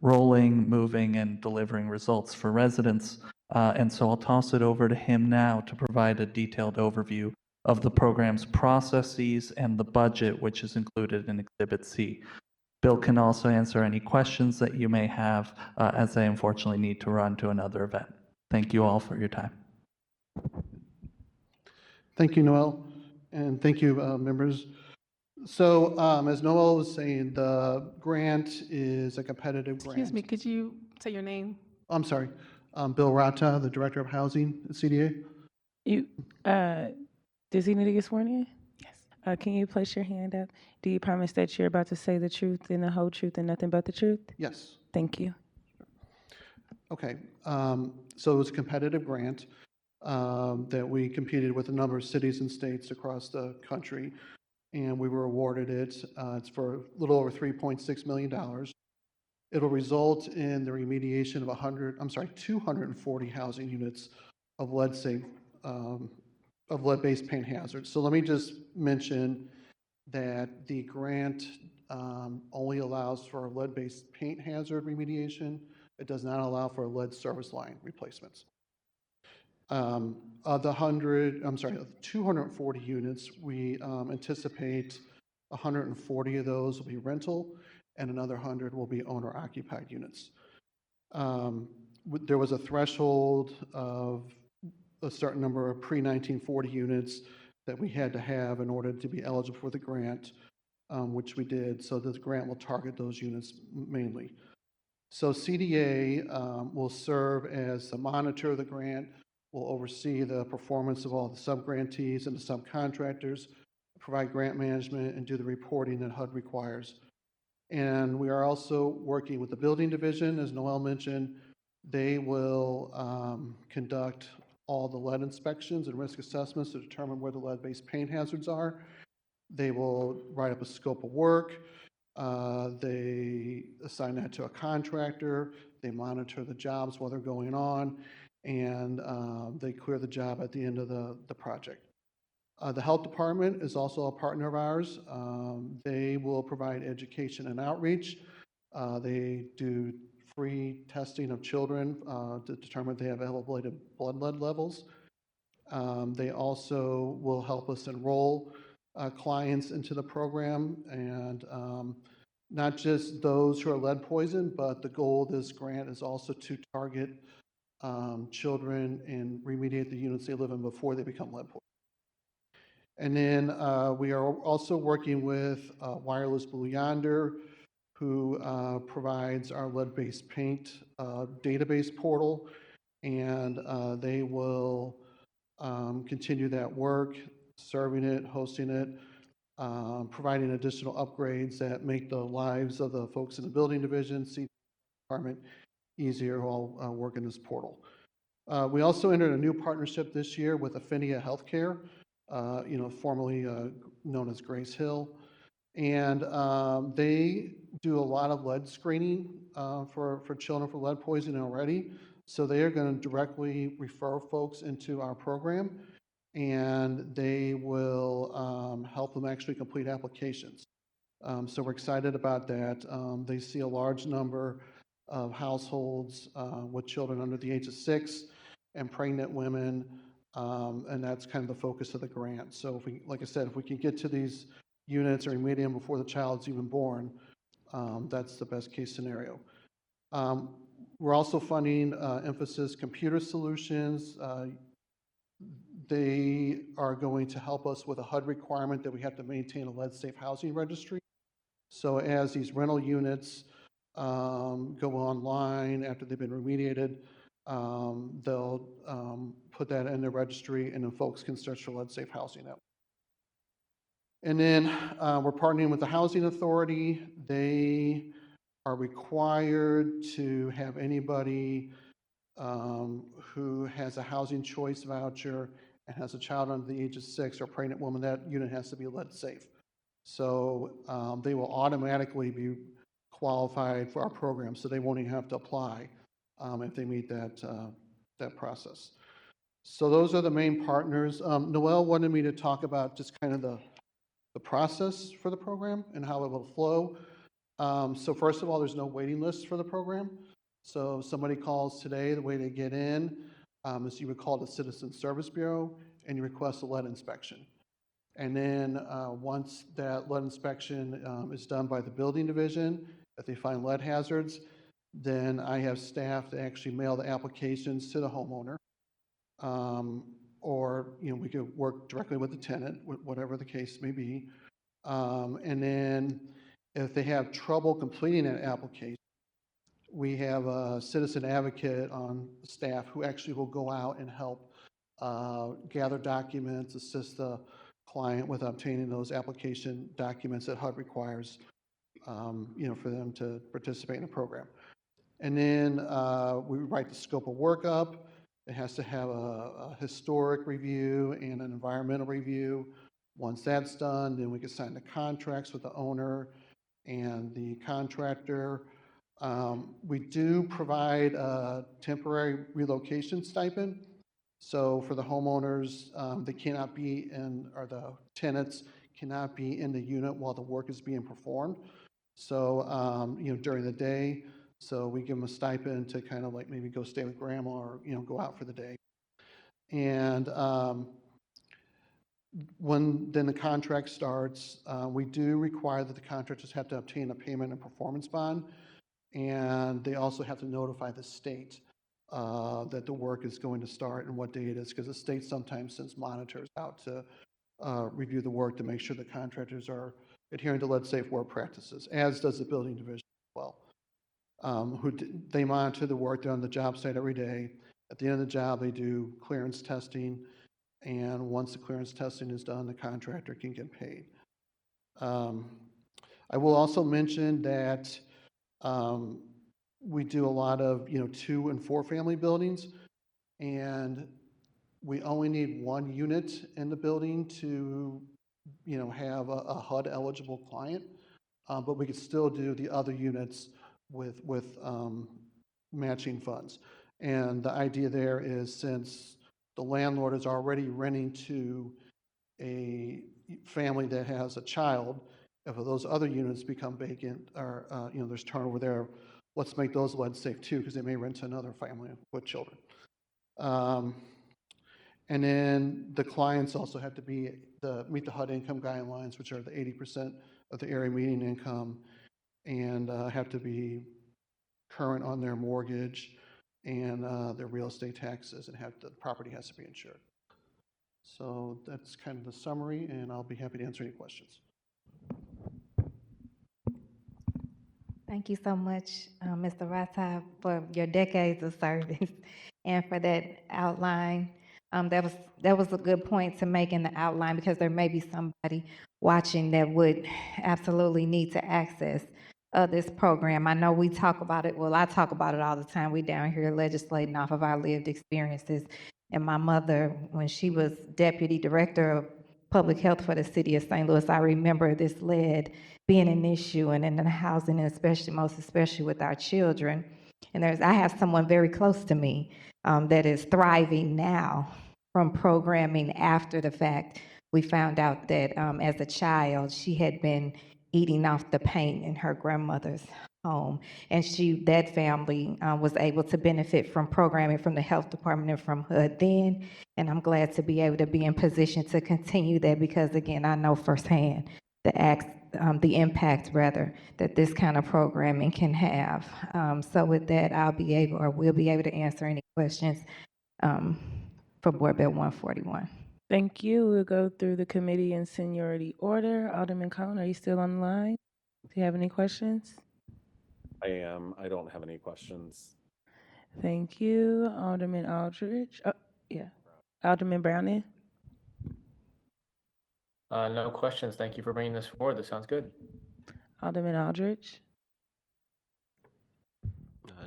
rolling, moving, and delivering results for residents. And so I'll toss it over to him now to provide a detailed overview of the program's processes and the budget, which is included in Exhibit C. Bill can also answer any questions that you may have, as I unfortunately need to run to another event. Thank you all for your time. Thank you, Noel, and thank you, members. So, as Noel was saying, the grant is a competitive grant. Excuse me, could you say your name? I'm sorry, Bill Rata, the Director of Housing at CDA. Does he need to get sworn in? Yes. Can you place your hand up? Do you promise that you're about to say the truth and the whole truth and nothing but the truth? Yes. Thank you. Okay, so it was a competitive grant that we competed with a number of cities and states across the country, and we were awarded it. It's for a little over $3.6 million. It'll result in the remediation of 240 housing units of lead safe, of lead-based paint hazards. So let me just mention that the grant only allows for lead-based paint hazard remediation. It does not allow for lead service line replacements. Of the 240 units, we anticipate 140 of those will be rental and another 100 will be owner-occupied units. There was a threshold of a certain number of pre-1940 units that we had to have in order to be eligible for the grant, which we did. So this grant will target those units mainly. So CDA will serve as the monitor of the grant, will oversee the performance of all the subgrantees and the subcontractors, provide grant management, and do the reporting that HUD requires. And we are also working with the building division, as Noel mentioned. They will conduct all the lead inspections and risk assessments to determine where the lead-based paint hazards are. They will write up a scope of work. They assign that to a contractor. They monitor the jobs while they're going on, and they clear the job at the end of the project. The health department is also a partner of ours. They will provide education and outreach. They do free testing of children to determine if they have elevated blood lead levels. They also will help us enroll clients into the program, and not just those who are lead poisoned, but the goal of this grant is also to target children and remediate the units they live in before they become lead poisoned. And then we are also working with Wireless Blue Yonder, who provides our lead-based paint database portal, and they will continue that work, serving it, hosting it, providing additional upgrades that make the lives of the folks in the building division, CD department, easier while working this portal. We also entered a new partnership this year with Affinia Healthcare, formerly known as Grace Hill. And they do a lot of lead screening for children for lead poisoning already. So they are going to directly refer folks into our program, and they will help them actually complete applications. So we're excited about that. They see a large number of households with children under the age of 6 and pregnant women, and that's kind of the focus of the grant. So if we, like I said, if we can get to these units or remediate them before the child's even born, that's the best case scenario. We're also funding Emphasis Computer Solutions. They are going to help us with a HUD requirement that we have to maintain a lead-safe housing registry. So as these rental units go online after they've been remediated, they'll put that in their registry, and then folks can search for lead-safe housing that way. And then we're partnering with the Housing Authority. They are required to have anybody who has a housing choice voucher and has a child under the age of 6 or pregnant woman, that unit has to be lead safe. So they will automatically be qualified for our program, so they won't even have to apply if they meet that process. So those are the main partners. Noel wanted me to talk about just kind of the process for the program and how it will flow. So first of all, there's no waiting list for the program. So if somebody calls today, the way they get in is you would call the Citizen Service Bureau and you request a lead inspection. And then once that lead inspection is done by the building division, if they find lead hazards, then I have staff to actually mail the applications to the homeowner. Or we could work directly with the tenant, whatever the case may be. And then if they have trouble completing that application, we have a citizen advocate on staff who actually will go out and help gather documents, assist the client with obtaining those application documents that HUD requires, for them to participate in the program. And then we write the scope of work up. It has to have a historic review and an environmental review. Once that's done, then we can sign the contracts with the owner and the contractor. We do provide a temporary relocation stipend. So for the homeowners, they cannot be in, or the tenants cannot be in the unit while the work is being performed. So, during the day, so we give them a stipend to kind of like maybe go stay with grandma or, go out for the day. And then the contract starts, we do require that the contractors have to obtain a payment and performance bond. And they also have to notify the state that the work is going to start and what day it is, because the state sometimes sends monitors out to review the work to make sure the contractors are adhering to lead safe work practices, as does the building division as well. They monitor the work. They're on the job site every day. At the end of the job, they do clearance testing, and once the clearance testing is done, the contractor can get paid. I will also mention that we do a lot of 2 and 4 family buildings, and we only need 1 unit in the building to have a HUD eligible client, but we could still do the other units with matching funds. And the idea there is, since the landlord is already renting to a family that has a child, if those other units become vacant or there's turnover there, let's make those lead safe too, because they may rent to another family with children. And then the clients also have to meet the HUD income guidelines, which are the 80% of the area median income, and have to be current on their mortgage and their real estate taxes, and the property has to be insured. So that's kind of the summary, and I'll be happy to answer any questions. Thank you so much, Mr. Rata, for your decades of service and for that outline. That was a good point to make in the outline, because there may be somebody watching that would absolutely need to access this program. I know we talk about it, well, I talk about it all the time. We down here legislating off of our lived experiences. And my mother, when she was deputy director of public health for the city of St. Louis, I remember this lead being an issue, and in the housing, and most especially with our children. And I have someone very close to me that is thriving now from programming after the fact. We found out that as a child, she had been eating off the paint in her grandmother's home, and that family was able to benefit from programming from the health department and from HUD then. And I'm glad to be able to be in position to continue that, because again, I know firsthand the impact rather that this kind of programming can have. So with that, we'll be able to answer any questions for Board Bill 141. Thank you. We'll go through the committee in seniority order. Alderman Cone, are you still on the line? Do you have any questions? I am. I don't have any questions. Thank you. Alderman Aldridge. Oh, yeah. Alderman Browning. No questions. Thank you for bringing this forward. This sounds good. Alderman Aldridge.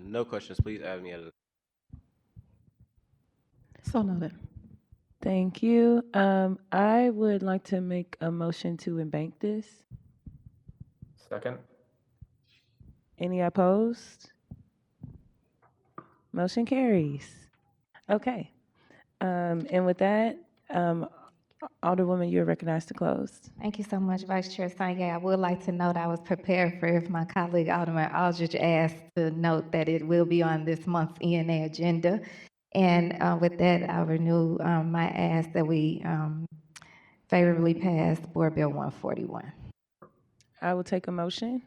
No questions. Please add me as a. So noted. Thank you. I would like to make a motion to embank this. Second. Any opposed? Motion carries. Okay. And with that, Alderwoman, you're recognized to close. Thank you so much, Vice Chair Sanye. I would like to note I was prepared for if my colleague Alderman Aldridge asked to note that it will be on this month's ENA agenda. And with that, I'll renew my ask that we favorably pass Board Bill 141. I will take a motion.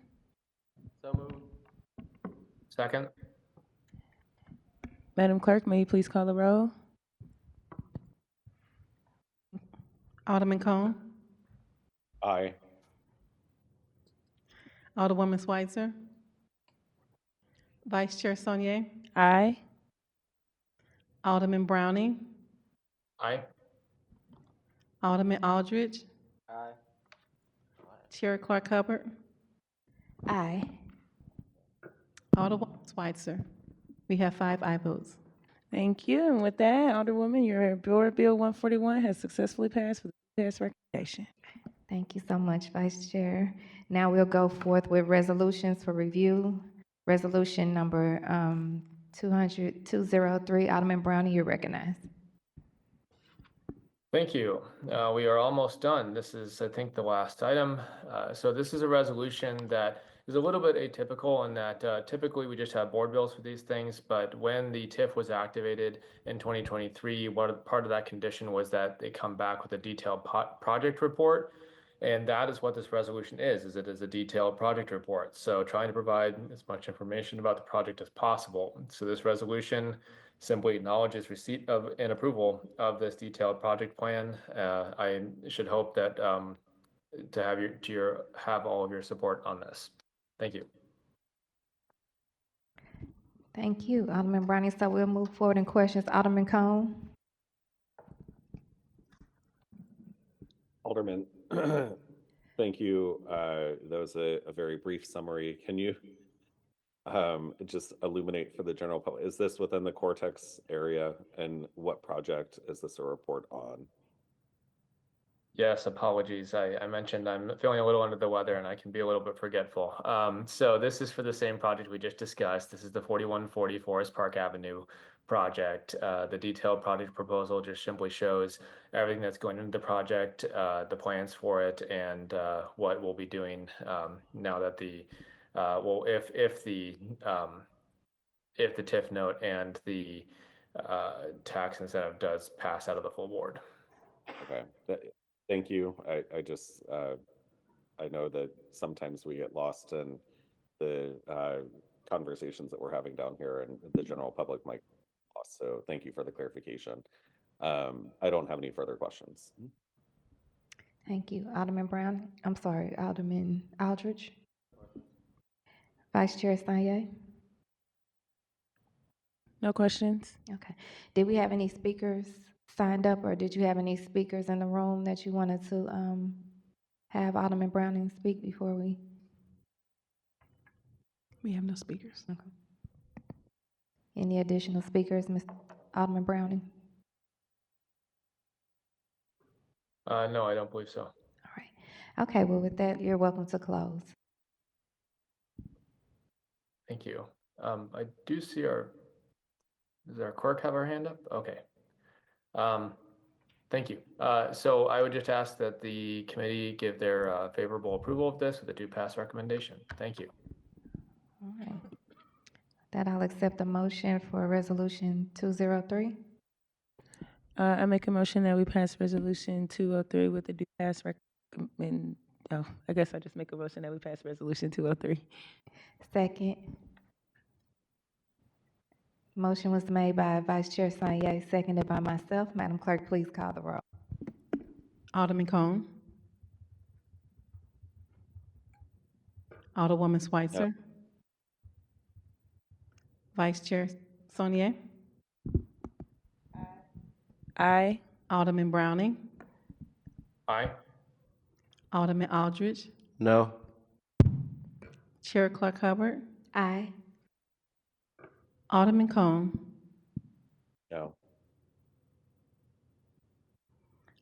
So moved. Second. Madam Clerk, may you please call the roll? Alderman Cone. Aye. Alderwoman Schweitzer. Vice Chair Saunier. Aye. Alderman Browning. Aye. Alderman Aldridge. Aye. Chair Clark Hubbard. Aye. Alderwoman Schweitzer. We have 5 aye votes. Thank you. And with that, Alderwoman, your Board Bill 141 has successfully passed with the pass recommendation. Thank you so much, Vice Chair. Now we'll go forth with resolutions for review. Resolution number 203, Alderman Browning, you're recognized. Thank you. We are almost done. This is, I think, the last item. So this is a resolution that is a little bit atypical in that typically we just have board bills for these things, but when the TIF was activated in 2023, part of that condition was that they come back with a detailed project report. And that is what this resolution is it is a detailed project report. So trying to provide as much information about the project as possible. So this resolution simply acknowledges receipt of and approval of this detailed project plan. I should hope that to have all of your support on this. Thank you. Thank you, Alderman Browning. So we'll move forward in questions. Alderman Cone. Alderman, thank you. That was a very brief summary. Can you just illuminate for the general public, is this within the Cortex area, and what project is this a report on? Yes, apologies. I mentioned I'm feeling a little under the weather and I can be a little bit forgetful. So this is for the same project we just discussed. This is the 4140 Forest Park Avenue project. The detailed project proposal just simply shows everything that's going into the project, the plans for it, and what we'll be doing now that if the TIF note and the tax incentive does pass out of the full board. Okay, thank you. I just, I know that sometimes we get lost in the conversations that we're having down here, and the general public might get lost. So thank you for the clarification. I don't have any further questions. Thank you. Alderman Brown. I'm sorry, Alderman Aldridge. Vice Chair Sanye. No questions? Okay. Did we have any speakers signed up, or did you have any speakers in the room that you wanted to have Alderman Browning speak before we? We have no speakers. Okay. Any additional speakers, Mr. Alderman Browning? No, I don't believe so. All right. Okay, well, with that, you're welcome to close. Thank you. I do see does our clerk have our hand up? Okay. Thank you. So I would just ask that the committee give their favorable approval of this with a do pass recommendation. Thank you. All right. That I'll accept the motion for resolution 203. I make a motion that we pass resolution 203 with the due pass recommend. Oh, I guess I just make a motion that we pass resolution 203. Second. Motion was made by Vice Chair Sanye, seconded by myself. Madam Clerk, please call the roll. Alderman Cone. Alderwoman Schweitzer. Yep. Vice Chair Sonier. Aye. Alderman Browning. Aye. Alderman Aldridge. No. Chair Clark Hubbard. Aye. Alderman Cone. No.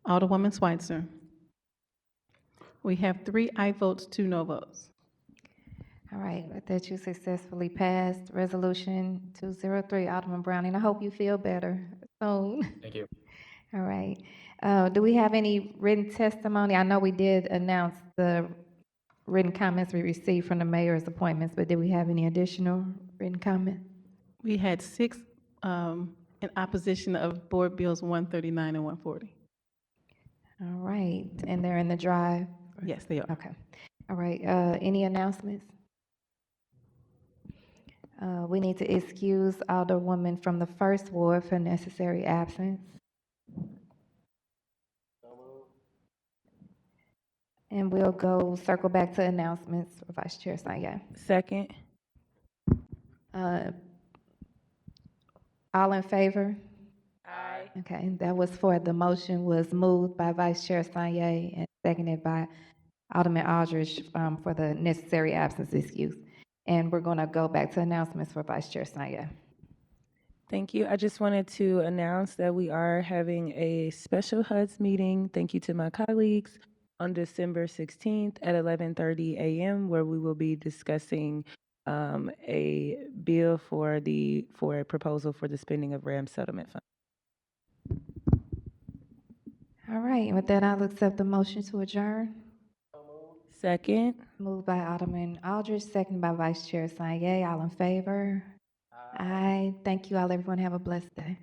Alderwoman Schweitzer. We have 3 aye votes, 2 no votes. All right, with that you successfully passed resolution 203. Alderman Browning, I hope you feel better soon. Thank you. All right. Do we have any written testimony? I know we did announce the written comments we received from the mayor's appointments, but did we have any additional written comment? We had 6 in opposition of Board Bills 139 and 140. All right, and they're in the drive? Yes, they are. Okay. All right, any announcements? We need to excuse Alderwoman from the 1st Ward for necessary absence. And we'll go circle back to announcements for Vice Chair Sanye. Second. All in favor? Aye. Okay, that was for the motion was moved by Vice Chair Sanye and seconded by Alderman Aldridge for the necessary absence excuse. And we're going to go back to announcements for Vice Chair Sanye. Thank you. I just wanted to announce that we are having a special HUD's meeting. Thank you to my colleagues on December 16th at 11:30 a.m., where we will be discussing a bill for a proposal for the spending of RAM settlement fund. All right, and with that, I'll accept the motion to adjourn. Second. Moved by Alderman Aldridge, second by Vice Chair Sanye. All in favor? Aye. Thank you all, everyone. Have a blessed day.